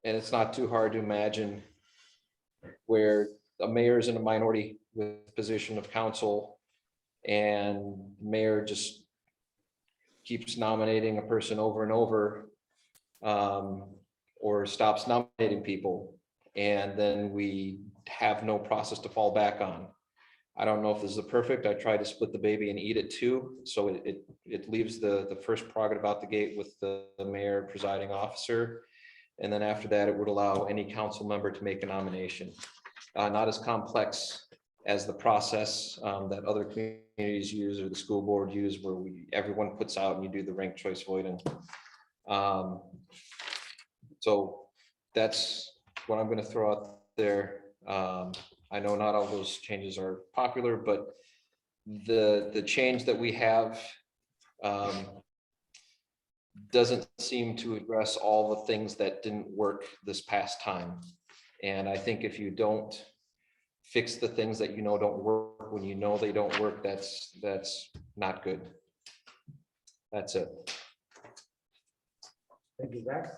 Speaker 7: and it's not too hard to imagine, where a mayor is in a minority with position of council and mayor just keeps nominating a person over and over, or stops nominating people, and then we have no process to fall back on. I don't know if this is perfect. I tried to split the baby and eat it too. So it leaves the first prerogative out the gate with the mayor presiding officer. And then after that, it would allow any council member to make a nomination. Not as complex as the process that other communities use or the school board use, where everyone puts out and you do the ranked choice voting. So that's what I'm going to throw out there. I know not all those changes are popular, but the change that we have doesn't seem to address all the things that didn't work this past time. And I think if you don't fix the things that you know don't work when you know they don't work, that's not good. That's it.
Speaker 6: Thank you, Zach.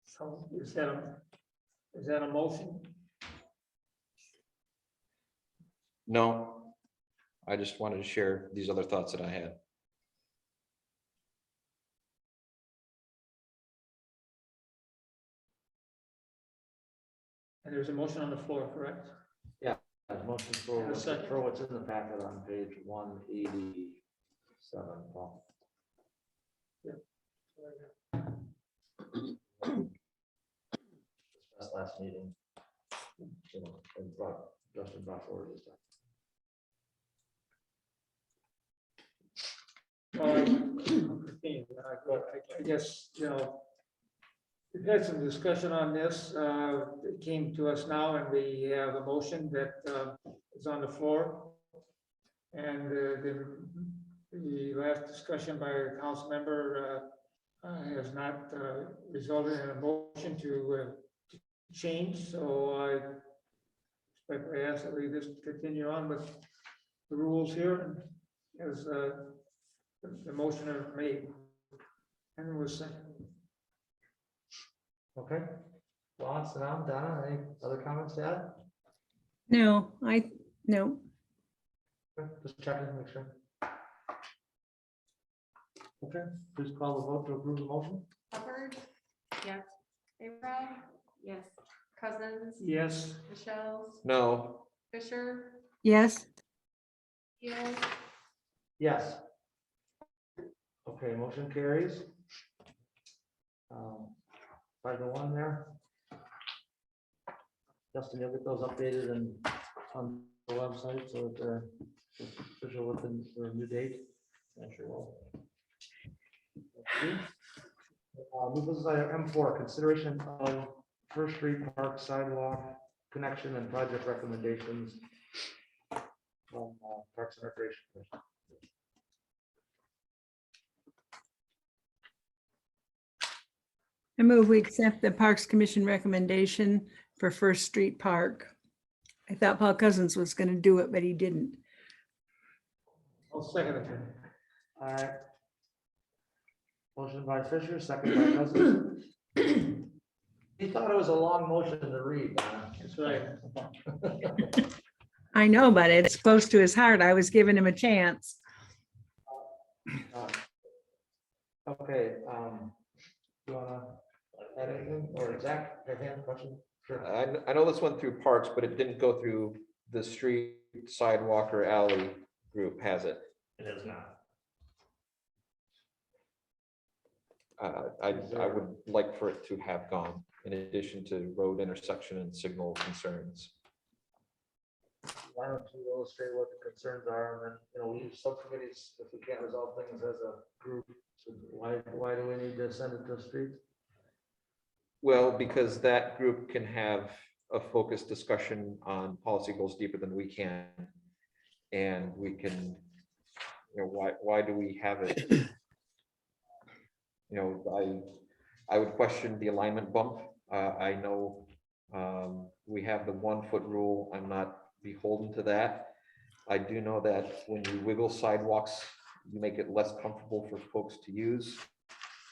Speaker 8: So is that a motion?
Speaker 7: No, I just wanted to share these other thoughts that I had.
Speaker 8: And there's a motion on the floor, correct?
Speaker 6: Yeah, motion for
Speaker 8: And a second?
Speaker 6: what's in the packet on page 187, Paul. That's last meeting. And Justin brought forward this time.
Speaker 8: I guess, we've had some discussion on this. It came to us now and we have a motion that is on the floor. And the last discussion by a council member has not resulted in a motion to change. So I respectfully ask that we just continue on with the rules here as the motion are made and was seconded.
Speaker 6: Okay. Well, sit down. Donna, any other comments to add?
Speaker 2: No.
Speaker 6: Okay, just checking, make sure. Okay, please call the vote to approve the motion.
Speaker 3: Hubbard? Yes. Arab? Yes. Cousins?
Speaker 8: Yes.
Speaker 3: Michelle?
Speaker 7: No.
Speaker 3: Fisher?
Speaker 2: Yes.
Speaker 3: Yes.
Speaker 6: Yes. Okay, motion carries. 5-1 there. Justin, you'll get those updated and on the website so that they're official within the new date. I sure will. New business item M4, consideration of First Street Park sidewalk connection and project recommendations from Parks and Recreation Commission.
Speaker 2: I move we accept the Parks Commission recommendation for First Street Park. I thought Paul Cousins was going to do it, but he didn't.
Speaker 8: I'll second it.
Speaker 6: All right. Motion by Fisher, second by Cousins. He thought it was a long motion to read.
Speaker 8: That's right.
Speaker 2: I know, but it's close to his heart. I was giving him a chance.
Speaker 6: Okay, you wanna add anything, or Zach, your hand question? Sure.
Speaker 7: I know this went through parks, but it didn't go through the street sidewalk or alley group, has it?
Speaker 9: It is not.
Speaker 7: I would like for it to have gone in addition to road intersection and signal concerns.
Speaker 6: Why don't you illustrate what the concerns are, and then, we use subcommittees if we can't resolve things as a group. So why do we need to send it to the streets?
Speaker 7: Well, because that group can have a focused discussion on policy goals deeper than we can. And we can, why do we have it? I would question the alignment bump. I know we have the 1 foot rule. I'm not beholden to that. I do know that when you wiggle sidewalks, you make it less comfortable for folks to use.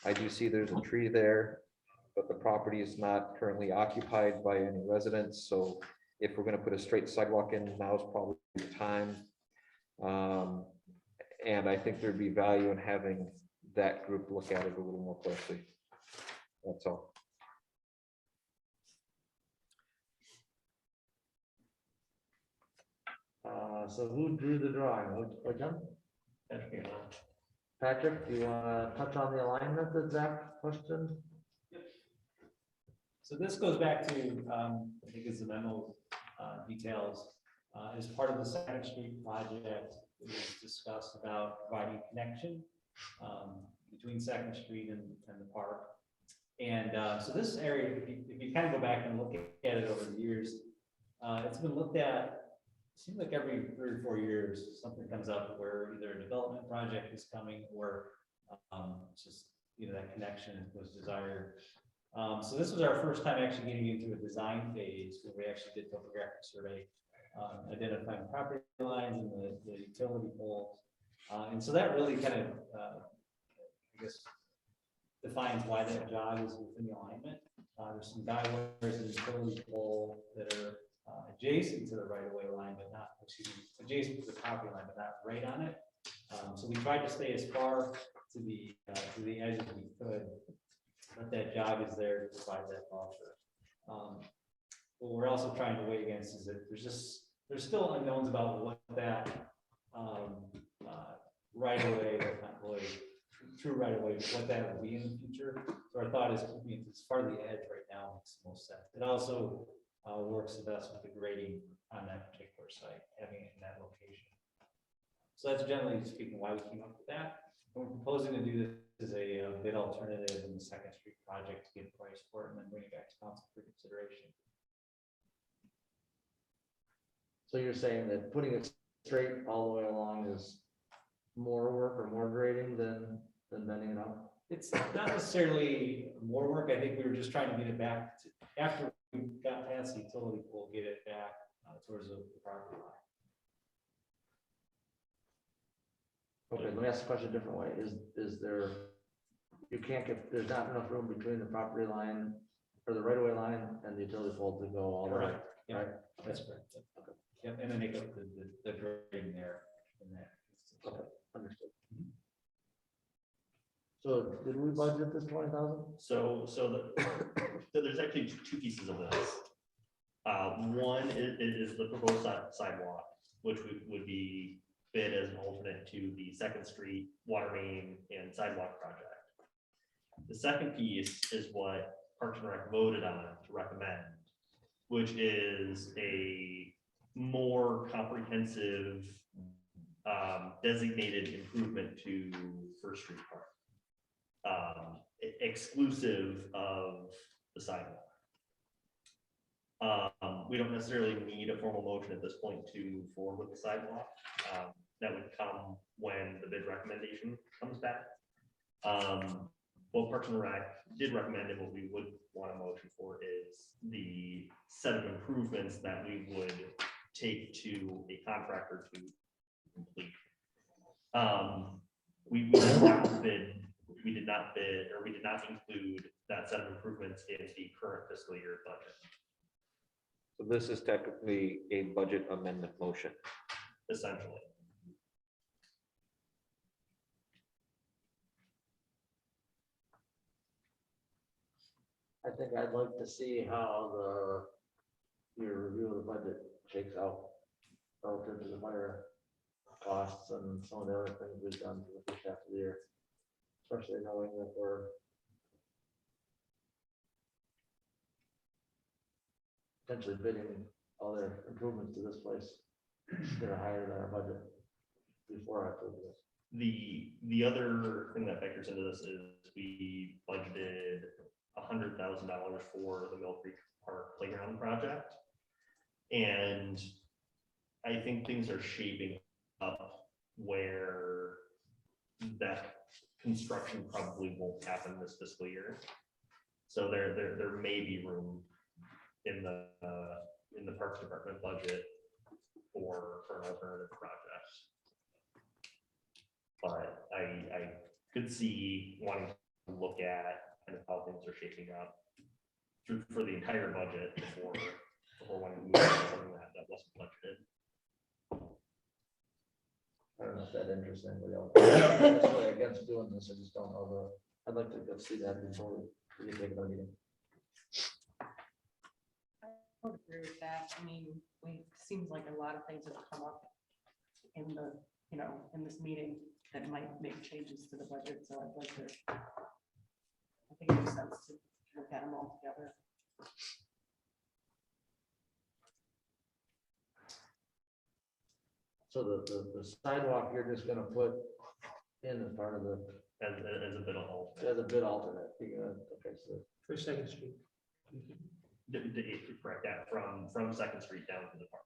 Speaker 7: I do see there's a tree there, but the property is not currently occupied by any residents. So if we're going to put a straight sidewalk in, now's probably the time. And I think there'd be value in having that group look at it a little more closely. That's all.
Speaker 6: So who drew the drawing? Jim? Patrick, do you want to touch on the alignment that Zach questioned?
Speaker 19: So this goes back to, I think it's the memo details, as part of the Second Street project, it was discussed about providing connection between Second Street and the park. And so this area, if you kind of go back and look at it over the years, it's been looked at, it seems like every 3 or 4 years, something comes up where either a development project is coming or it's just, that connection was desired. So this was our first time actually getting into a design phase where we actually did topographic survey, identifying property lines and the utility poles. And so that really kind of, I guess, defines why that jog is within the alignment. There's some guy wires and utility pole that are adjacent to the right-of-way line, but not, adjacent to the property line, but not right on it. So we tried to stay as far to the edge as we could, but that jog is there to provide that buffer. What we're also trying to weigh against is that there's still unknowns about what that right-of-way, not really true right-of-way, what that will be in the future. So our thought is keeping it as far to the edge right now makes the most sense. It also works the best with the grading on that particular site, having it in that location. So that's generally speaking why we came up with that. And we're proposing to do this as a bid alternative in the Second Street project to get a price for it and then bring it back to council for consideration.
Speaker 6: So you're saying that putting it straight all the way along is more work or more grading than bending it up?
Speaker 19: It's not necessarily more work. I think we were just trying to get it back to, after we got past the utility pole, get it back towards the property line.
Speaker 6: Okay, let me ask the question a different way. Is there, there's not enough room between the property line or the right-of-way line and the utility pole to go all the way?
Speaker 19: Correct. Yeah,
Speaker 6: Right?
Speaker 19: that's correct. Okay. Yep, and then make up the grading there in that.
Speaker 6: Okay, understood. So did we budget this 20,000?
Speaker 9: So there's actually 2 pieces of this. One is the proposed sidewalk, which would be bid as an alternate to the Second Street water main and sidewalk project. The second piece is what Parks and Rec voted on to recommend, which is a more comprehensive designated improvement to First Street Park, exclusive of the sidewalk. We don't necessarily need a formal motion at this point to forward with the sidewalk. That would come when the bid recommendation comes back. What Parks and Rec did recommend and what we would want a motion for is the set of improvements that we would take to a contractor to complete. We did not bid, or we did not include that set of improvements in the current fiscal year budget.
Speaker 7: So this is technically a budget amendment motion.
Speaker 9: Essentially.
Speaker 6: I think I'd like to see how your review of the budget shakes out relative to the fire costs and some of the other things we've done for the first half of the year. Especially knowing that we're potentially bidding all their improvements to this place that are higher than our budget before I approve this.
Speaker 9: The other thing that factors into this is we budgeted $100,000 for the Mill Creek Park Playground project. And I think things are shaping up where that construction probably won't happen this fiscal year. So there may be room in the Parks Department budget for an alternative project. But I could see wanting to look at kind of how things are shaping up for the entire budget before wanting to move on to something that wasn't budgeted.
Speaker 6: I don't know if that interests anybody else. I'm not necessarily against doing this, I just don't know I'd like to go see that before we take a meeting.
Speaker 3: I would agree with that. I mean, seems like a lot of things have come up in the, in this meeting that might make changes to the budget, so I'd like to, I think it makes sense to look at them all together.
Speaker 6: So the sidewalk you're just gonna put in as part of the,
Speaker 9: As a bit of alternate.
Speaker 6: as a bit alternate, okay, so.
Speaker 8: For Second Street.
Speaker 9: Right, yeah, from Second Street down to the park.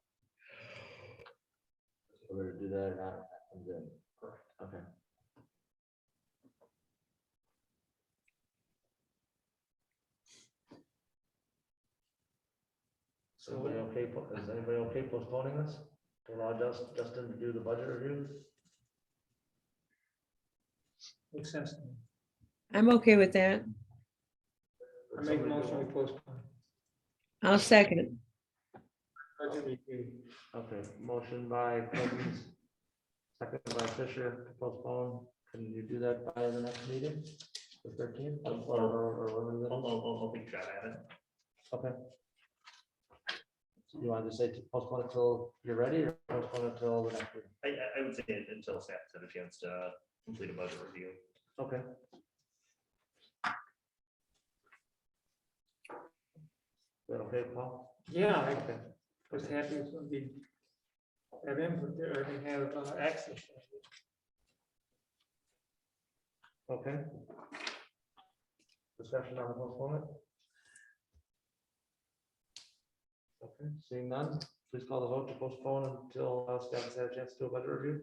Speaker 6: Whether to do that or not, and then,
Speaker 9: Correct.
Speaker 6: okay. So everybody okay, is anybody okay postponing this? To allow Justin to do the budget reviews?
Speaker 8: Makes sense to me.
Speaker 2: I'm okay with that.
Speaker 8: I make a motion to postpone.
Speaker 2: I'll second.
Speaker 8: Budget review.
Speaker 6: Okay, motion by Cousins, second by Fisher to postpone. Can you do that by the next meeting, the 13th? Or when is it?
Speaker 9: I'll think shot at it.
Speaker 6: Okay. So you want to just say to postpone it till you're ready, or postpone it till the next meeting?
Speaker 9: I would say until staff has had a chance to complete a budget review.
Speaker 6: Okay. Is that okay, Paul?
Speaker 8: Yeah, I
Speaker 6: Okay.
Speaker 8: was happy to be, have input there and have access.
Speaker 6: Okay. Discussion on the postponement? Okay, seeing none, please call the vote to postpone until staff has had a chance to do a budget review.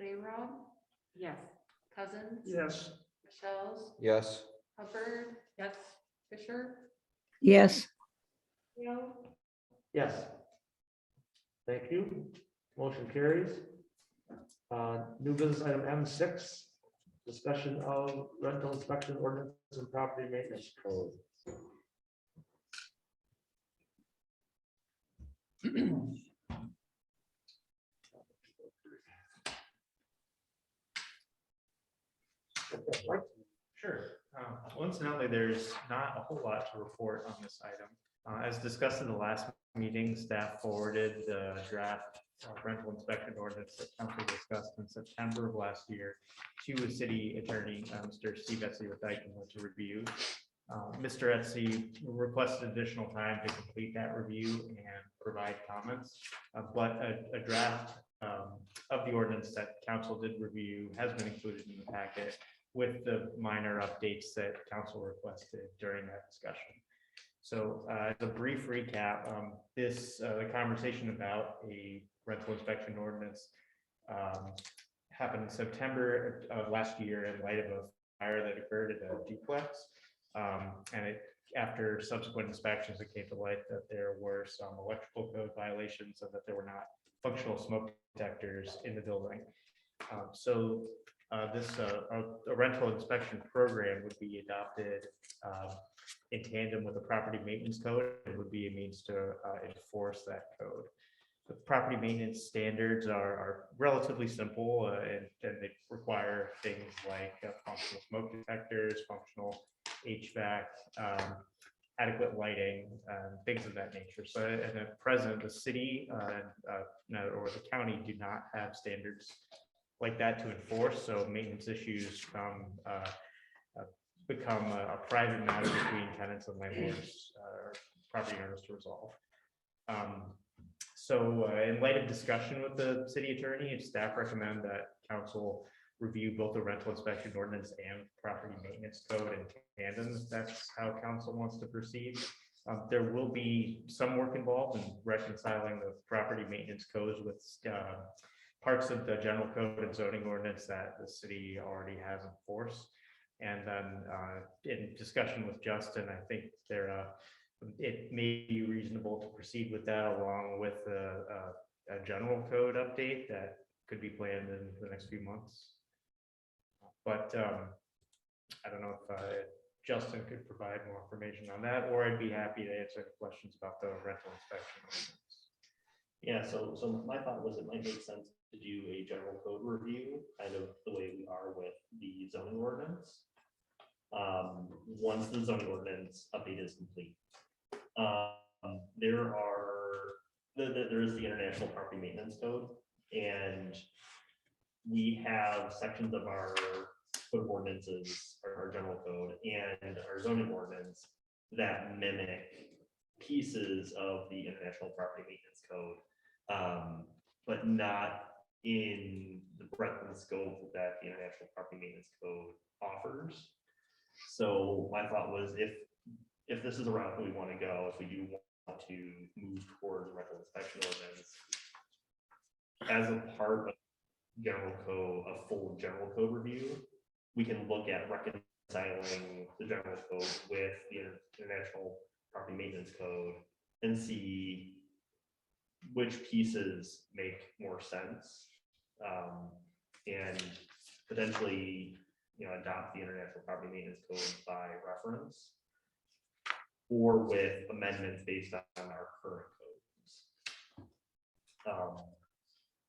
Speaker 3: Bayron? Yes. Cousins?
Speaker 8: Yes.
Speaker 3: Michelle's?
Speaker 7: Yes.
Speaker 3: Hubbard? Yes. Fisher?
Speaker 2: Yes.
Speaker 3: Leo?
Speaker 6: Yes. Thank you. Motion carries. New business item M6, discussion of rental inspection ordinance and property maintenance code.
Speaker 19: Sure. Incidentally, there's not a whole lot to report on this item. As discussed in the last meeting, staff forwarded the draft rental inspection ordinance that council discussed in September of last year to the city attorney, Mr. Steve Etsy with Dykenwood to review. Mr. Etsy requested additional time to complete that review and provide comments, but a draft of the ordinance that council did review has been included in the packet with the minor updates that council requested during that discussion. So as a brief recap, the conversation about a rental inspection ordinance happened in September of last year in light of a fire that occurred at a duplex. And after subsequent inspections, it came to light that there were some electrical code violations and that there were not functional smoke detectors in the building. A rental inspection program would be adopted in tandem with the property maintenance code. It would be a means to enforce that code. The property maintenance standards are relatively simple and they require things like functional smoke detectors, functional HVAC, adequate lighting, things of that nature. So at present, the city or the county do not have standards like that to enforce. So maintenance issues become a private matter between tenants and landlords, property owners to resolve. So in light of discussion with the city attorney, staff recommend that council review both the rental inspection ordinance and property maintenance code in tandem, if that's how council wants to proceed. There will be some work involved in reconciling the property maintenance codes with parts of the general code and zoning ordinance that the city already has in force. And then in discussion with Justin, I think it may be reasonable to proceed with that along with a general code update that could be planned in the next few months. But I don't know if Justin could provide more information on that, or I'd be happy to answer questions about the rental inspection.
Speaker 9: Yeah, so my thought was it might make sense to do a general code review, kind of the way we are with the zoning ordinance. Once the zoning ordinance update is complete. There is the International Property Maintenance Code, and we have sections of our code of ordinances, our general code, and our zoning ordinance that mimic pieces of the International Property Maintenance Code, but not in the breadth and scope that the International Property Maintenance Code offers. So my thought was if this is a route that we want to go, if we do want to move towards rental inspection ordinance, as a part of general code, a full general code review, we can look at reconciling the general code with the International Property Maintenance Code and see which pieces make more sense, and potentially, adopt the International Property Maintenance Code by reference, or with amendments based on our current codes.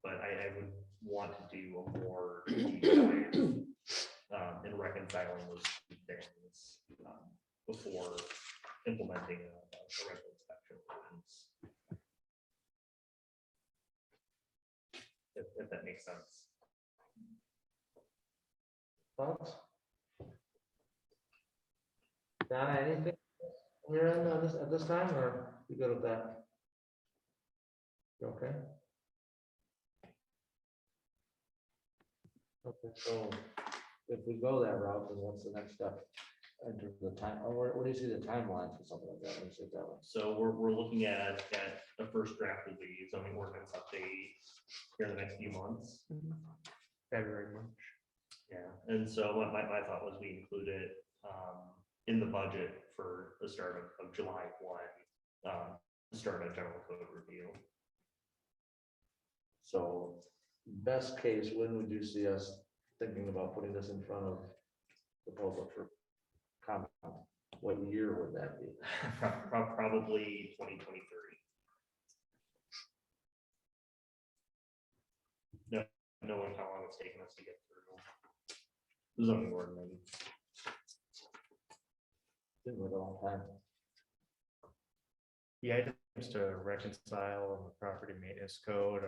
Speaker 9: But I would want to do a more deep dive in reconciling those two things before implementing a rental inspection ordinance. If that makes sense.
Speaker 6: Thoughts? Donna, anything on your end at this time, or you good with that? You okay? Okay, so if we go that route, then what's the next step? Enter the time, or what do you see the timeline for something like that? Let me see that one.
Speaker 9: So we're looking at the first draft of the zoning ordinance update here in the next few months.
Speaker 19: February, March.
Speaker 9: Yeah, and so my thought was we include it in the budget for the start of July 1, to start a general code review.
Speaker 6: So best case, when would you see us thinking about putting this in front of the public for comment? What year would that be?
Speaker 9: Probably 2023. No, knowing how long it's taken us to get through the zoning ordinance.
Speaker 6: Been a long time.
Speaker 19: The items to reconcile in the property maintenance code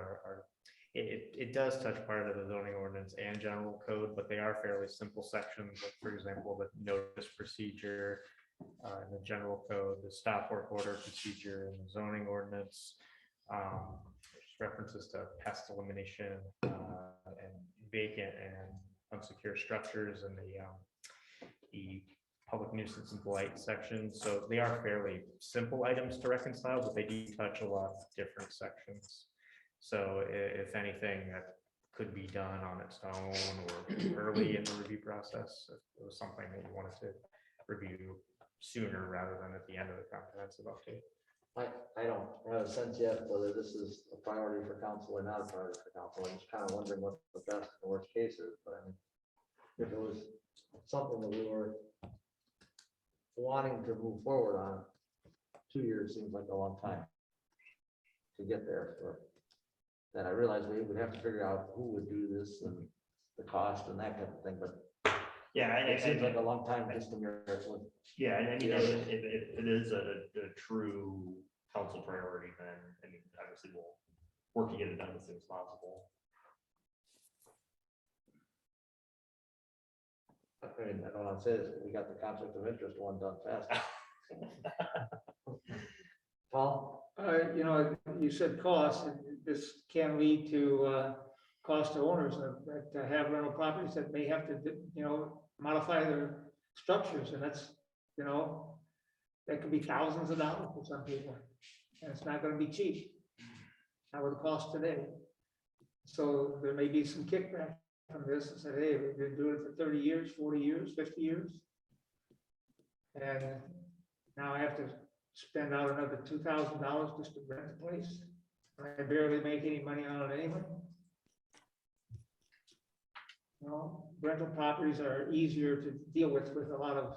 Speaker 19: it does touch part of the zoning ordinance and general code, but they are fairly simple sections. Like, for example, the notice procedure in the general code, the stop work order procedure in the zoning ordinance, references to pest elimination and vacant and unsecure structures in the public nuisance and blight section. So they are fairly simple items to reconcile, but they do touch a lot of different sections. So if anything that could be done on its own or early in the review process, if it was something that you wanted to review sooner rather than at the end of the comprehensive update.
Speaker 6: I don't have a sense yet whether this is a priority for council or not a priority for council. I'm just kind of wondering what the best and worst case is, but I mean, if it was something that we were wanting to move forward on, 2 years seems like a long time to get there. Then I realized we would have to figure out who would do this and the cost and that kind of thing, but
Speaker 9: yeah,
Speaker 6: it seems like a long time just to mirror.
Speaker 9: Yeah, and I mean, if it is a true council priority, then I mean, obviously we'll work to get it done as soon as possible.
Speaker 6: I mean, I don't want to say this, but we got the conflict of interest one done fast. Paul?
Speaker 8: You know, you said cost, and this can lead to cost to owners that have rental properties that may have to, you know, modify their structures, and that's, you know, that could be thousands of dollars for some people, and it's not gonna be cheap. Not what it costs today. So there may be some kickback from this, and said, hey, we've been doing it for 30 years, 40 years, 50 years. And now I have to spend out another $2,000 just to rent the place. I barely make any money on it anyway. You know, rental properties are easier to deal with a lot of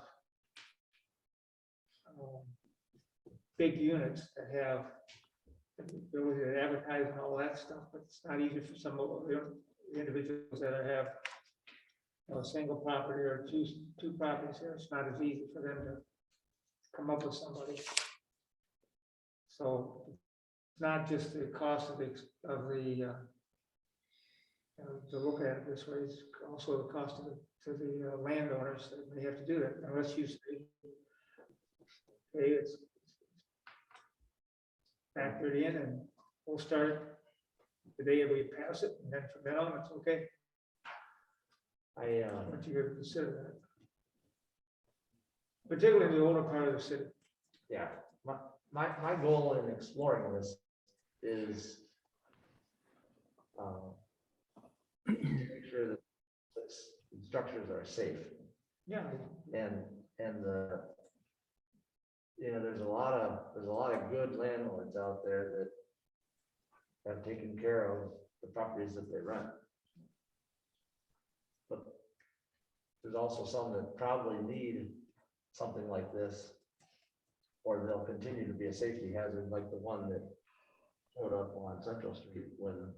Speaker 8: big units that have the ability to advertise and all that stuff, but it's not easy for some of the individuals that have, you know, a single property or two properties here. It's not as easy for them to come up with somebody. So it's not just the cost of the to look at it this way, it's also the cost to the landowners that they have to do that, unless you say, hey, it's factored in and we'll start the day we pass it, and then from then on, it's okay. But you gotta consider that. Particularly the older part of the city.
Speaker 6: Yeah, my goal in exploring this is to make sure that the structures are safe.
Speaker 8: Yeah.
Speaker 6: And you know, there's a lot of good landlords out there that have taken care of the properties that they rent. But there's also some that probably need something like this, or they'll continue to be a safety hazard, like the one that showed up on Central Street when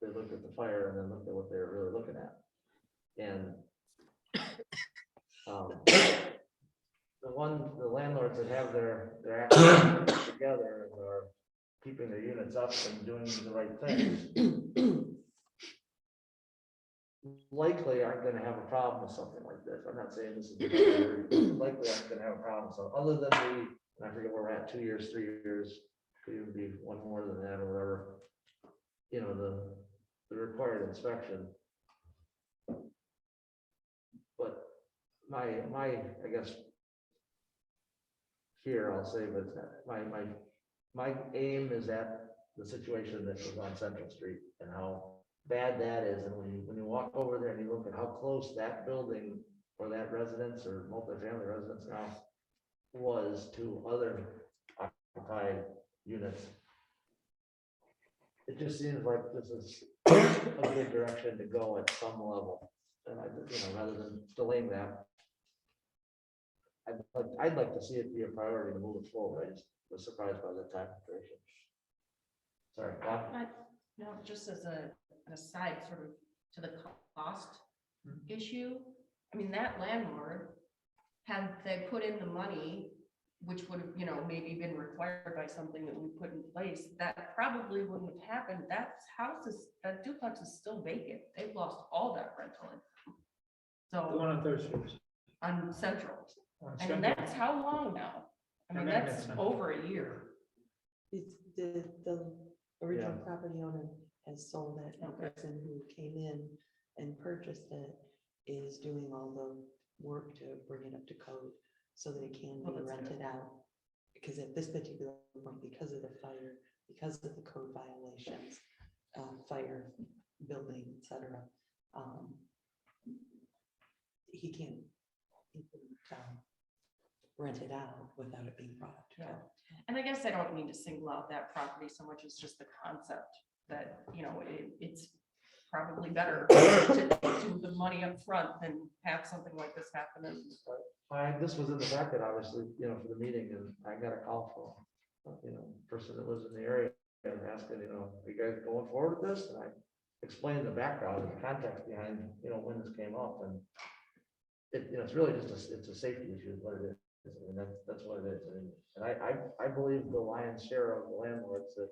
Speaker 6: they looked at the fire and then looked at what they were really looking at. And the landlords that have their actions together and are keeping their units up and doing the right things likely aren't going to have a problem with something like this. I'm not saying this is likely aren't going to have a problem. So other than I forget where we're at, 2 years, 3 years, could even be one more than that or whatever. You know, the required inspection. But my I guess here I'll say, but my aim is at the situation that was on Central Street and how bad that is. And when you walk over there and you look at how close that building or that residence or multifamily residence now was to other occupied units, it just seems like this is a good direction to go at some level. And rather than delaying that, I'd like to see it be a priority to move it forward. I just was surprised by the time duration. Sorry, Bob?
Speaker 3: No, just as an aside, sort of to the cost issue. I mean, that landlord, had they put in the money, which would have, maybe been required by something that we put in place, that probably wouldn't have happened. That duplex is still vacant. They've lost all that rental income.
Speaker 8: The
Speaker 3: So
Speaker 8: one on Third Street.
Speaker 3: on Central,
Speaker 8: On
Speaker 3: and
Speaker 8: Central.
Speaker 3: that's how long now? I mean,
Speaker 8: And that
Speaker 3: that's
Speaker 8: makes sense.
Speaker 3: over a year.
Speaker 12: It's the original property owner has sold it. The person who came in and purchased it is doing all the work to bring it up to code so that it can be rented out. Because at this particular point, because of the fire, because of the code violations, fire, building, etc., he can't rent it out without it being brought up to code.
Speaker 3: And I guess I don't mean to single out that property so much as just the concept that, it's probably better to do the money up front than have something like this happen.
Speaker 6: This was in the packet, obviously, for the meeting, and I got a call from, person that lives in the area and asking, are you guys going forward with this? And I explained the background and the context behind, when this came up, and it's really just it's a safety issue, is what it is. I mean, that's what it is. And I believe the lion's share of the landlords that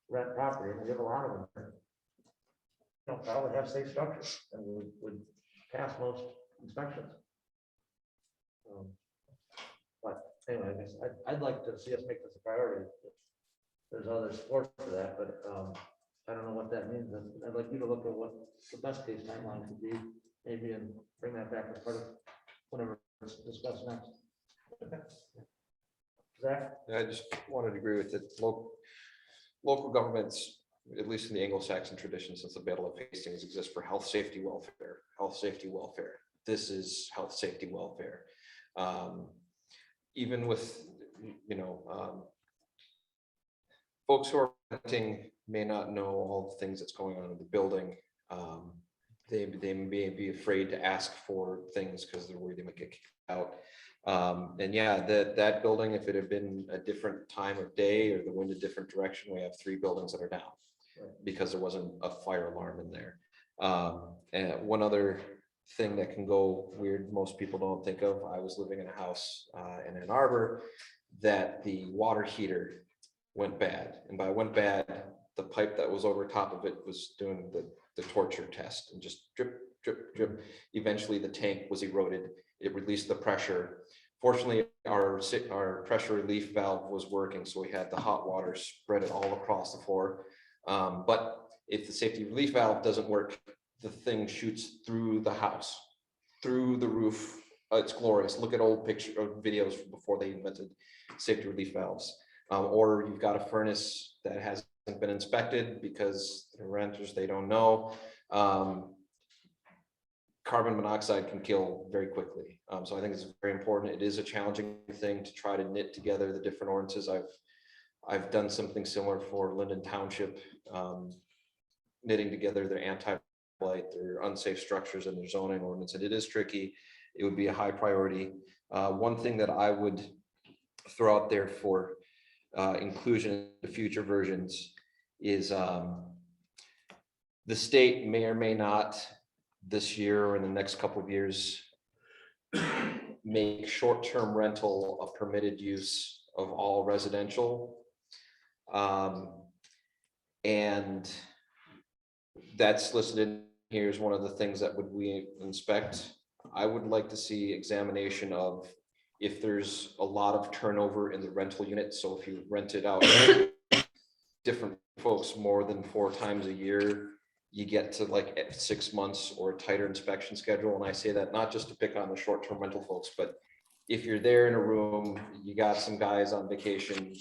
Speaker 6: rent property, and we have a lot of them, probably have safe structures and would pass most inspections. But anyway, I guess I'd like to see us make this a priority. there's other support for that, but, I don't know what that means, and I'd like you to look at what the best case timeline could be, maybe, and bring that back as part of whatever it's discussed next. Zach?
Speaker 7: I just wanted to agree with it. Local governments, at least in the Anglo-Saxon tradition, since the Battle of Hastings, exist for health, safety, welfare, health, safety, welfare. This is health, safety, welfare. Even with, folks who are renting may not know all the things that's going on in the building. They may be afraid to ask for things because they're worried they might get kicked out. And yeah, that building, if it had been a different time of day or the wind a different direction, we have 3 buildings that are down because there wasn't a fire alarm in there. And one other thing that can go weird, most people don't think of, I was living in a house in Ann Arbor that the water heater went bad. And by went bad, the pipe that was over top of it was doing the torture test and just drip, drip, drip. Eventually the tank was eroded. It released the pressure. Fortunately, our pressure relief valve was working, so we had the hot water spread it all across the floor. But if the safety relief valve doesn't work, the thing shoots through the house, through the roof. It's glorious. Look at old picture or videos before they invented safety relief valves. Or you've got a furnace that hasn't been inspected because the renters, they don't know. Carbon monoxide can kill very quickly. So I think it's very important. It is a challenging thing to try to knit together the different ordinances. I've done something similar for Linden Township, knitting together their anti-blight, their unsafe structures and their zoning ordinance. And it is tricky. It would be a high priority. One thing that I would throw out there for inclusion in the future versions is the state may or may not this year or in the next couple of years make short-term rental a permitted use of all residential. And that's listed in here as one of the things that would we inspect. I would like to see examination of if there's a lot of turnover in the rental unit. So if you rent it out different folks more than 4 times a year, you get to like 6 months or a tighter inspection schedule. And I say that not just to pick on the short-term rental folks, but if you're there in a room, you got some guys on vacation,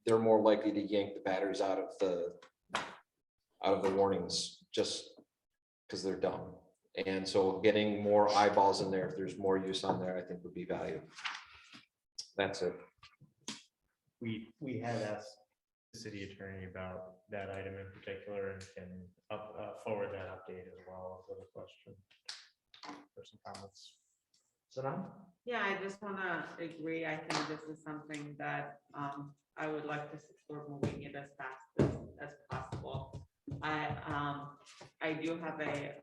Speaker 7: they're more likely to yank the batteries out of the warnings just because they're dumb. And so getting more eyeballs in there, if there's more use on there, I think would be valued. That's it.
Speaker 19: We had asked the city attorney about that item in particular and can forward that update as well for the question. For some comments.
Speaker 6: So now?
Speaker 5: Yeah, I just want to agree. I think this is something that I would like to support moving it as fast as possible. I do have a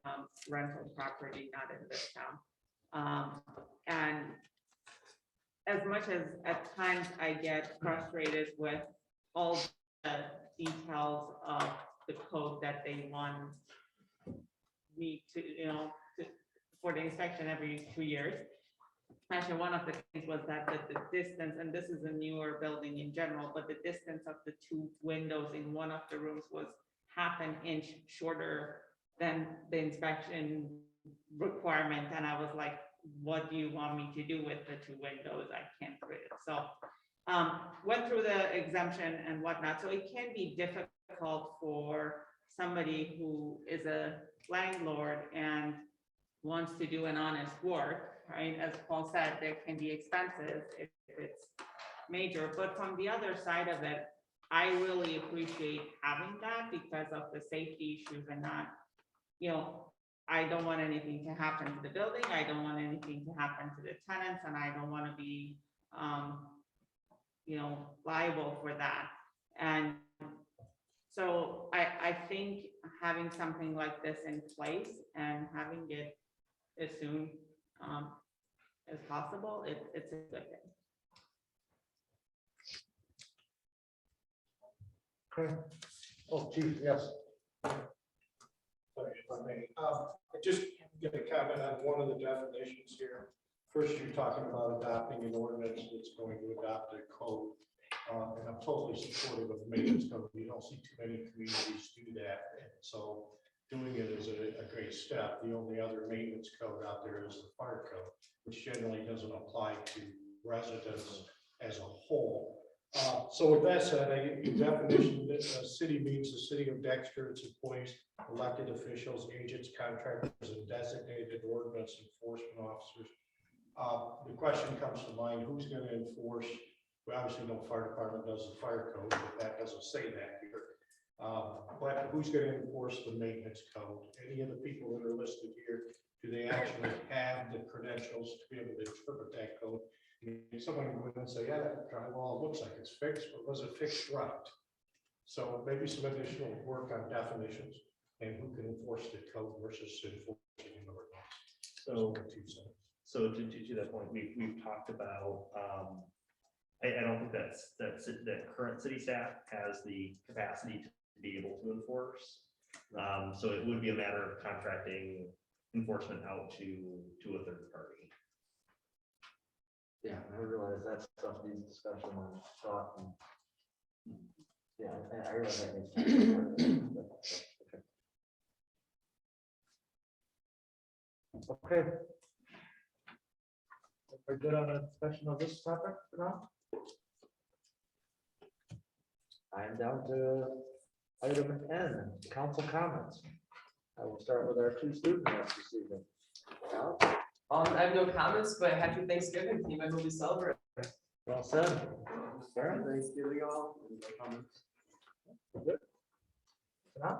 Speaker 5: rental property, not in this town. And as much as at times I get frustrated with all the details of the code that they want me to, for the inspection every 2 years. Actually, one of the things was that the distance, and this is a newer building in general, but the distance of the 2 windows in one of the rooms was half an inch shorter than the inspection requirement. And I was like, what do you want me to do with the 2 windows? I can't read it. So went through the exemption and whatnot. So it can be difficult for somebody who is a landlord and wants to do an honest work, right? As Paul said, there can be expenses if it's major, but from the other side of it, I really appreciate having that because of the safety issues and not, I don't want anything to happen to the building. I don't want anything to happen to the tenants, and I don't want to be, liable for that. And so I think having something like this in place and having it as soon as possible, it's a good thing.
Speaker 6: Okay. Oh, Chief, yes.
Speaker 17: Sorry, if I may. I just get a comment on one of the definitions here. First, you're talking about adopting an ordinance that's going to adopt a code. And I'm totally supportive of maintenance code. You don't see too many communities do that. And so doing it is a great step. The only other maintenance code out there is the fire code, which generally doesn't apply to residents as a whole. So with that said, the definition that a city means the city of Dexter, its employees, elected officials, agents, contractors, and designated ordinance enforcement officers. The question comes to mind, who's going to enforce? We obviously know fire department does the fire code, but that doesn't say that here. But who's going to enforce the maintenance code? Any of the people that are listed here, do they actually have the credentials to be able to interpret that code? Someone can go in and say, yeah, that drywall looks like it's fixed, but was it fixed right? So maybe some additional work on definitions and who can enforce the code versus enforcing an ordinance.
Speaker 9: So to that point, we've talked about, I don't think that current city staff has the capacity to be able to enforce. So it would be a matter of contracting enforcement out to a third party.
Speaker 6: Yeah, I realize that's stuff needs discussion and thought. Yeah, I realize that needs. Okay. We're good on a discussion of this topic for now? I'm down to item N, council comments. I will start with our two student reps this evening. Al?
Speaker 4: I have no comments, but happy Thanksgiving, team. I hope you celebrate.
Speaker 6: Well said. Karen?
Speaker 4: Thanksgiving all.
Speaker 6: Good. Yeah.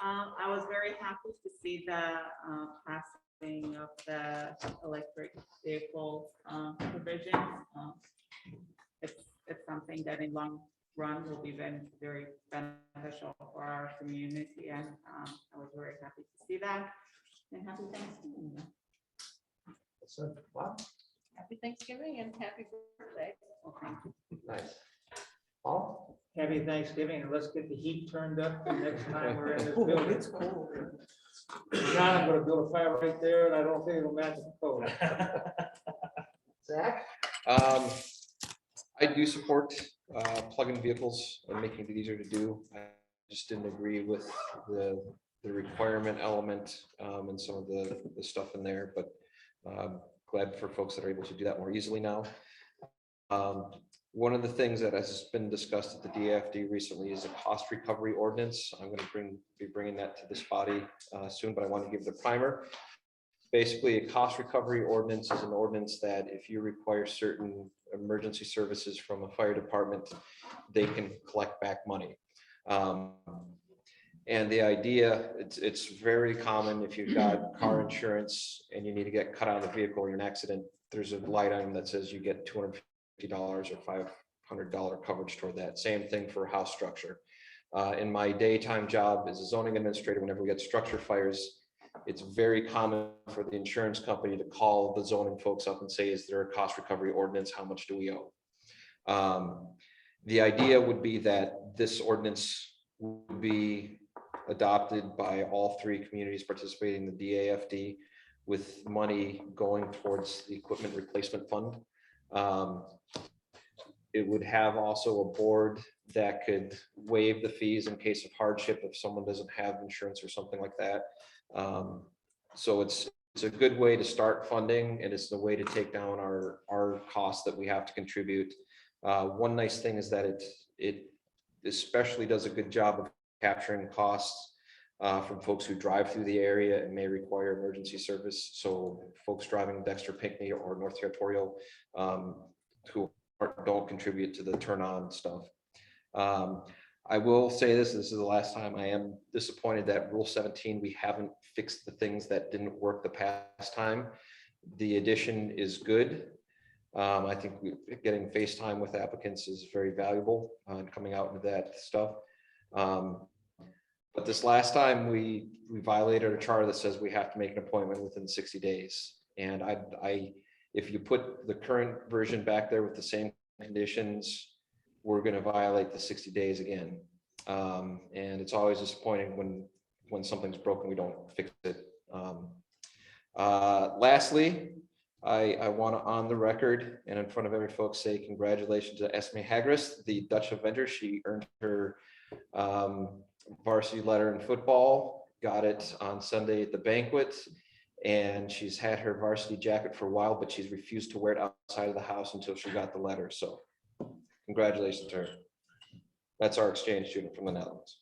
Speaker 5: I was very happy to see the passing of the electric vehicle provision. It's something that in long run will be very beneficial for our community, and I was very happy to see that. And happy Thanksgiving.
Speaker 6: Wow.
Speaker 5: Happy Thanksgiving and happy birthday. Well, thank you.
Speaker 6: Nice. Paul?
Speaker 8: Happy Thanksgiving, and let's get the heat turned up the next time we're in this building.
Speaker 12: It's cold.
Speaker 8: John, I'm gonna build a fire right there, and I don't think it'll match the code.
Speaker 6: Zach?
Speaker 7: I do support plug-in vehicles and making it easier to do. I just didn't agree with the requirement element and some of the stuff in there, but glad for folks that are able to do that more easily now. One of the things that has been discussed at the DFD recently is a cost recovery ordinance. I'm going to be bringing that to this body soon, but I want to give the primer. Basically, a cost recovery ordinance is an ordinance that if you require certain emergency services from a fire department, they can collect back money. And the idea, it's very common if you've got car insurance and you need to get cut out of the vehicle or an accident, there's a light item that says you get $250 or $500 coverage toward that. Same thing for house structure. In my daytime job as a zoning administrator, whenever we get structure fires, it's very common for the insurance company to call the zoning folks up and say, is there a cost recovery ordinance? How much do we owe? The idea would be that this ordinance would be adopted by all three communities participating in the DAFD with money going towards the equipment replacement fund. It would have also a board that could waive the fees in case of hardship if someone doesn't have insurance or something like that. So it's a good way to start funding, and it's the way to take down our costs that we have to contribute. One nice thing is that it especially does a good job of capturing costs from folks who drive through the area and may require emergency service. So folks driving Dexter, Pinckney, or North Territorial who don't contribute to the turn on stuff. I will say this is the last time. I am disappointed that Rule 17, we haven't fixed the things that didn't work the past time. The addition is good. I think getting FaceTime with applicants is very valuable and coming out into that stuff. But this last time we violated a charter that says we have to make an appointment within 60 days. And if you put the current version back there with the same conditions, we're going to violate the 60 days again. And it's always disappointing when something's broken, we don't fix it. Lastly, I want to, on the record and in front of every folks, say congratulations to Esme Hagris, the Dutch Avenger. She earned her varsity letter in football, got it on Sunday at the banquet. And she's had her varsity jacket for a while, but she's refused to wear it outside of the house until she got the letter. So congratulations to her. That's our exchange student from the Netherlands.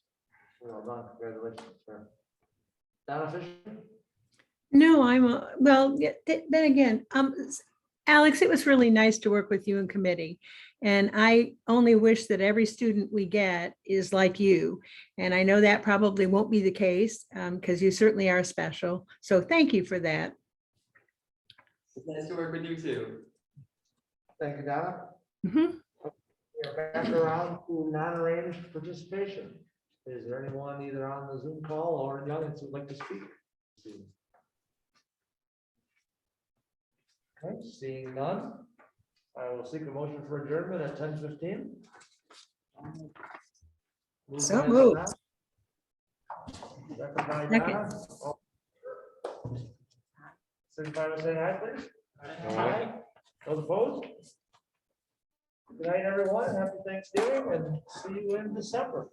Speaker 6: Well done, congratulations, sir. Donna Fisher?
Speaker 2: No, well, yeah, then again, Alex, it was really nice to work with you in committee. And I only wish that every student we get is like you. And I know that probably won't be the case because you certainly are special. So thank you for that.
Speaker 4: Nice to work with you too.
Speaker 6: Thank you, Donna.
Speaker 2: Mhm.
Speaker 6: We're back around to non-arranged participation. Is there anyone either on the Zoom call or in the audience who'd like to speak? Okay, seeing none, I will seek a motion for adjournment at 10:15.
Speaker 2: So moved.
Speaker 6: Second by
Speaker 2: Second.
Speaker 6: Donna. Signify by saying aye, please.
Speaker 7: Aye.
Speaker 6: Those opposed? Good night, everyone. Happy Thanksgiving and see you in December.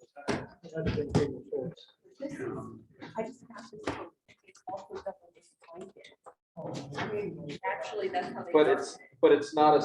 Speaker 3: Actually, that's how they.
Speaker 7: But it's not a